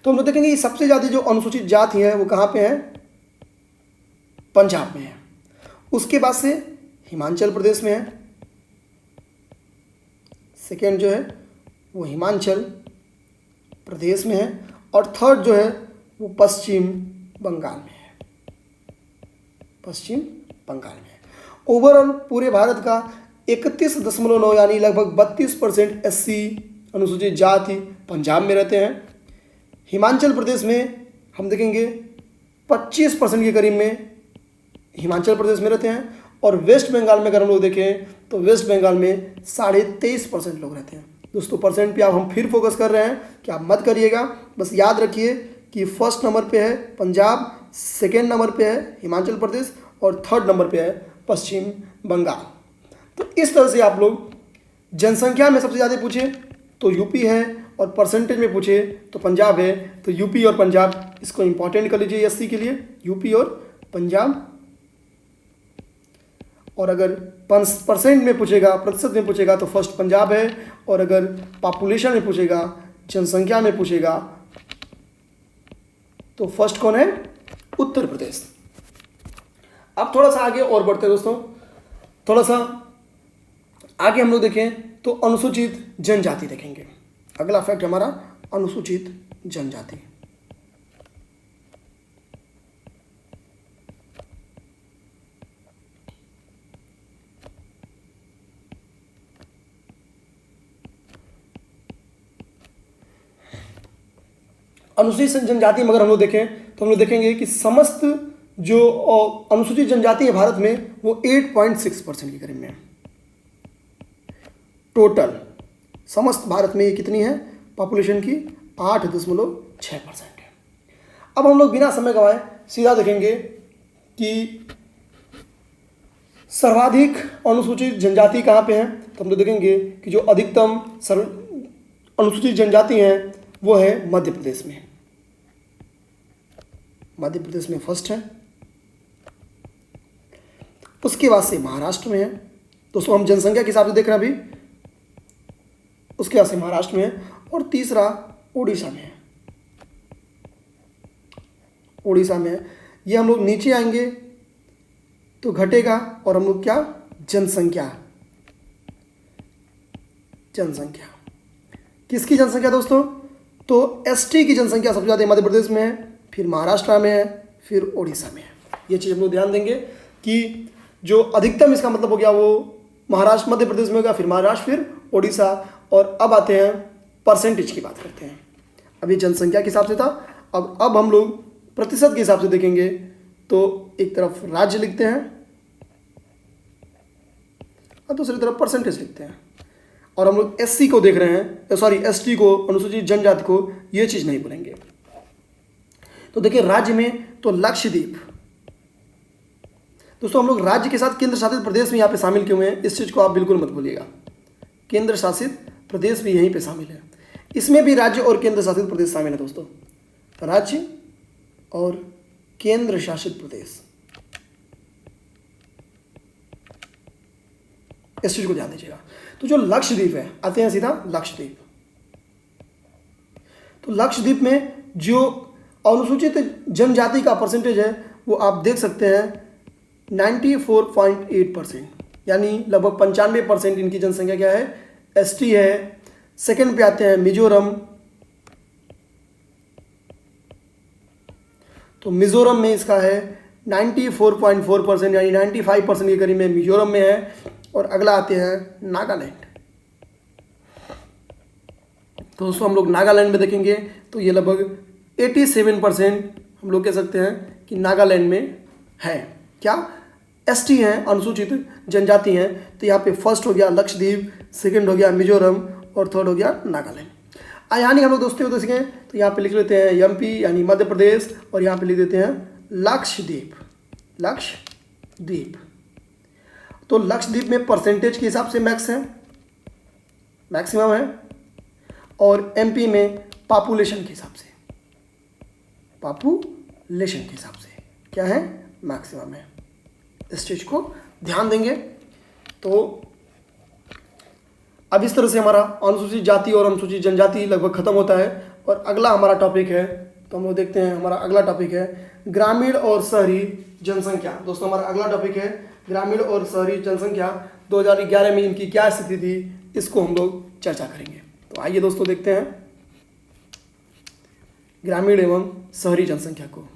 तो हम लोग देखेंगे कि सबसे ज़्यादा जो अनुसूचित जाति है वो कहाँ पे है, पंजाब में है। उसके बाद से हिमाचल प्रदेश में है, सेकेंड जो है वो हिमाचल प्रदेश में है, और थर्ड जो है वो पश्चिम बंगाल में है, पश्चिम बंगाल में है। ओवरऑल पूरे भारत का 31.9 यानी लगभग 32% एससी अनुसूचित जाति पंजाब में रहते हैं। हिमाचल प्रदेश में हम देखेंगे 25% के करीब में हिमाचल प्रदेश में रहते हैं, और वेस्ट बंगाल में अगर हम लोग देखें तो वेस्ट बंगाल में 23.5% लोग रहते हैं। दोस्तों परसेंट पे आप हम फिर फोकस कर रहे हैं कि आप मत करिएगा, बस याद रखिए कि फर्स्ट नंबर पे है पंजाब, सेकेंड नंबर पे है हिमाचल प्रदेश, और थर्ड नंबर पे है पश्चिम बंगाल। तो इस तरह से आप लोग जनसंख्या में सबसे ज़्यादा पूछे तो यूपी है, और परसेंटेज में पूछे तो पंजाब है। तो यूपी और पंजाब इसको इंपॉर्टेंट कर लीजिए एससी के लिए, यूपी और पंजाब। और अगर परसेंट में पूछेगा, प्रतिशत में पूछेगा तो फर्स्ट पंजाब है, और अगर पॉपुलेशन में पूछेगा, जनसंख्या में पूछेगा तो फर्स्ट कौन है, उत्तर प्रदेश। अब थोड़ा सा आगे और बढ़ते हैं दोस्तों, थोड़ा सा आगे हम लोग देखें तो अनुसूचित जनजाति देखेंगे। अगला फैक्ट हमारा अनुसूचित जनजाति। अनुसूचित जनजाति में अगर हम लोग देखें तो हम लोग देखेंगे कि समस्त जो अनुसूचित जनजाति है भारत में वो 8.6% के करीब में है। टोटल समस्त भारत में ये कितनी है, पॉपुलेशन की 8.6% है। अब हम लोग बिना समय गंवाए सीधा देखेंगे कि सर्वाधिक अनुसूचित जनजाति कहाँ पे है। तो हम लोग देखेंगे कि जो अधिकतम अनुसूचित जनजाति हैं वो है मध्य प्रदेश में, मध्य प्रदेश में फर्स्ट है। उसके बाद से महाराष्ट्र में है। दोस्तों हम जनसंख्या के हिसाब से देख रहे हैं अभी, उसके बाद से महाराष्ट्र में है, और तीसरा उड़ीसा में है, उड़ीसा में है। ये हम लोग नीचे आएंगे तो घटेगा, और हम लोग क्या, जनसंख्या, जनसंख्या किसकी जनसंख्या दोस्तों, तो एसटी की जनसंख्या सबसे ज़्यादा मध्य प्रदेश में है, फिर महाराष्ट्र में है, फिर उड़ीसा में है। ये चीज़ हम लोग ध्यान देंगे कि जो अधिकतम इसका मतलब हो गया वो महाराष्ट्र मध्य प्रदेश में होगा, फिर महाराष्ट्र, फिर उड़ीसा। और अब आते हैं परसेंटेज की बात करते हैं। अभी जनसंख्या के हिसाब से था, अब हम लोग प्रतिशत के हिसाब से देखेंगे। तो एक तरफ राज्य लिखते हैं और दूसरी तरफ परसेंटेज लिखते हैं, और हम लोग एससी को देख रहे हैं, सॉरी एसटी को, अनुसूचित जनजाति को, ये चीज़ नहीं बोलेंगे। तो देखिए राज्य में तो लक्षद्वीप, दोस्तों हम लोग राज्य के साथ केंद्र शासित प्रदेश में यहाँ पे शामिल क्यों हैं, इस चीज़ को आप बिल्कुल मत भूलिएगा। केंद्र शासित प्रदेश भी यहीं पे शामिल है, इसमें भी राज्य और केंद्र शासित प्रदेश शामिल है दोस्तों, राज्य और केंद्र शासित प्रदेश। इस चीज़ को ध्यान दीजिएगा। तो जो लक्षद्वीप है, आते हैं सीधा लक्षद्वीप। तो लक्षद्वीप में जो अनुसूचित जनजाति का परसेंटेज है वो आप देख सकते हैं 94.8%, यानी लगभग 95% इनकी जनसंख्या क्या है, एसटी है। सेकंड पे आते हैं मिजोरम। तो मिजोरम में इसका है 94.4%, यानी 95% के करीब में मिजोरम में है। और अगला आते हैं नागालैंड। तो दोस्तों हम लोग नागालैंड में देखेंगे तो ये लगभग 87% हम लोग कह सकते हैं कि नागालैंड में है। क्या, एसटी हैं, अनुसूचित जनजाति हैं। तो यहाँ पे फर्स्ट हो गया लक्षद्वीप, सेकंड हो गया मिजोरम और थर्ड हो गया नागालैंड। यानी हम लोग दोस्तों देखें तो यहाँ पे लिख लेते हैं एमपी यानी मध्य प्रदेश, और यहाँ पे लिख देते हैं लक्षद्वीप। लक्षद्वीप, तो लक्षद्वीप में परसेंटेज के हिसाब से मैक्सिमम है, और एमपी में पॉपुलेशन के हिसाब से क्या है, मैक्सिमम है। इस चीज़ को ध्यान देंगे। तो अब इस तरह से हमारा अनुसूचित जाति और अनुसूचित जनजाति लगभग खत्म होता है। और अगला हमारा टॉपिक है, तो हम लोग देखते हैं हमारा अगला टॉपिक है ग्रामीण और शहरी जनसंख्या। दोस्तों हमारा अगला टॉपिक है ग्रामीण और शहरी जनसंख्या। 2011 में इनकी क्या स्थिति थी, इसको हम लोग चर्चा करेंगे। तो आइए दोस्तों देखते हैं ग्रामीण एवं शहरी जनसंख्या को।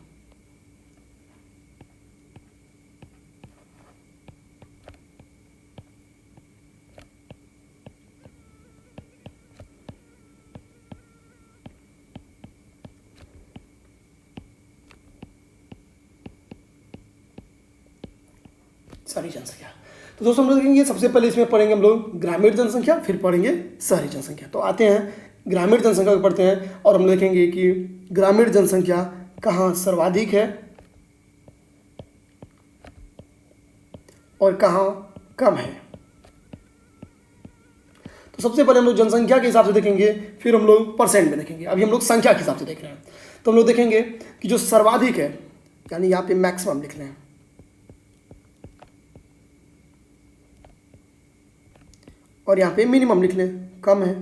शहरी जनसंख्या, तो दोस्तों हम लोग देखेंगे सबसे पहले इसमें पढ़ेंगे हम लोग ग्रामीण जनसंख्या, फिर पढ़ेंगे शहरी जनसंख्या। तो आते हैं ग्रामीण जनसंख्या को पढ़ते हैं, और हम देखेंगे कि ग्रामीण जनसंख्या कहाँ सर्वाधिक है और कहाँ कम है। तो सबसे पहले हम लोग जनसंख्या के हिसाब से देखेंगे, फिर हम लोग परसेंट में देखेंगे। अभी हम लोग संख्या के हिसाब से देख रहे हैं। तो हम लोग देखेंगे कि जो सर्वाधिक है, यानी यहाँ पे मैक्सिमम लिख लें, और यहाँ पे मिनिमम लिख लें, कम है।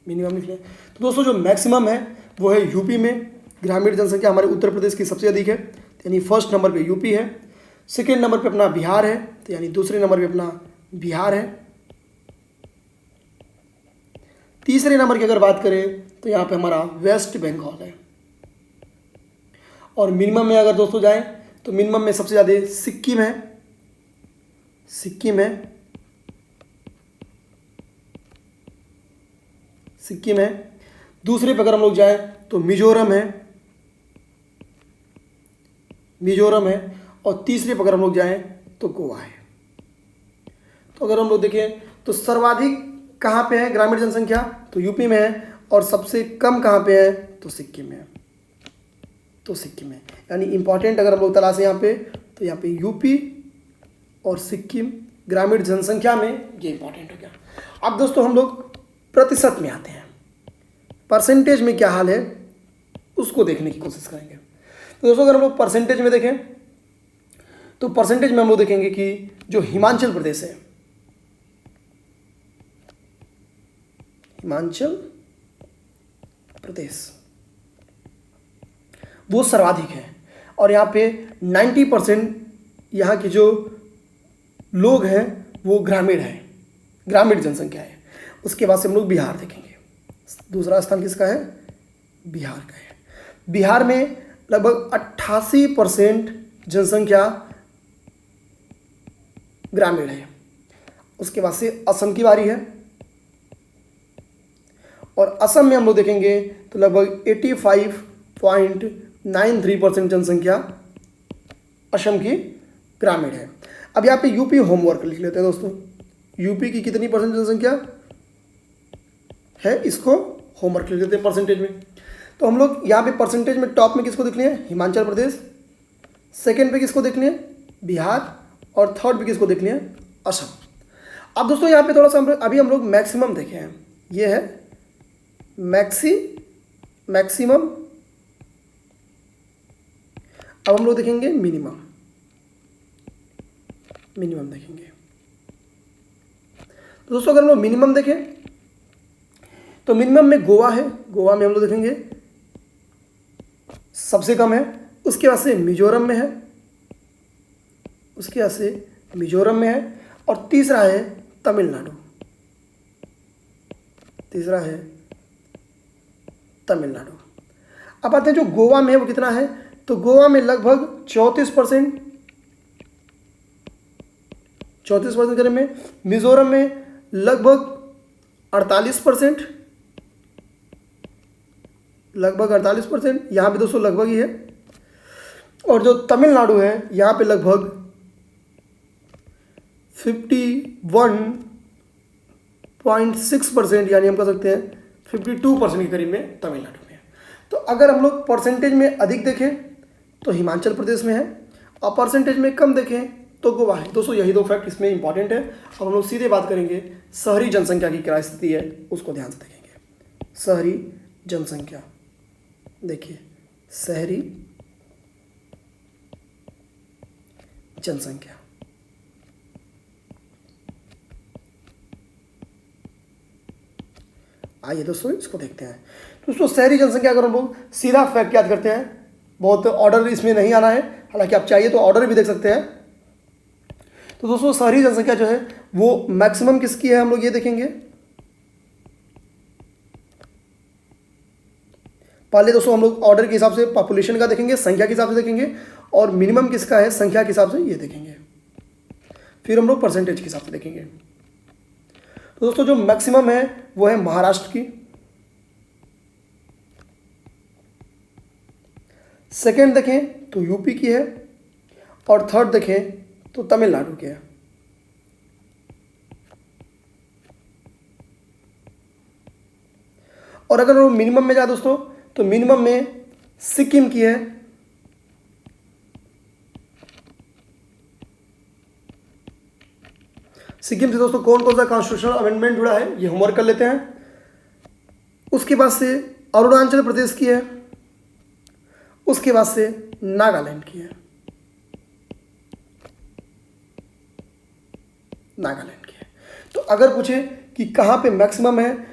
मिनिमम लिख लें। तो दोस्तों जो मैक्सिमम है वो है यूपी में। ग्रामीण जनसंख्या हमारे उत्तर प्रदेश की सबसे अधिक है, यानी फर्स्ट नंबर पे यूपी है। सेकेंड नंबर पे अपना बिहार है, तो यानी दूसरे नंबर पे अपना बिहार है। तीसरे नंबर की अगर बात करें तो यहाँ पे हमारा वेस्ट बंगाल है। और मिनिमम में अगर दोस्तों जाएं तो मिनिमम में सबसे ज़्यादा सिक्किम है। सिक्किम है। दूसरे पे अगर हम लोग जाएं तो मिजोरम है। और तीसरे पे अगर हम लोग जाएं तो गोवा है। तो अगर हम लोग देखें तो सर्वाधिक कहाँ पे है ग्रामीण जनसंख्या, तो यूपी में है। और सबसे कम कहाँ पे है, तो सिक्किम में है। यानी इंपॉर्टेंट अगर हम लोग तलाशें यहाँ पे, तो यहाँ पे यूपी और सिक्किम ग्रामीण जनसंख्या में, ये इंपॉर्टेंट हो गया। अब दोस्तों हम लोग प्रतिशत में आते हैं, परसेंटेज में क्या हाल है उसको देखने की कोशिश करेंगे। तो दोस्तों अगर हम लोग परसेंटेज में देखें तो परसेंटेज में हम लोग देखेंगे कि जो हिमाचल प्रदेश है, हिमाचल प्रदेश वो सर्वाधिक है। और यहाँ पे 90% यहाँ के जो लोग हैं वो ग्रामीण है, ग्रामीण जनसंख्या है। उसके बाद से हम लोग बिहार देखेंगे। दूसरा स्थान किसका है, बिहार का है। बिहार में लगभग 88% जनसंख्या ग्रामीण है। उसके बाद से असम की बारी है। और असम में हम लोग देखेंगे तो लगभग 85.93% जनसंख्या असम की ग्रामीण है। अब यहाँ पे यूपी होमवर्क लिख लेते हैं दोस्तों। यूपी की कितनी परसेंट जनसंख्या है, इसको होमवर्क लिख लेते हैं परसेंटेज में। तो हम लोग यहाँ पे परसेंटेज में टॉप में किसको देख लिए, हिमाचल प्रदेश। सेकंड पे किसको देख लिए, बिहार। और थर्ड पे किसको देख लिए, असम। अब दोस्तों यहाँ पे थोड़ा सा अभी हम लोग मैक्सिमम देखे हैं, ये है मैक्सिमम। अब हम लोग देखेंगे मिनिमम। मिनिमम देखेंगे। तो दोस्तों अगर हम लोग मिनिमम देखें तो मिनिमम में गोवा है, गोवा में हम लोग देखेंगे सबसे कम है। उसके बाद से मिजोरम में है, उसके बाद से मिजोरम में है, और तीसरा है तमिलनाडु, तीसरा है तमिलनाडु। अब आते हैं जो गोवा में है वो कितना है, तो गोवा में लगभग 34%, 34% करीब में। मिजोरम में लगभग 48%, लगभग 48%, यहाँ पे दोस्तों लगभग ही है। और जो तमिलनाडु है यहाँ पे लगभग 51.6%, यानी हम कह सकते हैं 52% के करीब में तमिलनाडु में है। तो अगर हम लोग परसेंटेज में अधिक देखें तो हिमाचल प्रदेश में है, और परसेंटेज में कम देखें तो गोवा है। दोस्तों यही दो फैक्ट इसमें इंपॉर्टेंट है। अब हम लोग सीधे बात करेंगे शहरी जनसंख्या की क्या स्थिति है, उसको ध्यान से देखेंगे। शहरी जनसंख्या, देखिए शहरी जनसंख्या, आइए दोस्तों इसको देखते हैं। दोस्तों शहरी जनसंख्या अगर हम लोग सीधा फैक्ट याद करते हैं, बहुत ऑर्डर इसमें नहीं आना है, हालांकि आप चाहिए तो ऑर्डर भी देख सकते हैं। तो दोस्तों शहरी जनसंख्या जो है वो मैक्सिमम किसकी है, हम लोग ये देखेंगे। पहले दोस्तों हम लोग ऑर्डर के हिसाब से पॉपुलेशन का देखेंगे, संख्या के हिसाब से देखेंगे, और मिनिमम किसका है संख्या के हिसाब से ये देखेंगे। फिर हम लोग परसेंटेज के हिसाब से देखेंगे। तो दोस्तों जो मैक्सिमम है वो है महाराष्ट्र की, सेकेंड देखें तो यूपी की है, और थर्ड देखें तो तमिलनाडु की है। और अगर वो मिनिमम में जाए दोस्तों तो मिनिमम में सिक्किम की है, सिक्किम से दोस्तों कौन कौन सा कॉन्स्टिट्यूशनल अमेंडमेंट जुड़ा है ये होमवर्क कर लेते हैं। उसके बाद से अरुणाचल प्रदेश की है, उसके बाद से नागालैंड की है, नागालैंड की है। तो अगर पूछे कि कहाँ पे मैक्सिमम है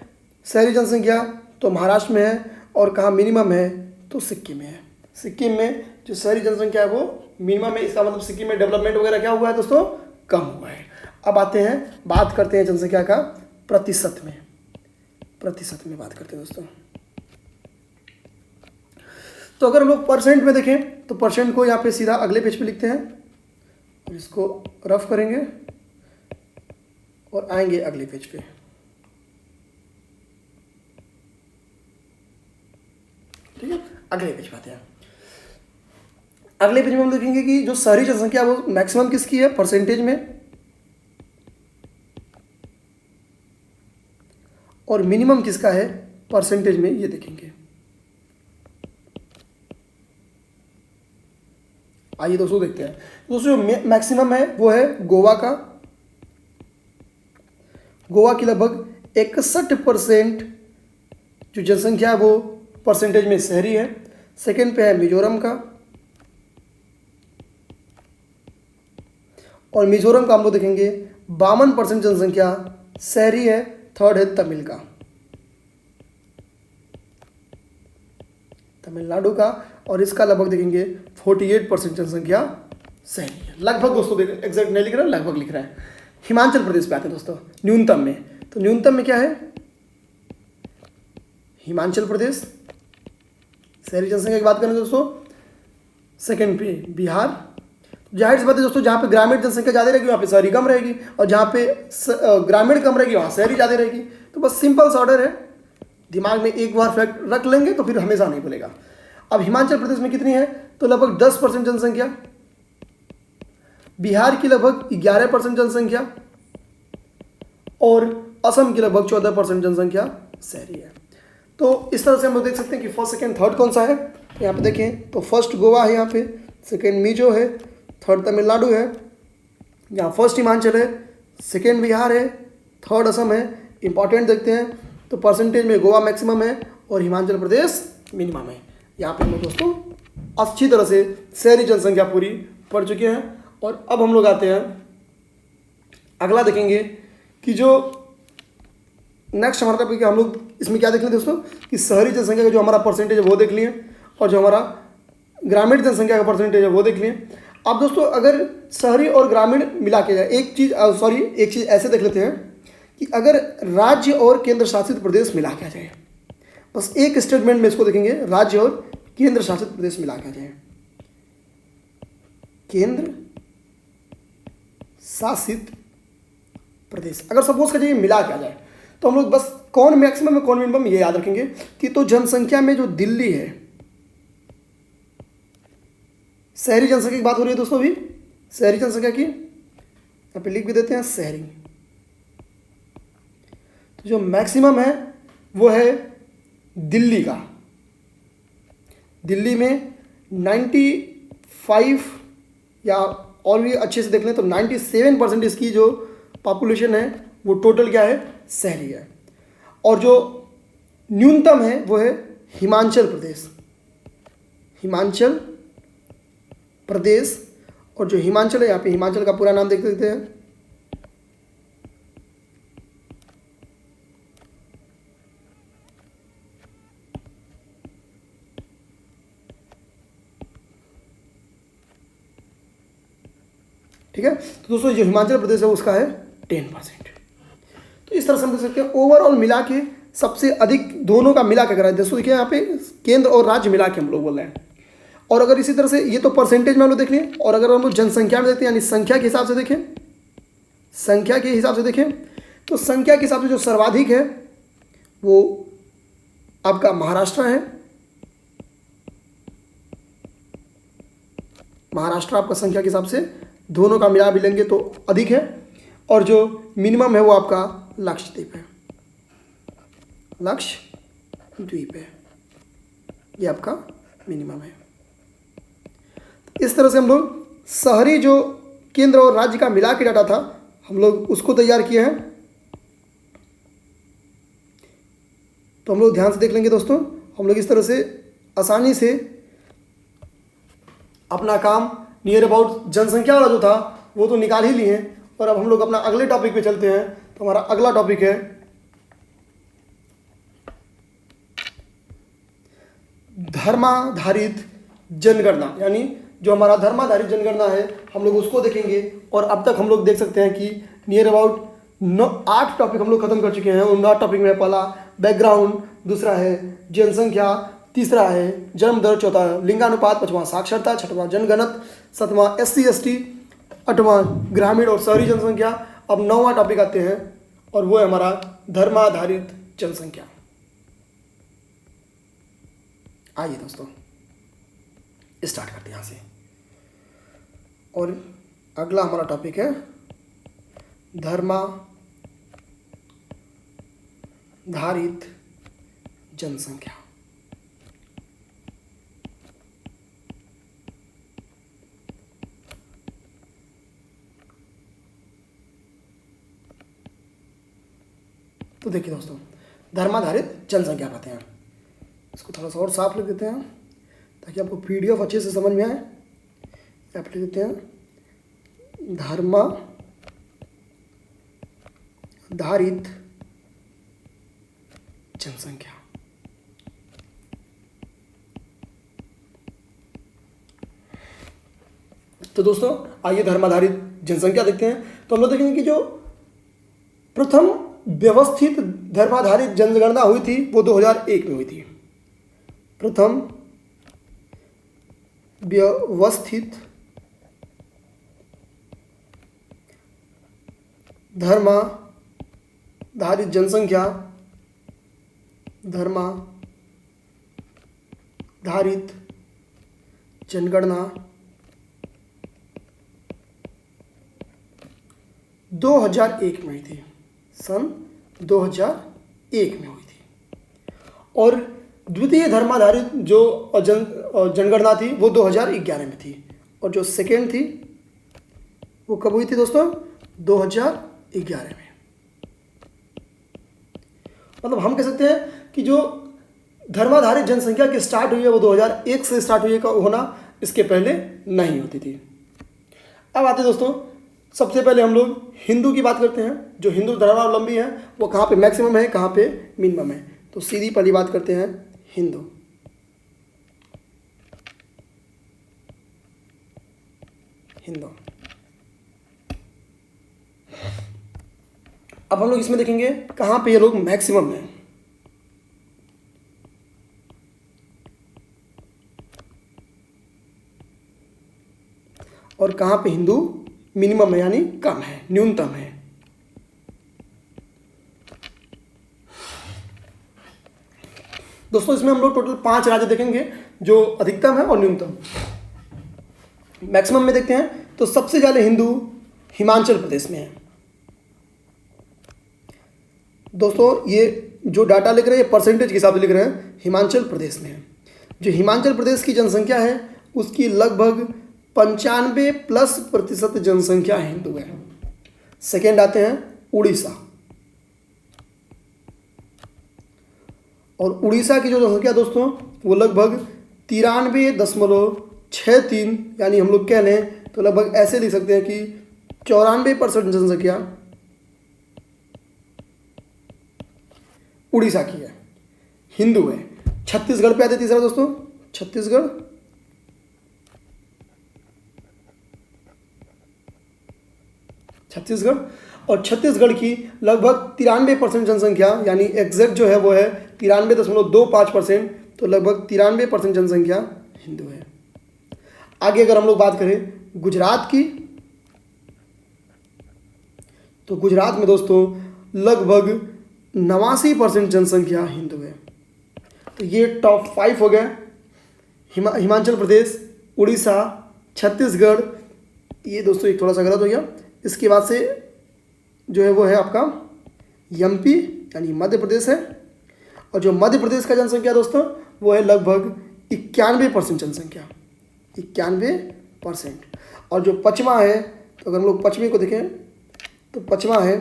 शहरी जनसंख्या तो महाराष्ट्र में है, और कहाँ मिनिमम है तो सिक्किम में है। सिक्किम में जो शहरी जनसंख्या है वो मिनिमम है, इसका मतलब सिक्किम में डेवलपमेंट वगैरह क्या हुआ है दोस्तों, कम हुआ है। अब आते हैं बात करते हैं जनसंख्या का प्रतिशत में, प्रतिशत में बात करते हैं दोस्तों। तो अगर हम लोग परसेंट में देखें तो परसेंट को यहाँ पे सीधा अगले पेज पे लिखते हैं, और इसको रफ करेंगे और आएंगे अगले पेज पे। ठीक है, अगले पेज पे आते हैं। अगले पेज में हम देखेंगे कि जो शहरी जनसंख्या वो मैक्सिमम किसकी है परसेंटेज में, और मिनिमम किसका है परसेंटेज में, ये देखेंगे। आइए दोस्तों देखते हैं। दोस्तों जो मैक्सिमम है वो है गोवा का, गोवा की लगभग 61% जो जनसंख्या है वो परसेंटेज में शहरी है। सेकंड पे है मिजोरम का, और मिजोरम का हम लोग देखेंगे 52% जनसंख्या शहरी है। थर्ड है तमिल का, तमिलनाडु का, और इसका लगभग देखेंगे 48% जनसंख्या शहरी है। लगभग दोस्तों देखो एग्जैक्ट नहीं लिख रहा है, लगभग लिख रहा है। हिमाचल प्रदेश पे आते हैं दोस्तों न्यूनतम में, तो न्यूनतम में क्या है हिमाचल प्रदेश शहरी जनसंख्या की बात करें दोस्तों। सेकंड पे बिहार, जाहिर सी बात है दोस्तों जहाँ पे ग्रामीण जनसंख्या ज़्यादा रहेगी वहाँ पे शहरी कम रहेगी, और जहाँ पे ग्रामीण कम रहेगी वहाँ शहरी ज़्यादा रहेगी। तो बस सिंपल सा ऑर्डर है, दिमाग में एक बार फैक्ट रख लेंगे तो फिर हमेशा नहीं भूलेगा। अब हिमाचल प्रदेश में कितनी है तो लगभग 10% जनसंख्या, बिहार की लगभग 11% जनसंख्या, और असम की लगभग 14% जनसंख्या शहरी है। तो इस तरह से हम लोग देख सकते हैं कि फर्स्ट सेकंड थर्ड कौन सा है। यहाँ पे देखें तो फर्स्ट गोवा है, यहाँ पे सेकंड मिजो है, थर्ड तमिलनाडु है, यहाँ फर्स्ट हिमाचल है, सेकंड बिहार है, थर्ड असम है। इंपॉर्टेंट देखते हैं तो परसेंटेज में गोवा मैक्सिमम है और हिमाचल प्रदेश मिनिमम है। यहाँ पे हम लोग दोस्तों अच्छी तरह से शहरी जनसंख्या पूरी पढ़ चुके हैं। और अब हम लोग आते हैं अगला देखेंगे कि जो नेक्स्ट हमारा टॉपिक है, हम लोग इसमें क्या देख लें दोस्तों कि शहरी जनसंख्या का जो हमारा परसेंटेज है वो देख लिए, और जो हमारा ग्रामीण जनसंख्या का परसेंटेज है वो देख लिए। अब दोस्तों अगर शहरी और ग्रामीण मिला के जाए, एक चीज़ ऐसे देख लेते हैं कि अगर राज्य और केंद्र शासित प्रदेश मिला के आ जाए, बस एक स्टेटमेंट में इसको देखेंगे, राज्य और केंद्र शासित प्रदेश मिला के आ जाए, केंद्र शासित प्रदेश अगर सपोज करिए मिला के आ जाए, तो हम लोग बस कौन मैक्सिमम है कौन मिनिमम ये याद रखेंगे कि तो जनसंख्या में जो दिल्ली है, शहरी जनसंख्या की बात हो रही है दोस्तों, अभी शहरी जनसंख्या की यहाँ पे लिख भी देते हैं शहरी, तो जो मैक्सिमम है वो है दिल्ली का। दिल्ली में 95 या और भी अच्छे से देख लें तो 97% इसकी जो पॉपुलेशन है वो टोटल क्या है, शहरी है। और जो न्यूनतम है वो है हिमाचल प्रदेश, हिमाचल प्रदेश। और जो हिमाचल है, यहाँ पे हिमाचल का पूरा नाम देख सकते हैं, ठीक है। तो दोस्तों जो हिमाचल प्रदेश है उसका है 10%। तो इस तरह से हम देख सकते हैं ओवरऑल मिला के सबसे अधिक दोनों का मिला के करा है दोस्तों। देखिए यहाँ पे केंद्र और राज्य मिला के हम लोग बोल रहे हैं। और अगर इसी तरह से ये तो परसेंटेज में हम लोग देख लें, और अगर हम लोग जनसंख्या में देखते हैं यानी संख्या के हिसाब से देखें, संख्या के हिसाब से देखें तो संख्या के हिसाब से जो सर्वाधिक है वो आपका महाराष्ट्र है। महाराष्ट्र आपका संख्या के हिसाब से दोनों का मिला भी लेंगे तो अधिक है। और जो मिनिमम है वो आपका लक्षद्वीप है, लक्षद्वीप है, ये आपका मिनिमम है। इस तरह से हम लोग शहरी जो केंद्र और राज्य का मिला के डाटा था हम लोग उसको तैयार किए हैं। तो हम लोग ध्यान से देख लेंगे दोस्तों, हम लोग इस तरह से आसानी से अपना काम नियर अबाउट जनसंख्या वाला जो था वो तो निकाल ही लिए हैं। और अब हम लोग अपना अगले टॉपिक पे चलते हैं। तो हमारा अगला टॉपिक है धर्माधारित जनगणना, यानी जो हमारा धर्माधारित जनगणना है हम लोग उसको देखेंगे। और अब तक हम लोग देख सकते हैं कि नियर अबाउट 8 टॉपिक हम लोग खत्म कर चुके हैं। उन 8 टॉपिक में पहला बैकग्राउंड, दूसरा है जनसंख्या, तीसरा है जन्म दर, चौथा लिंगानुपात, पांचवा साक्षरता, छठवां जनगणत, सातवां SC ST, आठवां ग्रामीण और शहरी जनसंख्या। अब 9वां टॉपिक आते हैं और वो है हमारा धर्माधारित जनसंख्या। आइए दोस्तों स्टार्ट करते हैं यहाँ से। और अगला हमारा टॉपिक है धर्माधारित जनसंख्या। तो देखिए दोस्तों धर्माधारित जनसंख्या कहते हैं, इसको थोड़ा सा और साफ लिख देते हैं ताकि आपको PDF अच्छे से समझ में आए। आप लिख देते हैं धर्माधारित जनसंख्या। तो दोस्तों आइए धर्माधारित जनसंख्या देखते हैं। तो हम लोग देखेंगे कि जो प्रथम व्यवस्थित धर्माधारित जनगणना हुई थी वो 2001 में हुई थी। प्रथम व्यवस्थित धर्माधारित जनसंख्या, धर्माधारित जनगणना 2001 में हुई थी, सन 2001 में हुई थी। और द्वितीय धर्माधारित जो जनगणना थी वो 2011 में थी। और जो सेकेंड थी वो कब हुई थी दोस्तों, 2011 में। मतलब हम कह सकते हैं कि जो धर्माधारित जनसंख्या की स्टार्ट हुई है वो 2001 से स्टार्ट हुई है होना, इसके पहले नहीं होती थी। अब आते दोस्तों सबसे पहले हम लोग हिंदू की बात करते हैं। जो हिंदू धर्मावलंबी है वो कहाँ पे मैक्सिमम है, कहाँ पे मिनिमम है। तो सीधी पहली बात करते हैं हिंदू। हिंदू अब हम लोग इसमें देखेंगे कहाँ पे ये लोग मैक्सिमम है। और कहाँ पे हिंदू मिनिमम है यानी कम है, न्यूनतम है। दोस्तों इसमें हम लोग टोटल 5 राज्य देखेंगे जो अधिकतम है और न्यूनतम। मैक्सिमम में देखते हैं तो सबसे ज़्यादा हिंदू हिमाचल प्रदेश में है। दोस्तों ये जो डाटा लिख रहे हैं ये परसेंटेज के हिसाब से लिख रहे हैं, हिमाचल प्रदेश में है। जो हिमाचल प्रदेश की जनसंख्या है उसकी लगभग 95+ % जनसंख्या हिंदू है। सेकेंड आते हैं उड़ीसा। और उड़ीसा की जो जनसंख्या दोस्तों वो लगभग 93.63 यानी हम लोग कह लें तो लगभग ऐसे लिख सकते हैं कि 94% जनसंख्या उड़ीसा की है, हिंदू है। छत्तीसगढ़ पे आते तीसरा दोस्तों, छत्तीसगढ़ और छत्तीसगढ़ की लगभग 93% जनसंख्या यानी एग्जैक्ट जो है वो है 93.25%। तो लगभग 93% जनसंख्या हिंदू है। आगे अगर हम लोग बात करें गुजरात की तो गुजरात में दोस्तों लगभग 89% जनसंख्या हिंदू है। तो ये टॉप 5 हो गए, हिमाचल प्रदेश, उड़ीसा, छत्तीसगढ़। ये दोस्तों एक थोड़ा सा गलत हो गया। इसके बाद से जो है वो है आपका एमपी यानी मध्य प्रदेश है। और जो मध्य प्रदेश का जनसंख्या दोस्तों वो है लगभग 91% जनसंख्या, 91%। और जो पचमा है तो अगर हम लोग पश्चिमी को देखें तो पचमा है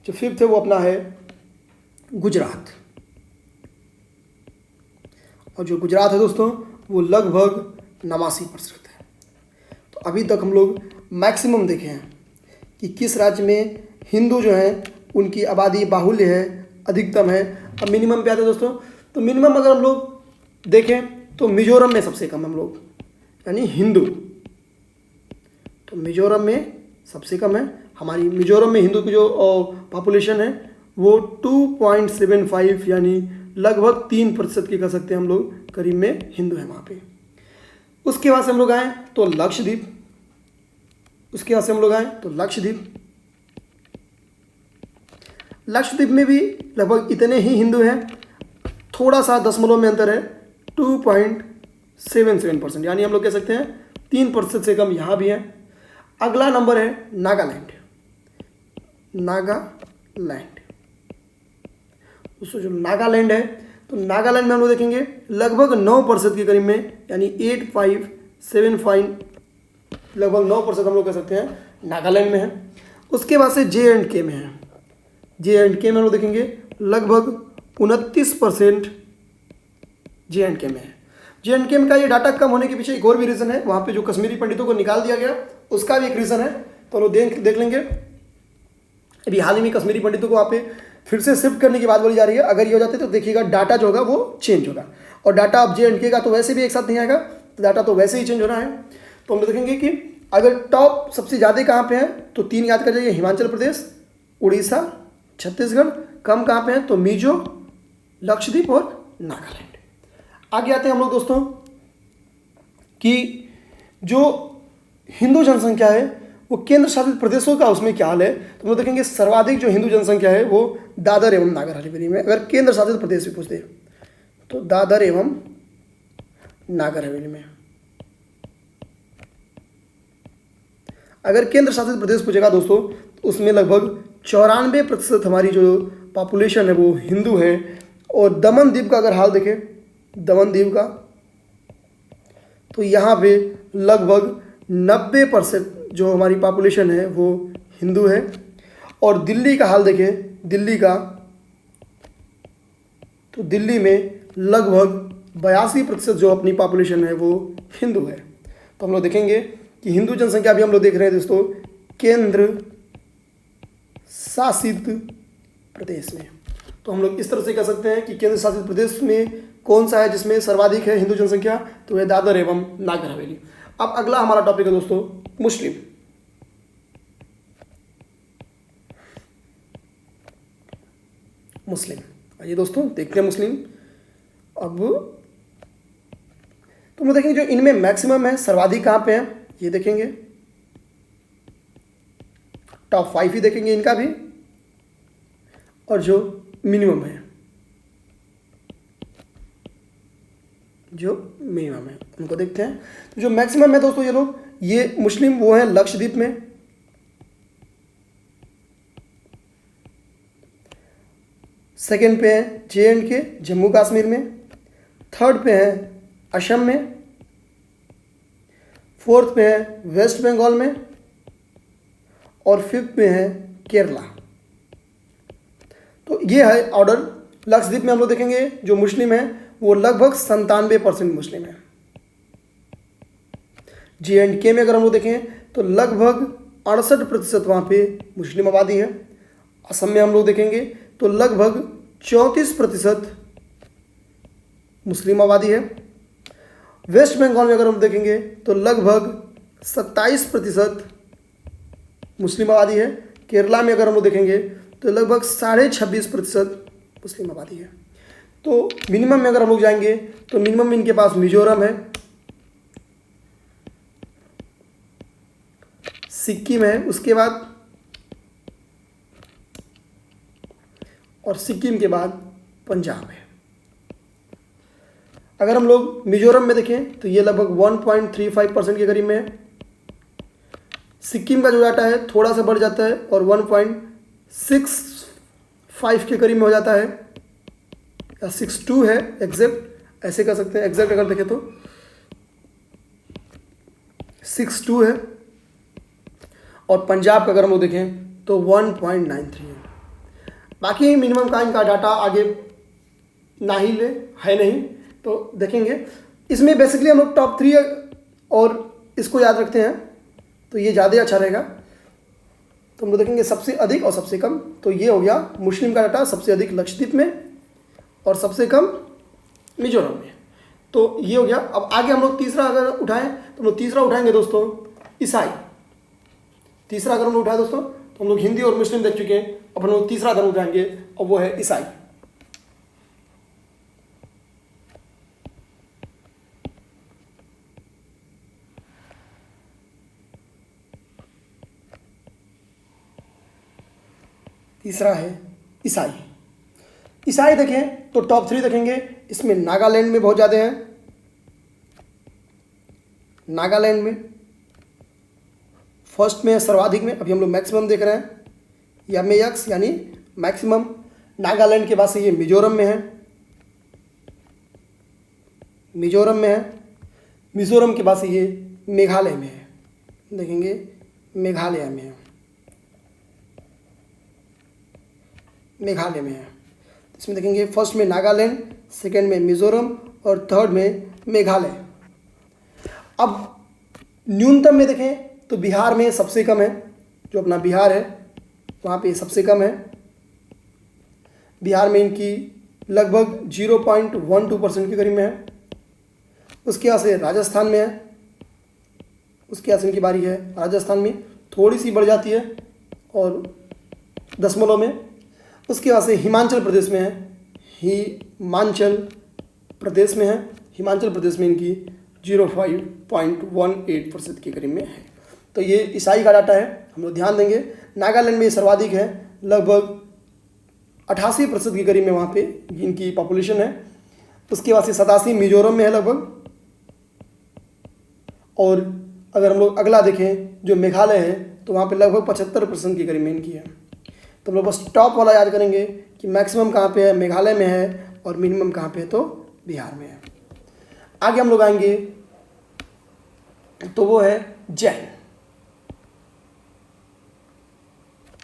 जो 5th है वो अपना है गुजरात। और जो गुजरात है दोस्तों वो लगभग 89% है। तो अभी तक हम लोग मैक्सिमम देखे हैं कि किस राज्य में हिंदू जो हैं उनकी आबादी बाहुल्य है, अधिकतम है। अब मिनिमम पे आते हैं दोस्तों। तो मिनिमम अगर हम लोग देखें तो मिजोरम में सबसे कम हम लोग यानी हिंदू, तो मिजोरम में सबसे कम है। हमारी मिजोरम में हिंदू की जो पॉपुलेशन है वो 2.75 यानी लगभग 3% की कह सकते हैं हम लोग करीब में हिंदू है वहाँ पे। उसके बाद से हम लोग आए तो लक्षद्वीप, लक्षद्वीप में भी लगभग इतने ही हिंदू हैं, थोड़ा सा दशमलव में अंतर है 2.77% यानी हम लोग कह सकते हैं 3% से कम यहाँ भी है। अगला नंबर है नागालैंड। दोस्तों जो नागालैंड है तो नागालैंड में हम लोग देखेंगे लगभग 9% के करीब में यानी 8575 लगभग 9% हम लोग कह सकते हैं नागालैंड में है। उसके बाद से J&K में है। J&K में हम लोग देखेंगे लगभग 29% J&K में है। J&K में का ये डाटा कम होने के पीछे एक और भी रीज़न है, वहाँ पे जो कश्मीरी पंडितों को निकाल दिया गया उसका भी एक रीज़न है। तो हम लोग देख लेंगे। अभी हाल ही में कश्मीरी पंडितों को वहाँ पे फिर से शिफ्ट करने की बात बोली जा रही है। अगर ये हो जाते तो देखिएगा डाटा जो होगा वो चेंज होगा। और डाटा अब J&K का तो वैसे भी एक साथ नहीं आएगा, तो डाटा तो वैसे ही चेंज होना है। तो हम लोग देखेंगे कि अगर टॉप सबसे ज़्यादा कहाँ पे है तो 3 याद कर जाइए, हिमाचल प्रदेश, उड़ीसा, छत्तीसगढ़। कम कहाँ पे है तो मिजो, लक्षद्वीप और नागालैंड। आगे आते हैं हम लोग दोस्तों कि जो हिंदू जनसंख्या है वो केंद्र शासित प्रदेशों का उसमें क्या हाल है। तो हम लोग देखेंगे सर्वाधिक जो हिंदू जनसंख्या है वो दादर एवं नागर हवेली में। अगर केंद्र शासित प्रदेश भी पूछते तो दादर एवं नागर हवेली में। अगर केंद्र शासित प्रदेश पूछेगा दोस्तों तो उसमें लगभग 94% हमारी जो पॉपुलेशन है वो हिंदू है। और दमन द्वीप का अगर हाल देखें, दमन द्वीप का, तो यहाँ पे लगभग 90% जो हमारी पॉपुलेशन है वो हिंदू है। और दिल्ली का हाल देखें, दिल्ली का, तो दिल्ली में लगभग 82% जो अपनी पॉपुलेशन है वो हिंदू है। तो तो हम लोग देखेंगे कि हिंदू जनसंख्या भी हम लोग देख रहे हैं दोस्तों केंद्र शासित प्रदेश में। तो हम लोग इस तरह से कह सकते हैं कि केंद्र शासित प्रदेश में कौन सा है जिसमें सर्वाधिक है हिंदू जनसंख्या, तो यह दादर एवं नागर हवेली। अब अगला हमारा टॉपिक है दोस्तों मुस्लिम। मुस्लिम आइए दोस्तों देखते हैं मुस्लिम। अब तो हम देखेंगे जो इनमें मैक्सिमम है, सर्वाधिक कहाँ पे है ये देखेंगे, टॉप 5 ही देखेंगे इनका भी, और जो मिनिमम है, जो मिनिमम है उनको देखते हैं। तो जो मैक्सिमम है दोस्तों ये मुस्लिम वो है लक्षद्वीप में, सेकेंड पे है JNK जम्मू कश्मीर में, थर्ड पे है असम में, फोर्थ पे है वेस्ट बंगाल में, और फिफ्थ पे है केरला। तो ये है ऑर्डर। लक्षद्वीप में हम लोग देखेंगे जो मुस्लिम है वो लगभग 97% मुस्लिम है। JNK में अगर हम लोग देखें तो लगभग 68% वहाँ पे मुस्लिम आबादी है। असम में हम लोग देखेंगे तो लगभग 34% मुस्लिम आबादी है। वेस्ट बंगाल में अगर हम देखेंगे तो लगभग 27% मुस्लिम आबादी है। केरला में अगर हम लोग देखेंगे तो लगभग 26.5% मुस्लिम आबादी है। तो मिनिमम में अगर हम लोग जाएंगे तो मिनिमम इनके पास मिजोरम है, सिक्किम है, उसके बाद और सिक्किम के बाद पंजाब है। अगर हम लोग मिजोरम में देखें तो ये लगभग 1.35% के करीब में है। सिक्किम का जो डाटा है थोड़ा सा बढ़ जाता है और 1.65 के करीब में हो जाता है, या 62 है एग्जैक्ट, ऐसे कर सकते हैं एग्जैक्ट अगर देखें तो 62 है। और पंजाब का अगर हम लोग देखें तो 1.93 है। बाकी मिनिमम का इनका डाटा आगे ना ही ले है नहीं, तो देखेंगे। इसमें बेसिकली हम लोग टॉप 3 और इसको याद रखते हैं तो ये ज़्यादा अच्छा रहेगा। तो हम लोग देखेंगे सबसे अधिक और सबसे कम। तो ये हो गया मुस्लिम का डाटा, सबसे अधिक लक्षद्वीप में और सबसे कम मिजोरम में। तो ये हो गया। अब आगे हम लोग तीसरा अगर उठाएं तो हम लोग तीसरा उठाएंगे दोस्तों ईसाई। तीसरा अगर हम लोग उठाएं दोस्तों तो हम लोग हिंदी और मुस्लिम देख चुके हैं, अब हम लोग तीसरा धर्म उठाएंगे और वो है ईसाई। तीसरा है ईसाई। ईसाई देखें तो टॉप 3 देखेंगे, इसमें नागालैंड में बहुत ज़्यादा हैं। नागालैंड में फर्स्ट में सर्वाधिक में, अभी हम लोग मैक्सिमम देख रहे हैं MAX यानी मैक्सिमम। नागालैंड के बाद से ये मिजोरम में है, मिजोरम में है। मिजोरम के बाद से ये मेघालय में है, देखेंगे मेघालय में है, मेघालय में है। इसमें देखेंगे फर्स्ट में नागालैंड, सेकंड में मिजोरम और थर्ड में मेघालय। अब न्यूनतम में देखें तो बिहार में सबसे कम है, जो अपना बिहार है वहाँ पे सबसे कम है। बिहार में इनकी लगभग 0.12% के करीब में है। उसके बाद से राजस्थान में है, उसके बाद से इनकी बारी है राजस्थान में थोड़ी सी बढ़ जाती है और दशमलव में। उसके बाद से हिमाचल प्रदेश में है, हिमाचल प्रदेश में है। हिमाचल प्रदेश में इनकी 0.18% के करीब में है। तो ये ईसाई का डाटा है, हम लोग ध्यान देंगे। नागालैंड में सर्वाधिक है, लगभग 88% के करीब में वहाँ पे इनकी पॉपुलेशन है। उसके बाद से 87 मिजोरम में है लगभग। और अगर हम लोग अगला देखें जो मेघालय है तो वहाँ पे लगभग 75% के करीब में इनकी है। तो हम लोग बस टॉप वाला याद करेंगे कि मैक्सिमम कहाँ पे है, मेघालय में है, और मिनिमम कहाँ पे है तो बिहार में है। आगे हम लोग आएंगे तो वो है जैन।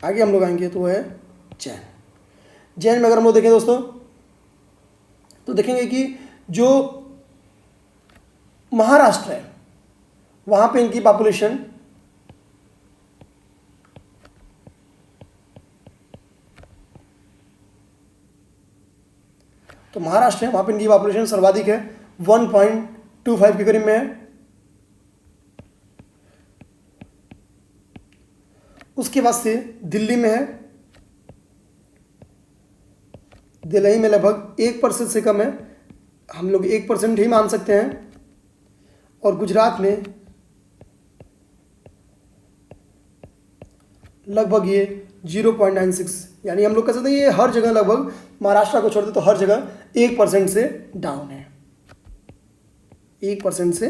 आगे हम लोग आएंगे तो वो है जैन। जैन में अगर हम लोग देखें दोस्तों तो देखेंगे कि जो महाराष्ट्र है वहाँ पे इनकी पॉपुलेशन तो महाराष्ट्र है, वहाँ पे इनकी पॉपुलेशन सर्वाधिक है, 1.25 के करीब में है। उसके बाद से दिल्ली में है, दिल्ली में लगभग 1% से कम है, हम लोग 1% ही मान सकते हैं। और गुजरात में लगभग ये 0.96, यानी हम लोग कह सकते हैं ये हर जगह लगभग, महाराष्ट्र को छोड़ते तो हर जगह 1% से डाउन है, 1% से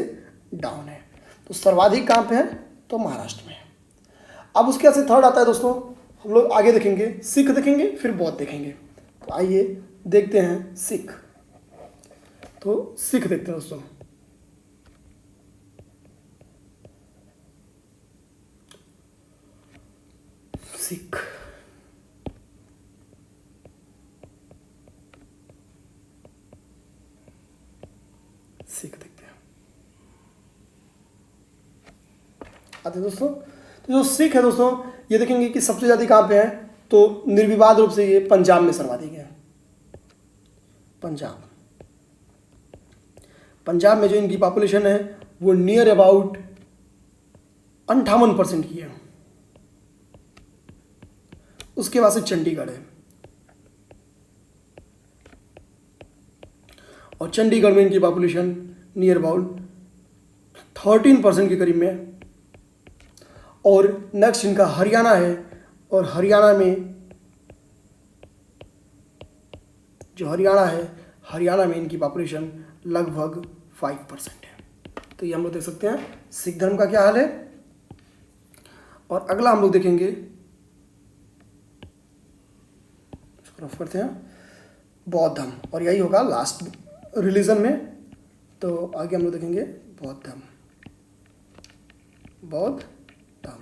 डाउन है। तो सर्वाधिक कहाँ पे है? तो महाराष्ट्र में है। अब उसके बाद से थर्ड आता है दोस्तों, हम लोग आगे देखेंगे, सिख देखेंगे, फिर बौद्ध देखेंगे। तो आइए देखते हैं सिख। तो सिख देखते हैं दोस्तों। सिख सिख देखते हैं। आते हैं दोस्तों, तो जो सिख है दोस्तों, ये देखेंगे कि सबसे ज़्यादा कहाँ पे है? तो निर्विवाद रूप से ये पंजाब में सर्वाधिक है। पंजाब में जो इनकी पॉपुलेशन है वो नियर अबाउट 58% की है। उसके बाद से चंडीगढ़ है, और चंडीगढ़ में इनकी पॉपुलेशन नियर अबाउट 13% के करीब में है। और नेक्स्ट इनका हरियाणा है, और हरियाणा में जो हरियाणा में इनकी पॉपुलेशन लगभग 5% है। तो ये हम लोग देख सकते हैं सिख धर्म का क्या हाल है। और अगला हम लोग देखेंगे, रफ करते हैं, बौद्ध धर्म, और यही होगा लास्ट रिलीजन में। तो आगे हम लोग देखेंगे बौद्ध धर्म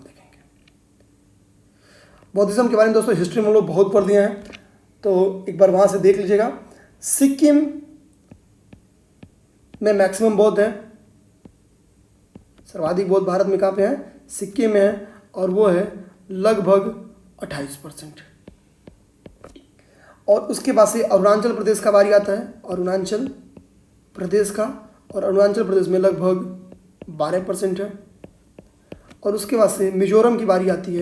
देखेंगे। बौद्धिज्म के बारे में दोस्तों हिस्ट्री में हम लोग बहुत पढ़ दिए हैं, तो एक बार वहाँ से देख लीजिएगा। सिक्किम में मैक्सिमम बौद्ध है, सर्वाधिक बौद्ध भारत में कहाँ पे है? सिक्किम में है, और वो है लगभग 28%। और उसके बाद से अरुणाचल प्रदेश का बारी आता है, अरुणाचल प्रदेश का, और अरुणाचल प्रदेश में लगभग 12% है। और उसके बाद से मिजोरम की बारी आती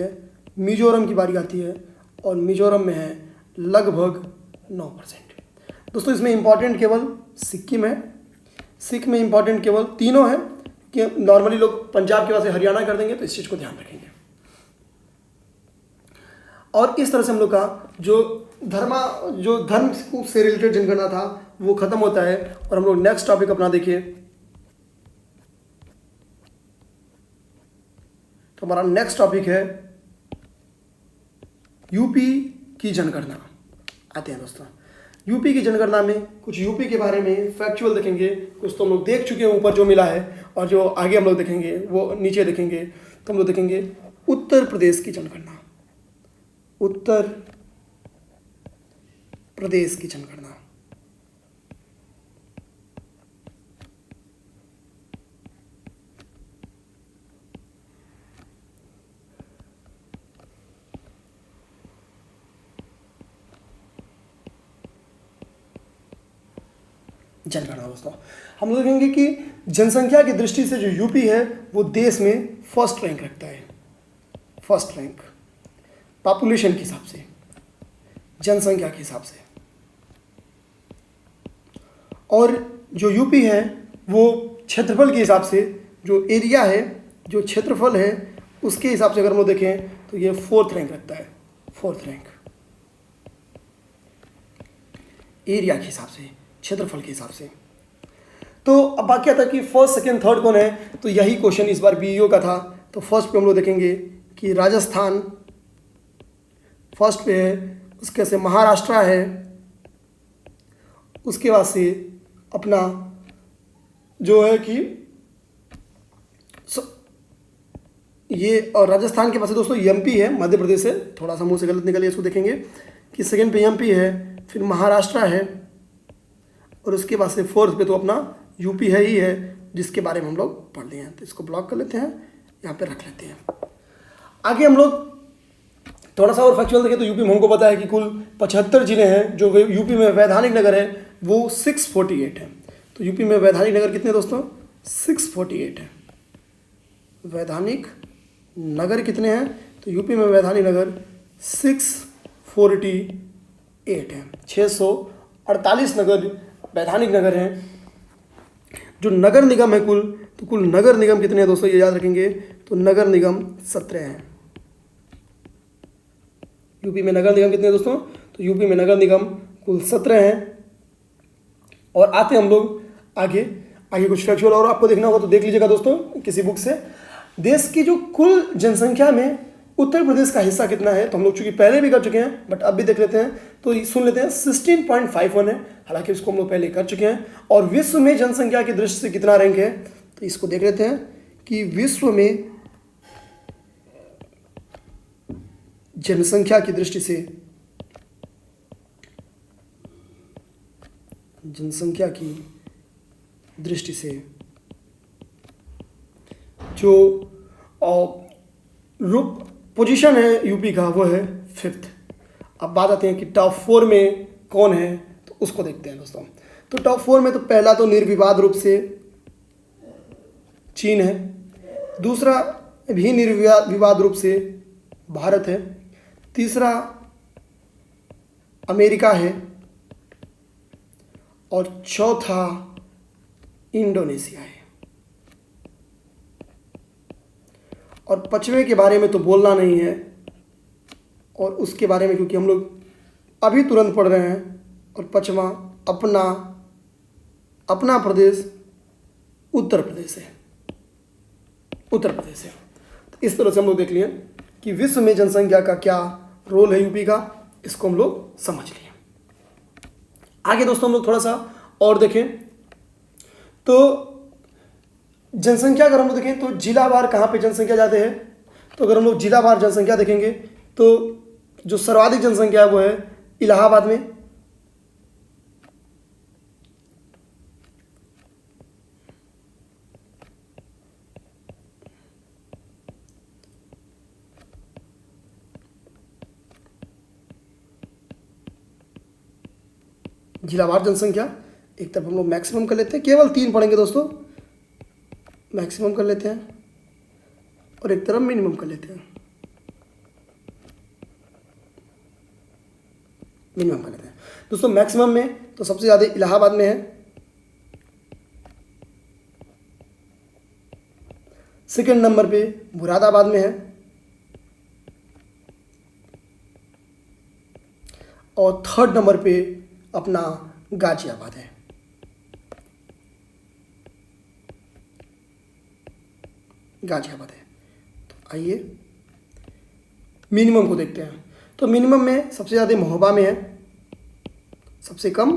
है, और मिजोरम में है लगभग 9%। दोस्तों इसमें इंपॉर्टेंट केवल सिक्किम है, सिख में इंपॉर्टेंट केवल तीनों है, कि नॉर्मली लोग पंजाब के बाद से हरियाणा कर देंगे, तो इस चीज़ को ध्यान रखेंगे। और इस तरह से हम लोग का जो धर्म से रिलेटेड जनगणना था वो खत्म होता है। और हम लोग नेक्स्ट टॉपिक अपना देखिए, तो हमारा नेक्स्ट टॉपिक है यूपी की जनगणना। आते हैं दोस्तों, यूपी की जनगणना में कुछ यूपी के बारे में फैक्चुअल देखेंगे, कुछ तो हम लोग देख चुके हैं ऊपर जो मिला है, और जो आगे हम लोग देखेंगे वो नीचे देखेंगे। तो हम लोग देखेंगे उत्तर प्रदेश की जनगणना, उत्तर प्रदेश की जनगणना। दोस्तों हम लोग देखेंगे कि जनसंख्या की दृष्टि से जो यूपी है वो देश में फर्स्ट रैंक रखता है, फर्स्ट रैंक पॉपुलेशन के हिसाब से, जनसंख्या के हिसाब से। और जो यूपी है वो क्षेत्रफल के हिसाब से, जो एरिया है, जो क्षेत्रफल है उसके हिसाब से अगर हम लोग देखें तो ये फोर्थ रैंक रखता है, फोर्थ रैंक एरिया के हिसाब से, क्षेत्रफल के हिसाब से। तो अब बाकी आता है कि फर्स्ट सेकंड थर्ड कौन है, तो यही क्वेश्चन इस बार बीईओ का था। तो फर्स्ट पे हम लोग देखेंगे कि राजस्थान फर्स्ट पे है, उसके से महाराष्ट्र है, उसके बाद से अपना जो है कि ये, और राजस्थान के पास दोस्तों एमपी है, मध्य प्रदेश है, थोड़ा सा मुंह से गलत निकल गया, इसको देखेंगे कि सेकंड पे एमपी है, फिर महाराष्ट्र है, और उसके बाद से फोर्थ पे तो अपना यूपी है ही है, जिसके बारे में हम लोग पढ़ लिए हैं। तो इसको ब्लॉक कर लेते हैं, यहाँ पे रख लेते हैं। आगे हम लोग थोड़ा सा और फैक्चुअल देखें तो यूपी में हमको पता है कि कुल 75 जिले हैं। जो यूपी में वैधानिक नगर है वो 648 है। तो यूपी में वैधानिक नगर कितने दोस्तों? 648 है। वैधानिक नगर कितने हैं? तो यूपी में वैधानिक नगर 648 है। 648 नगर वैधानिक नगर हैं। जो नगर निगम है कुल, तो कुल नगर निगम कितने हैं दोस्तों, ये याद रखेंगे। तो नगर निगम 17 हैं। यूपी में नगर निगम कितने हैं दोस्तों? तो यूपी में नगर निगम कुल 17 हैं। और आते हम लोग आगे कुछ फैक्चुअल और आपको देखना होगा तो देख लीजिएगा दोस्तों किसी बुक से। देश की जो कुल जनसंख्या में उत्तर प्रदेश का हिस्सा कितना है, तो हम लोग चूंकि पहले भी कर चुके हैं बट अब भी देख लेते हैं, तो सुन लेते हैं। 16.51 है, हालांकि इसको हम लोग पहले कर चुके हैं। और विश्व में जनसंख्या की दृष्टि से कितना रैंक है, तो इसको देख लेते हैं कि विश्व में जनसंख्या की दृष्टि से, जनसंख्या की दृष्टि से जो पोजीशन है यूपी का वो है 5th। अब बात आते हैं कि टॉप 4 में कौन है, तो उसको देखते हैं दोस्तों। तो टॉप 4 में तो पहला तो निर्विवाद रूप से चीन है, दूसरा भी निर्विवाद रूप से भारत है, तीसरा अमेरिका है और चौथा इंडोनेशिया है। और 5वें के बारे में तो बोलना नहीं है, और उसके बारे में क्योंकि हम लोग अभी तुरंत पढ़ रहे हैं। और 5वां अपना प्रदेश उत्तर प्रदेश है, उत्तर प्रदेश है। तो इस तरह से हम लोग देख लिए कि विश्व में जनसंख्या का क्या रोल है यूपी का, इसको हम लोग समझ लिए। आगे दोस्तों हम लोग थोड़ा सा और देखें तो जनसंख्या अगर हम लोग देखें तो जिलावार कहाँ पे जनसंख्या ज़्यादा है, तो अगर हम लोग जिलावार जनसंख्या देखेंगे तो जो सर्वाधिक जनसंख्या है वो है इलाहाबाद में, जिलावार जनसंख्या एक तरफ हम लोग मैक्सिमम कर लेते हैं, केवल 3 पढ़ेंगे दोस्तों, मैक्सिमम कर लेते हैं, और एक तरफ मिनिमम कर लेते हैं, मिनिमम कर लेते हैं दोस्तों। मैक्सिमम में तो सबसे ज़्यादा इलाहाबाद में है, सेकंड नंबर पे मुरादाबाद में है, और थर्ड नंबर पे अपना गाजियाबाद है। गाजियाबाद है। तो आइए मिनिमम को देखते हैं। तो मिनिमम में सबसे ज़्यादा महोबा में है, सबसे कम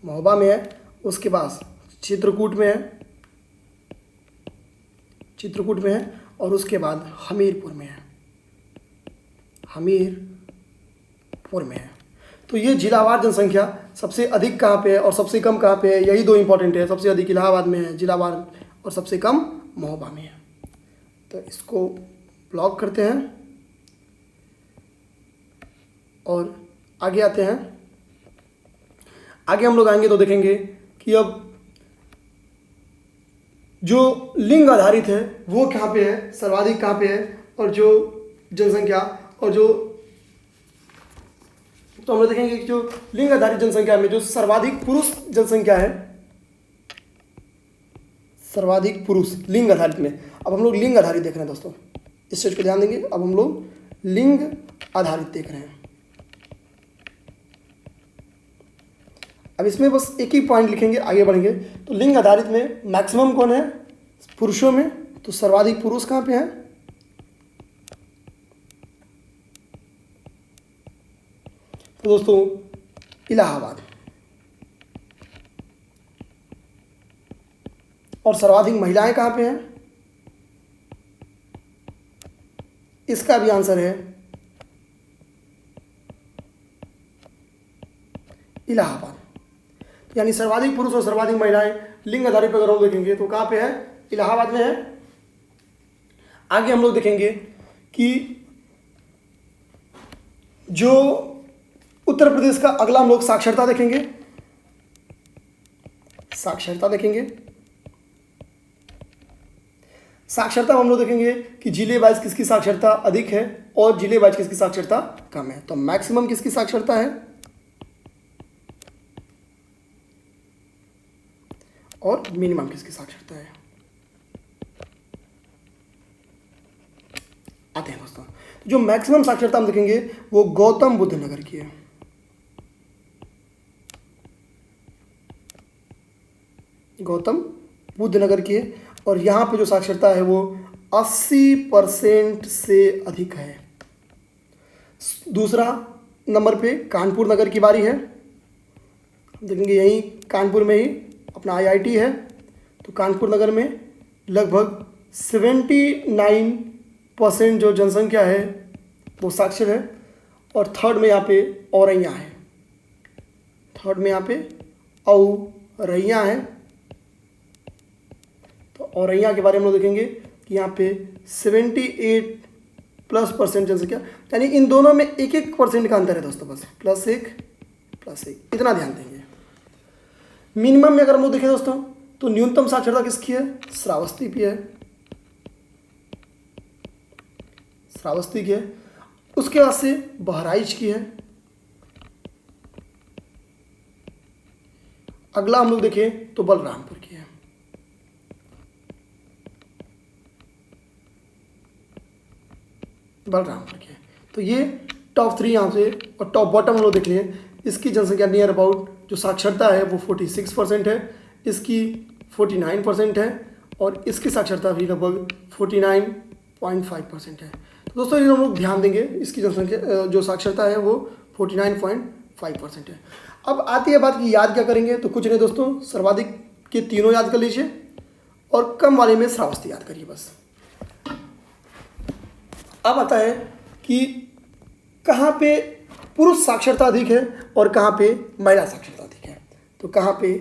महोबा में है, उसके बाद चित्रकूट में है, चित्रकूट में है, और उसके बाद हमीरपुर में है, हमीरपुर में है। तो ये जिलावार जनसंख्या सबसे अधिक कहाँ पे है और सबसे कम कहाँ पे है, यही 2 इंपॉर्टेंट है। सबसे अधिक इलाहाबाद में है जिलावार, और सबसे कम महोबा में है। तो इसको ब्लॉक करते हैं और आगे आते हैं। आगे हम लोग आएंगे तो देखेंगे कि अब जो लिंग आधारित है वो कहाँ पे है, सर्वाधिक कहाँ पे है, और जो जनसंख्या और जो, तो हम लोग देखेंगे कि जो लिंग आधारित जनसंख्या में जो सर्वाधिक पुरुष जनसंख्या है, सर्वाधिक पुरुष लिंग आधारित में। अब हम लोग लिंग आधारित देख रहे हैं दोस्तों, इस चीज को ध्यान देंगे। अब हम लोग लिंग आधारित देख रहे हैं। अब इसमें बस एक ही पॉइंट लिखेंगे, आगे बढ़ेंगे। तो लिंग आधारित में मैक्सिमम कौन है पुरुषों में, तो सर्वाधिक पुरुष कहाँ पे है, तो दोस्तों इलाहाबाद। और सर्वाधिक महिलाएं कहाँ पे हैं, इसका भी आंसर है इलाहाबाद। यानी सर्वाधिक पुरुष और सर्वाधिक महिलाएं लिंग आधारित पे अगर हम देखेंगे तो कहाँ पे है, इलाहाबाद में है। आगे हम लोग देखेंगे कि जो उत्तर प्रदेश का अगला हम लोग साक्षरता देखेंगे। साक्षरता देखेंगे, साक्षरता हम लोग देखेंगे कि जिले वाइज किसकी साक्षरता अधिक है और जिले वाइज किसकी साक्षरता कम है। तो मैक्सिमम किसकी साक्षरता है और मिनिमम किसकी साक्षरता है। आते हैं दोस्तों, जो मैक्सिमम साक्षरता हम देखेंगे वो गौतम बुद्ध नगर की है। गौतम बुद्ध नगर की है और यहाँ पे जो साक्षरता है वो 80% से अधिक है। दूसरा नंबर पे कानपुर नगर की बारी है। देखेंगे यहीं कानपुर में ही अपना आईआईटी है, तो कानपुर नगर में लगभग 79% जो जनसंख्या है वो साक्षर है। और थर्ड में यहाँ पे औरैया है, थर्ड में यहाँ पे औरैया है। तो औरैया के बारे में हम लोग देखेंगे कि यहाँ पे 78+ जनसंख्या, यानी इन दोनों में 1-1% का अंतर है दोस्तों, बस +1 इतना ध्यान देंगे। मिनिमम में अगर हम लोग देखें दोस्तों तो न्यूनतम साक्षरता किसकी है, श्रावस्ती की है, श्रावस्ती की है। उसके बाद से बहराइच की है। अगला हम लोग देखें तो बलरामपुर की है। बलरामपुर की है। तो ये टॉप 3 यहाँ से, और टॉप बॉटम हम लोग देख लें, इसकी जनसंख्या नियर अबाउट जो साक्षरता है वो 46% है, इसकी 49% है और इसकी साक्षरता भी लगभग 49.5% है। तो दोस्तों ये हम लोग ध्यान देंगे, इसकी जनसंख्या जो साक्षरता है वो 49.5% है। अब आती है बात कि याद क्या करेंगे, तो कुछ नहीं दोस्तों, सर्वाधिक के तीनों याद कर लीजिए और कम वाले में श्रावस्ती याद करिए बस। अब आता है कि कहाँ पे पुरुष साक्षरता अधिक है और कहाँ पे महिला साक्षरता अधिक है। तो कहाँ पे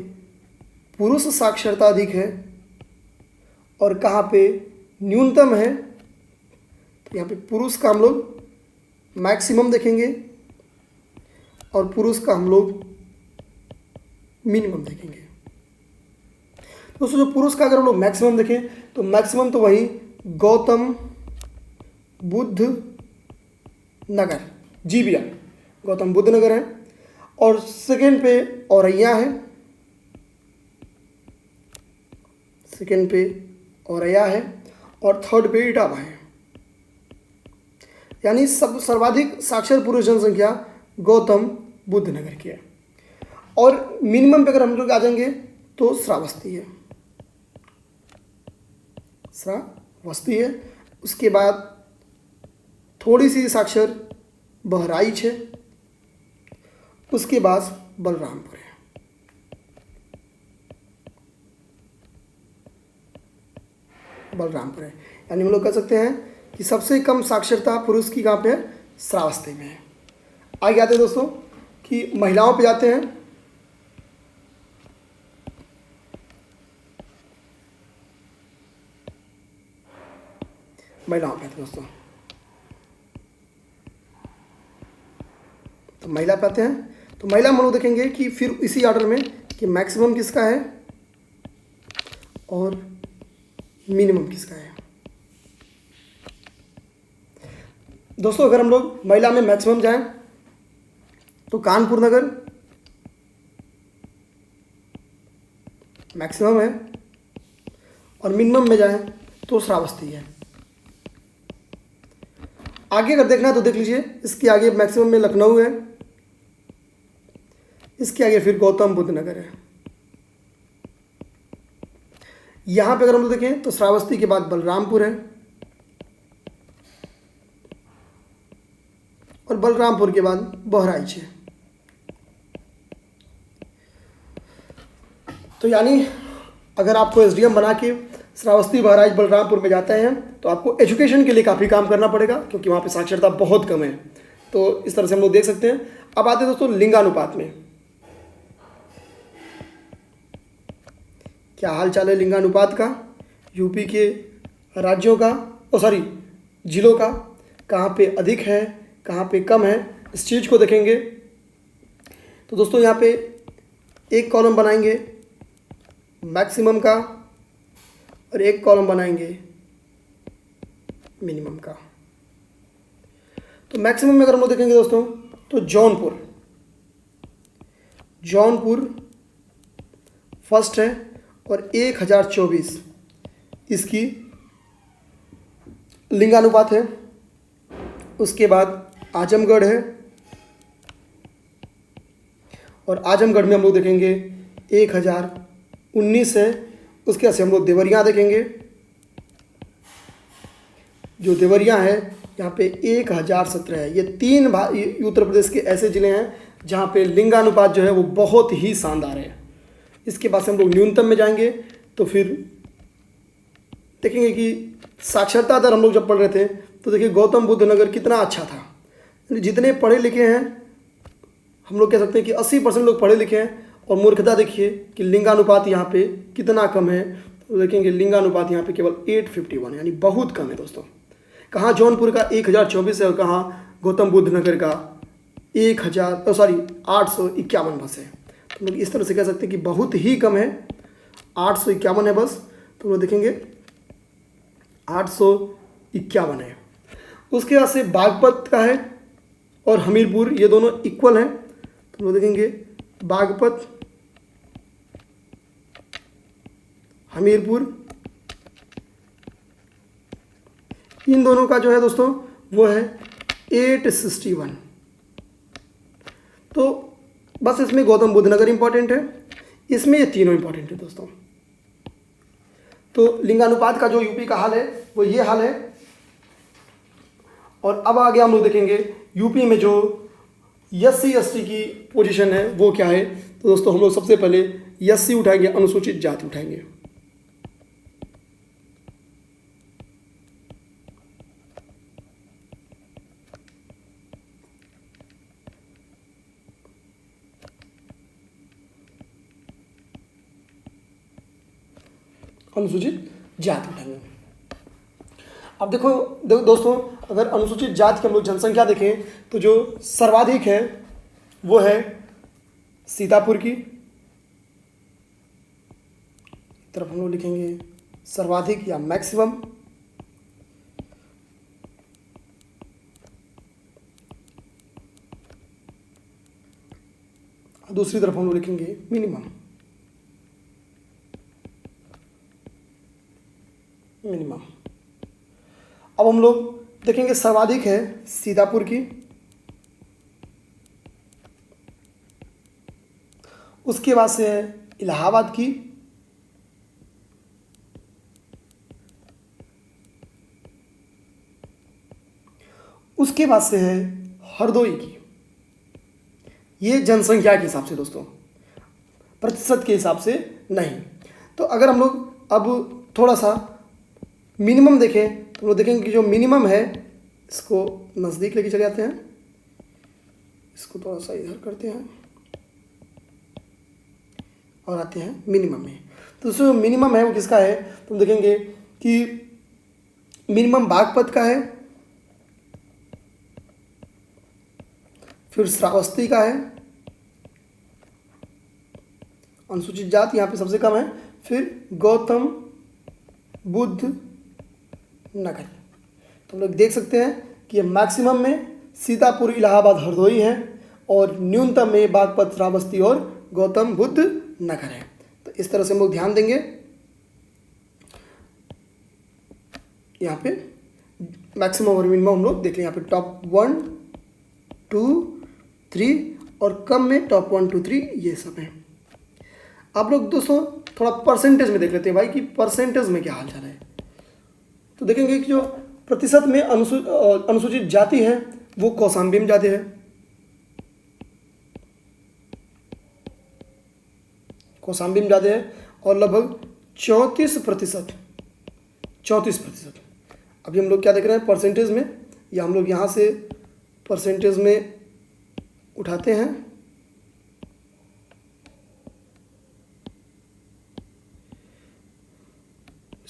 पुरुष साक्षरता अधिक है और कहाँ पे न्यूनतम है, तो यहाँ पे पुरुष का हम लोग मैक्सिमम देखेंगे और पुरुष का हम लोग मिनिमम देखेंगे। दोस्तों जो पुरुष का अगर हम लोग मैक्सिमम देखें तो मैक्सिमम तो वही गौतम बुद्ध नगर, जी भैया गौतम बुद्ध नगर है, और सेकेंड पे औरैया है, सेकेंड पे औरैया है और थर्ड पे इटावा है। यानी सब सर्वाधिक साक्षर पुरुष जनसंख्या गौतम बुद्ध नगर की है। और मिनिमम पे अगर हम लोग आ जाएंगे तो श्रावस्ती है, श्रावस्ती है। उसके बाद थोड़ी सी साक्षर बहराइच है, उसके बाद बलरामपुर है। बलरामपुर है, यानी हम लोग कह सकते हैं कि सबसे कम साक्षरता पुरुष की कहाँ पे है, श्रावस्ती में है। आगे आते हैं दोस्तों कि महिलाओं पे जाते हैं। महिलाओं पे आते हैं दोस्तों, तो महिला पे आते हैं। तो महिला हम लोग देखेंगे कि फिर इसी ऑर्डर में कि मैक्सिमम किसका है और मिनिमम किसका है। दोस्तों अगर हम लोग महिला में मैक्सिमम जाएं तो कानपुर नगर मैक्सिमम है और मिनिमम में जाएं तो श्रावस्ती है। आगे अगर देखना है तो देख लीजिए, इसके आगे मैक्सिमम में लखनऊ है, इसके आगे फिर गौतम बुद्ध नगर है। यहां पे अगर हम लोग देखें तो श्रावस्ती के बाद बलरामपुर है और बलरामपुर के बाद बहराइच है। तो यानी अगर आपको एसडीएम बना के श्रावस्ती बहराइच बलरामपुर में जाते हैं तो आपको एजुकेशन के लिए काफ़ी काम करना पड़ेगा, क्योंकि वहाँ पे साक्षरता बहुत कम है। तो इस तरह से हम लोग देख सकते हैं। अब आते हैं दोस्तों लिंगानुपात में। क्या हाल चाल है लिंगानुपात का, यूपी के राज्यों का, जिलों का, कहाँ पे अधिक है कहाँ पे कम है, इस चीज़ को देखेंगे। तो दोस्तों यहाँ पे एक कॉलम बनाएंगे मैक्सिमम का और एक कॉलम बनाएंगे मिनिमम का। तो मैक्सिमम में अगर हम लोग देखेंगे दोस्तों तो जौनपुर फर्स्ट है और 1024 इसकी लिंगानुपात है। उसके बाद आजमगढ़ है और आजमगढ़ में हम लोग देखेंगे 1019 है। उसके बाद से हम लोग देवरिया देखेंगे, जो देवरिया है यहाँ पे 1017 है। ये उत्तर प्रदेश के ऐसे ज़िले हैं जहाँ पे लिंगानुपात जो है वो बहुत ही शानदार है। इसके बाद से हम लोग न्यूनतम में जाएंगे तो फिर देखेंगे कि साक्षरता दर हम लोग जब पढ़ रहे थे तो देखिए गौतम बुद्ध नगर कितना अच्छा था। जितने पढ़े लिखे हैं हम लोग कह सकते हैं कि 80% लोग पढ़े लिखे हैं, और मूर्खता देखिए कि लिंगानुपात यहाँ पे कितना कम है। तो देखेंगे लिंगानुपात यहाँ पे केवल 851 है, यानी बहुत कम है दोस्तों। कहाँ जौनपुर का 1024 है और कहाँ गौतम बुद्ध नगर का 851 बस है। तो लोग इस तरह से कह सकते हैं कि बहुत ही कम है, 851 है बस। तो लोग देखेंगे 851 है। उसके बाद से बागपत का है और हमीरपुर, ये दोनों इक्वल हैं। तो लोग देखेंगे बागपत हमीरपुर, इन दोनों का जो है दोस्तों वो है 861। तो बस इसमें गौतम बुद्ध नगर इंपॉर्टेंट है, इसमें ये तीनों इंपॉर्टेंट है दोस्तों। तो लिंगानुपात का जो यूपी का हाल है वो ये हाल है। और अब आगे हम लोग देखेंगे यूपी में जो SC ST की पोजीशन है वो क्या है। तो दोस्तों हम लोग सबसे पहले SC उठाएंगे, अनुसूचित जाति उठाएंगे। अनुसूचित जाति उठाएंगे। अब देखो दोस्तों, अगर अनुसूचित जाति की हम लोग जनसंख्या देखें तो जो सर्वाधिक है वो है सीतापुर की तरफ हम लोग लिखेंगे सर्वाधिक या मैक्सिमम। दूसरी तरफ हम लोग लिखेंगे मिनिमम। अब हम लोग देखेंगे सर्वाधिक है सीतापुर की, उसके बाद से है इलाहाबाद की, उसके बाद से है हरदोई की। ये जनसंख्या के हिसाब से दोस्तों, प्रतिशत के हिसाब से नहीं। तो अगर हम लोग अब थोड़ा सा मिनिमम देखें तो लोग देखेंगे कि जो मिनिमम है, इसको नज़दीक लेके चले जाते हैं, इसको थोड़ा सा इधर करते हैं और आते हैं मिनिमम में। तो जो मिनिमम है वो किसका है, तो हम देखेंगे कि मिनिमम बागपत का है, फिर श्रावस्ती का है, अनुसूचित जाति यहाँ पे सबसे कम है, फिर गौतम बुद्ध नगर। तो हम लोग देख सकते हैं कि मैक्सिमम में सीतापुर, इलाहाबाद, हरदोई है और न्यूनतम में बागपत, श्रावस्ती और गौतम बुद्ध नगर है। तो इस तरह से हम लोग ध्यान देंगे। यहाँ पे मैक्सिमम और मिनिमम हम लोग देख लें। यहाँ पे टॉप 1 2 3 और कम में टॉप 1 2 3 ये सब है। आप लोग दोस्तों थोड़ा परसेंटेज में देख लेते हैं भाई कि परसेंटेज में क्या हाल चाल है। तो देखेंगे कि जो प्रतिशत में अनुसूचित जाति है वो कौशाम्बी में ज़्यादा है, कौशाम्बी में ज़्यादा है और लगभग 34%। अभी हम लोग क्या देख रहे हैं परसेंटेज में, या हम लोग यहाँ से परसेंटेज में उठाते हैं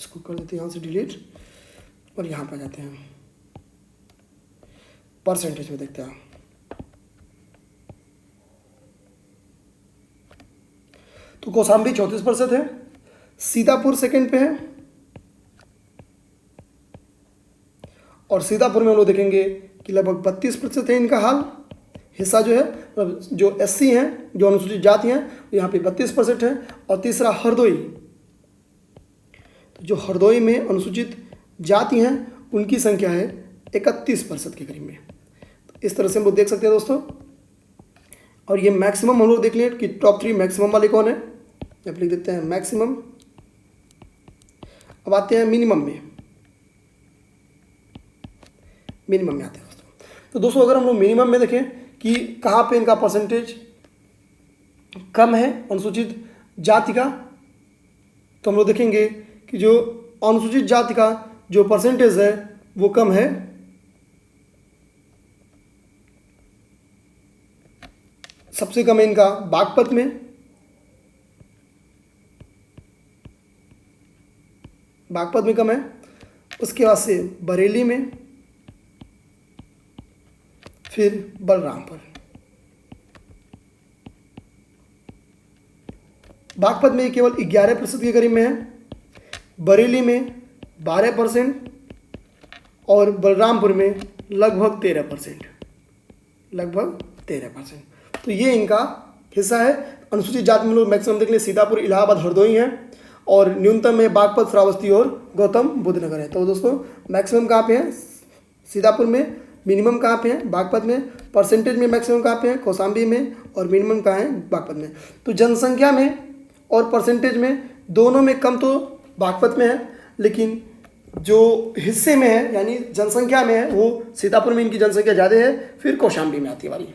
इसको कर देते हैं यहाँ से डिलीट और यहाँ पर जाते हैं परसेंटेज में देखते हैं। तो कौशाम्बी 34% है, सीतापुर सेकंड पे है और सीतापुर में हम लोग देखेंगे कि लगभग 32% है इनका हाल हिस्सा जो है, मतलब जो SC हैं, जो अनुसूचित जाति हैं, यहाँ पे 32% है। और तीसरा हरदोई, तो जो हरदोई में अनुसूचित जाति हैं उनकी संख्या है 31% के करीब में। तो इस तरह से हम लोग देख सकते हैं दोस्तों। और ये मैक्सिमम हम लोग देख लें कि टॉप 3 मैक्सिमम वाले कौन है, यहाँ पे लिख देते हैं मैक्सिमम। अब आते हैं मिनिमम में, मिनिमम में आते हैं दोस्तों। तो दोस्तों अगर हम लोग मिनिमम में देखें कि कहाँ पे इनका परसेंटेज कम है अनुसूचित जाति का, तो हम लोग देखेंगे कि जो अनुसूचित जाति का जो परसेंटेज है वो कम है सबसे कम है इनका बागपत में, बागपत में कम है। उसके बाद से बरेली में, फिर बलरामपुर। बागपत में केवल 11% के करीब में है, बरेली में 12% और बलरामपुर में लगभग 13%, लगभग 13%। तो ये इनका हिस्सा है। अनुसूचित जाति में लोग मैक्सिमम देख लें सीतापुर, इलाहाबाद, हरदोई हैं और न्यूनतम में बागपत, श्रावस्ती और गौतम बुद्ध नगर है। तो दोस्तों मैक्सिमम कहाँ पे है सीतापुर में, मिनिमम कहाँ पे है बागपत में, परसेंटेज में मैक्सिमम कहाँ पे है कौशाम्बी में और मिनिमम कहाँ है बागपत में। तो जनसंख्या में और परसेंटेज में दोनों में कम तो बागपत में है, लेकिन जो हिस्से में है यानी जनसंख्या में है वो सीतापुर में इनकी जनसंख्या ज़्यादा है, फिर कौशाम्बी में आती है वाली।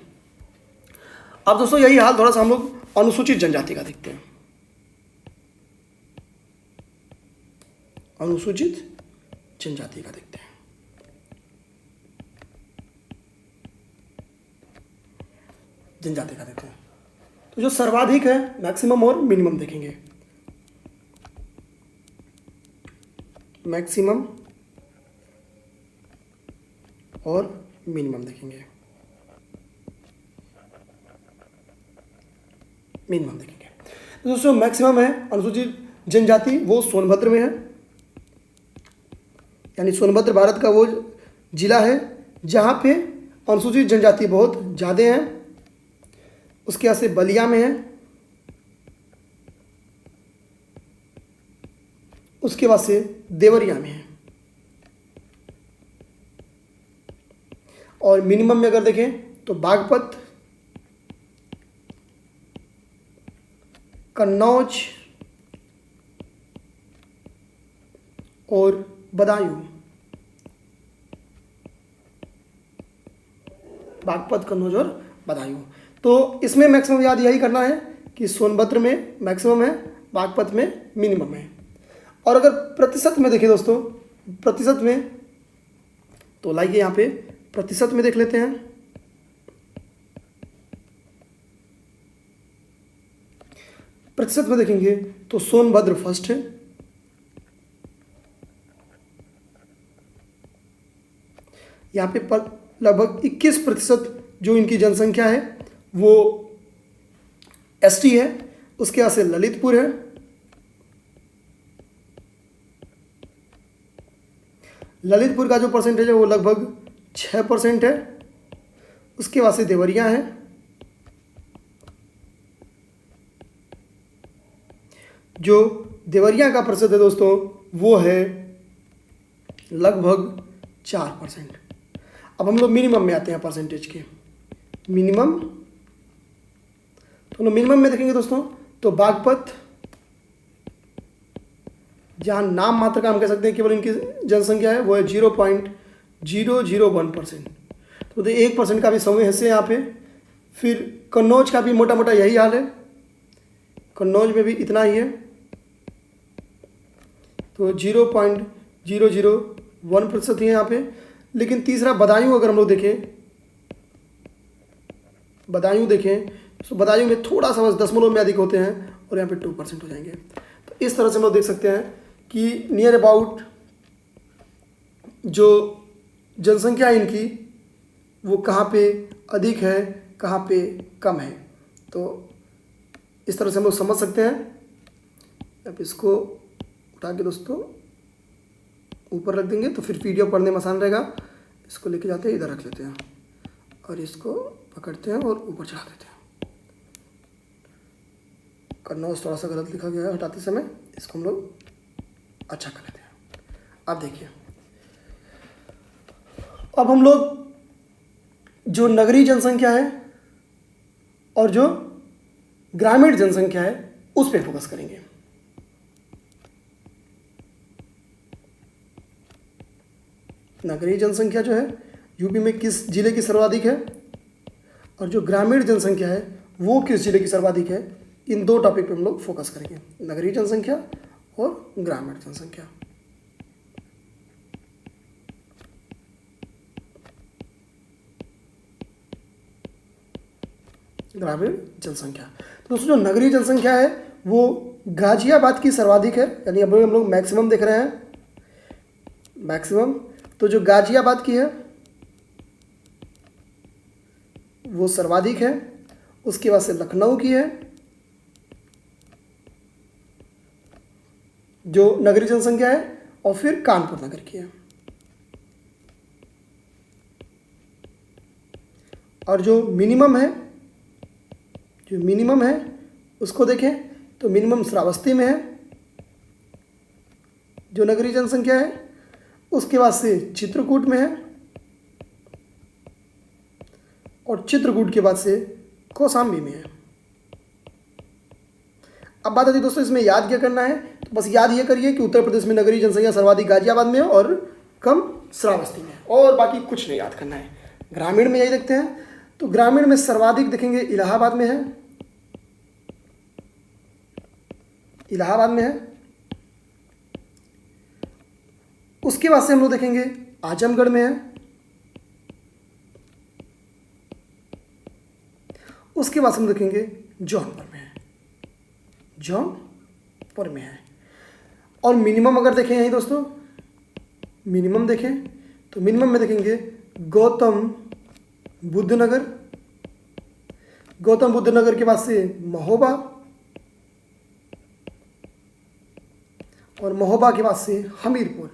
अब दोस्तों यही हाल थोड़ा सा हम लोग अनुसूचित जनजाति का देखते हैं। अनुसूचित जनजाति का देखते हैं। जनजाति का देखते हैं तो जो सर्वाधिक है मैक्सिमम और मिनिमम देखेंगे। मैक्सिमम और मिनिमम देखेंगे, मिनिमम देखेंगे। तो दोस्तों मैक्सिमम है अनुसूचित जनजाति वो सोनभद्र में है, यानी सोनभद्र भारत का वो जिला है जहाँ पे अनुसूचित जनजाति बहुत ज़्यादा हैं। उसके बाद से बलिया में है, उसके बाद से देवरिया में है। और मिनिमम में अगर देखें तो बागपत, कन्नौज और बदायूं। बागपत, कन्नौज और बदायूं। तो इसमें मैक्सिमम याद यही करना है कि सोनभद्र में मैक्सिमम है, बागपत में मिनिमम है। और अगर प्रतिशत में देखें दोस्तों, प्रतिशत में तो लाइए यहाँ पे प्रतिशत में देख लेते हैं। प्रतिशत में देखेंगे तो सोनभद्र फर्स्ट है, यहाँ पे लगभग 21% जो इनकी जनसंख्या है वो ST है। उसके बाद से ललितपुर है, ललितपुर का जो परसेंटेज है वो लगभग 6% है। उसके बाद से देवरिया है, जो देवरिया का प्रतिशत है दोस्तों वो है लगभग 4%। अब हम लोग मिनिमम में आते हैं परसेंटेज के। मिनिमम तो मिनिमम में देखेंगे दोस्तों तो बागपत, जहाँ नाम मात्र का हम कह सकते हैं केवल इनकी जनसंख्या है वो है 0.001%। तो 1% का भी समूह हिस्से यहाँ पे। फिर कन्नौज का भी मोटा मोटा यही हाल है, कन्नौज में भी इतना ही है, तो 0.001% ही है यहाँ पे। लेकिन तीसरा बदायूं अगर हम लोग देखें, बदायूं देखें तो बदायूं में थोड़ा सा बस दशमलव में अधिक होते हैं और यहाँ पे 2% हो जाएंगे। तो इस तरह से हम लोग देख सकते हैं कि नियर अबाउट जो जनसंख्या है इनकी वो कहाँ पे अधिक है, कहाँ पे कम है। तो इस तरह से हम लोग समझ सकते हैं। अब इसको उठा के दोस्तों ऊपर रख देंगे तो फिर पीडीएफ पढ़ने में आसान रहेगा। इसको लेके जाते हैं, इधर रख लेते हैं और इसको पकड़ते हैं और ऊपर चढ़ा देते हैं। कन्नौज थोड़ा सा गलत लिखा गया है हटाते समय, इसको हम लोग अच्छा कर लेते हैं। अब देखिए, अब हम लोग जो नगरीय जनसंख्या है और जो ग्रामीण जनसंख्या है उस पर फोकस करेंगे। नगरीय जनसंख्या जो है यूपी में किस जिले की सर्वाधिक है और जो ग्रामीण जनसंख्या है वो किस जिले की सर्वाधिक है, इन दो टॉपिक पे हम लोग फोकस करेंगे, नगरीय जनसंख्या और ग्रामीण जनसंख्या। ग्रामीण जनसंख्या, तो दोस्तों जो नगरीय जनसंख्या है वो गाजियाबाद की सर्वाधिक है, यानी अभी हम लोग मैक्सिमम देख रहे हैं, मैक्सिमम। तो जो गाजियाबाद की है वो सर्वाधिक है, उसके बाद से लखनऊ की है जो नगरीय जनसंख्या है, और फिर कानपुर नगर की है। और जो मिनिमम है, जो मिनिमम है उसको देखें तो मिनिमम श्रावस्ती में है जो नगरीय जनसंख्या है, उसके बाद से चित्रकूट में है और चित्रकूट के बाद से कौशाम्बी में है। अब बात आती है दोस्तों इसमें याद क्या करना है, तो बस याद ये करिए कि उत्तर प्रदेश में नगरीय जनसंख्या सर्वाधिक गाजियाबाद में है और कम श्रावस्ती में, और बाकी कुछ नहीं याद करना है। ग्रामीण में यही देखते हैं, तो ग्रामीण में सर्वाधिक देखेंगे इलाहाबाद में है, इलाहाबाद में है। उसके बाद से हम लोग देखेंगे आजमगढ़ में है, उसके बाद से हम देखेंगे जौनपुर में है, जौनपुर में है। और मिनिमम अगर देखें यही दोस्तों, मिनिमम देखें तो मिनिमम में देखेंगे गौतम बुद्ध नगर, गौतम बुद्ध नगर के बाद से महोबा, और महोबा के बाद से हमीरपुर,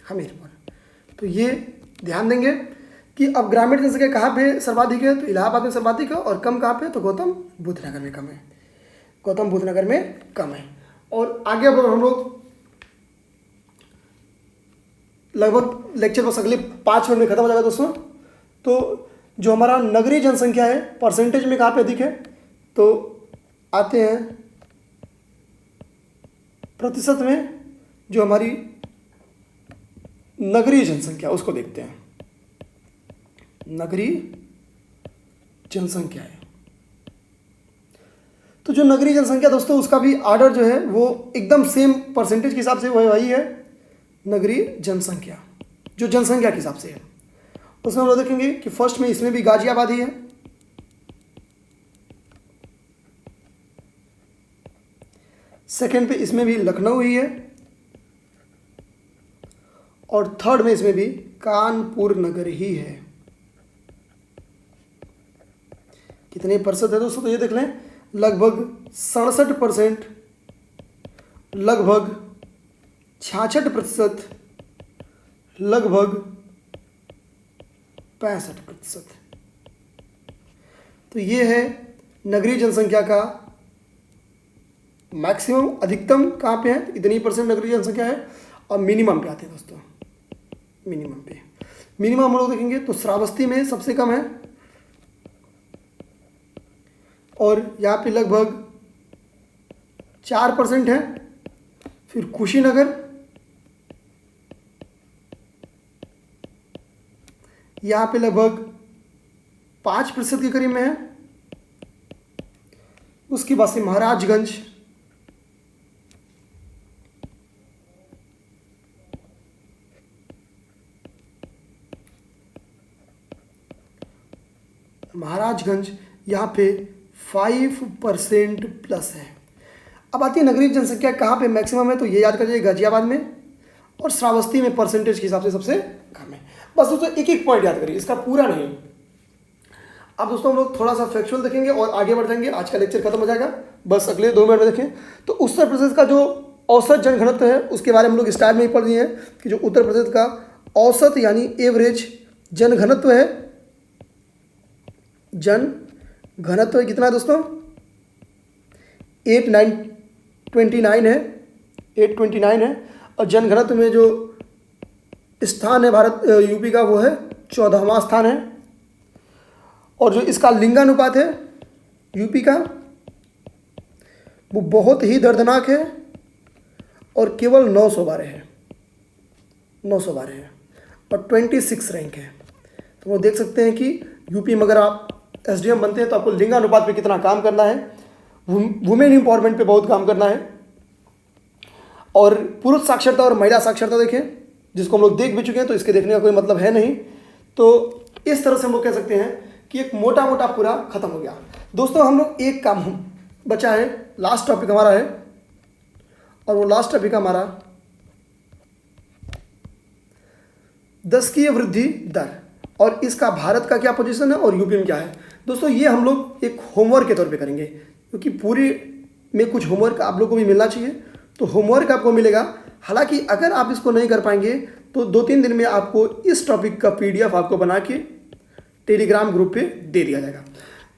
हमीरपुर। तो ये ध्यान देंगे कि अब ग्रामीण जनसंख्या कहाँ पे सर्वाधिक है, तो इलाहाबाद में सर्वाधिक है, और कम कहाँ पे, तो गौतम बुद्ध नगर में कम है, गौतम बुद्ध नगर में कम है। और आगे अब हम लोग लगभग लेक्चर बस अगले 5 मिनट में खत्म हो जाएगा दोस्तों। तो जो हमारा नगरीय जनसंख्या है परसेंटेज में कहाँ पे अधिक है, तो आते हैं प्रतिशत में, जो हमारी नगरीय जनसंख्या उसको देखते हैं। नगरीय जनसंख्या है, तो जो नगरीय जनसंख्या दोस्तों उसका भी आर्डर जो है वो एकदम सेम परसेंटेज के हिसाब से वही है। नगरीय जनसंख्या जो जनसंख्या के हिसाब से है, उसमें हम लोग देखेंगे कि फर्स्ट में इसमें भी गाजियाबाद ही है, सेकंड पे इसमें भी लखनऊ ही है, और थर्ड में इसमें भी कानपुर नगर ही है। कितने प्रतिशत है दोस्तों, तो ये देख लें, लगभग 67%, लगभग 66%, लगभग 65%। तो ये है नगरीय जनसंख्या का मैक्सिमम, अधिकतम कहाँ पे है, इतनी परसेंट नगरीय जनसंख्या है। और मिनिमम पे आते हैं दोस्तों, मिनिमम पे, मिनिमम हम लोग देखेंगे तो श्रावस्ती में सबसे कम है, और यहाँ पे लगभग 4% है, फिर कुशीनगर, यहाँ पे लगभग 5% के करीब में है, उसके बाद से महाराजगंज, महाराजगंज यहाँ पे 5% प्लस है। अब आती है नगरीय जनसंख्या कहाँ पे मैक्सिमम है, तो ये याद कर लीजिए गाजियाबाद में, और श्रावस्ती में परसेंटेज के हिसाब से सबसे कम है। बस दोस्तों एक एक पॉइंट याद करिए, इसका पूरा नहीं। अब दोस्तों हम लोग थोड़ा सा फैक्चुअल देखेंगे और आगे बढ़ जाएंगे, आज का लेक्चर खत्म हो जाएगा, बस अगले 2 मिनट में देखें। तो उत्तर प्रदेश का जो औसत जनघनत्व है उसके बारे में हम लोग स्टार्ट में ही पढ़ दिए हैं कि जो उत्तर प्रदेश का औसत यानी एवरेज जनघनत्व है, जनघनत्व कितना है दोस्तों, 829 है, 829 है। और जनघनत्व में जो स्थान है भारत यूपी का वो है 14वां स्थान है। और जो इसका लिंगानुपात है यूपी का वो बहुत ही दर्दनाक है और केवल 912 है, 912 है और 26 रैंक है। तो वो देख सकते हैं कि यूपी में अगर आप एसडीएम बनते हैं तो आपको लिंगानुपात पे कितना काम करना है, वुमेन एम्पावरमेंट पे बहुत काम करना है। और पुरुष साक्षरता और महिला साक्षरता देखें, जिसको हम लोग देख भी चुके हैं, तो इसके देखने का कोई मतलब है नहीं। तो इस तरह से हम लोग कह सकते हैं कि एक मोटा मोटा पूरा खत्म हो गया। दोस्तों हम लोग एक काम बचा है, लास्ट टॉपिक हमारा है, और वो लास्ट टॉपिक हमारा 10 की वृद्धि दर, और इसका भारत का क्या पोजीशन है और यूपी में क्या है। दोस्तों ये हम लोग एक होमवर्क के तौर पे करेंगे, क्योंकि पूरी में कुछ होमवर्क आप लोग को भी मिलना चाहिए। तो होमवर्क आपको मिलेगा, हालांकि अगर आप इसको नहीं कर पाएंगे तो 2-3 दिन में आपको इस टॉपिक का PDF आपको बना के टेलीग्राम ग्रुप पे दे दिया जाएगा।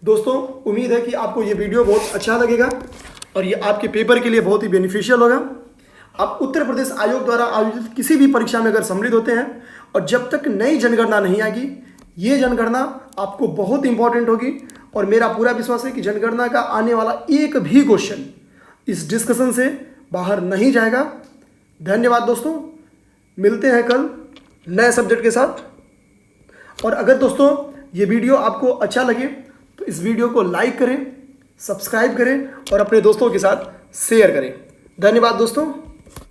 दोस्तों उम्मीद है कि आपको ये वीडियो बहुत अच्छा लगेगा और ये आपके पेपर के लिए बहुत ही बेनिफिशियल होगा। आप उत्तर प्रदेश आयोग द्वारा आयोजित किसी भी परीक्षा में अगर सम्मिलित होते हैं और जब तक नई जनगणना नहीं आएगी, ये जनगणना आपको बहुत इंपॉर्टेंट होगी। और मेरा पूरा विश्वास है कि जनगणना का आने वाला एक भी क्वेश्चन इस डिस्कशन से बाहर नहीं जाएगा। धन्यवाद दोस्तों, मिलते हैं कल नए सब्जेक्ट के साथ। और अगर दोस्तों ये वीडियो आपको अच्छा लगे तो इस वीडियो को लाइक करें, सब्सक्राइब करें और अपने दोस्तों के साथ शेयर करें। धन्यवाद दोस्तों।